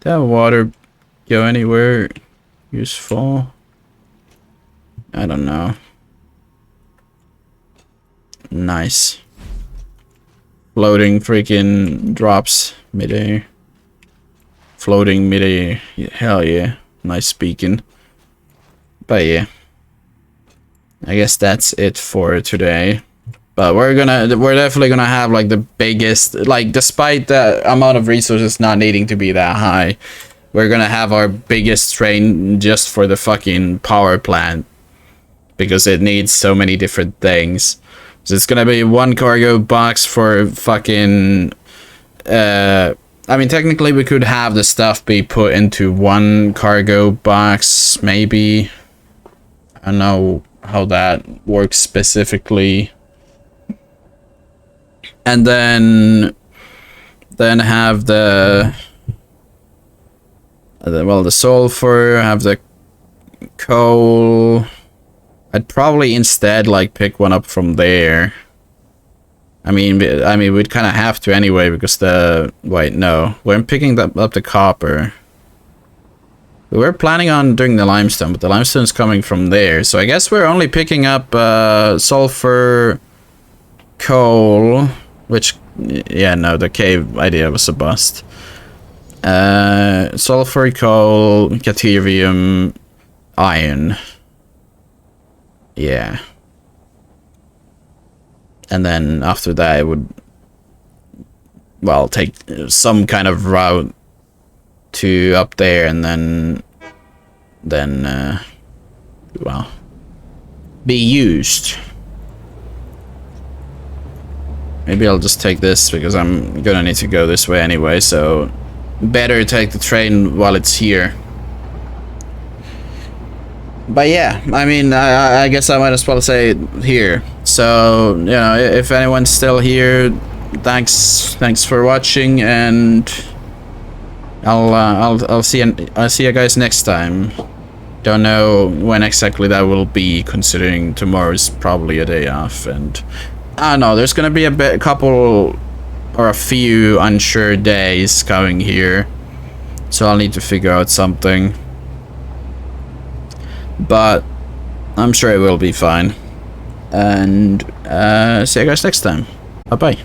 Did that water go anywhere useful? I don't know. Nice. Floating freaking drops midair. Floating midair. Hell yeah. Nice speaking. But yeah. I guess that's it for today. But we're definitely gonna have like the biggest, like despite the amount of resources not needing to be that high, we're gonna have our biggest train just for the fucking power plant. Because it needs so many different things. So it's gonna be one cargo box for fucking I mean technically we could have the stuff be put into one cargo box, maybe. I don't know how that works specifically. And then have the sulfur, have the coal. I'd probably instead like pick one up from there. I mean we'd kind of have to anyway because we're picking up the copper. We were planning on doing the limestone, but the limestone's coming from there. So I guess we're only picking up sulfur, coal, which, yeah, no, the cave idea was a bust. Sulfur, coal, Caterium, iron. Yeah. And then after that, it would, well, take some kind of route to up there, and then well, be used. Maybe I'll just take this because I'm gonna need to go this way anyway, so better take the train while it's here. But yeah, I mean, I guess I might as well say it here. So, you know, if anyone's still here, thanks for watching, and I'll see you guys next time. Don't know when exactly that will be, considering tomorrow's probably a day off, and I don't know, there's gonna be a couple or a few unsure days coming here, so I'll need to figure out something. But I'm sure it will be fine. And see you guys next time. Bye bye.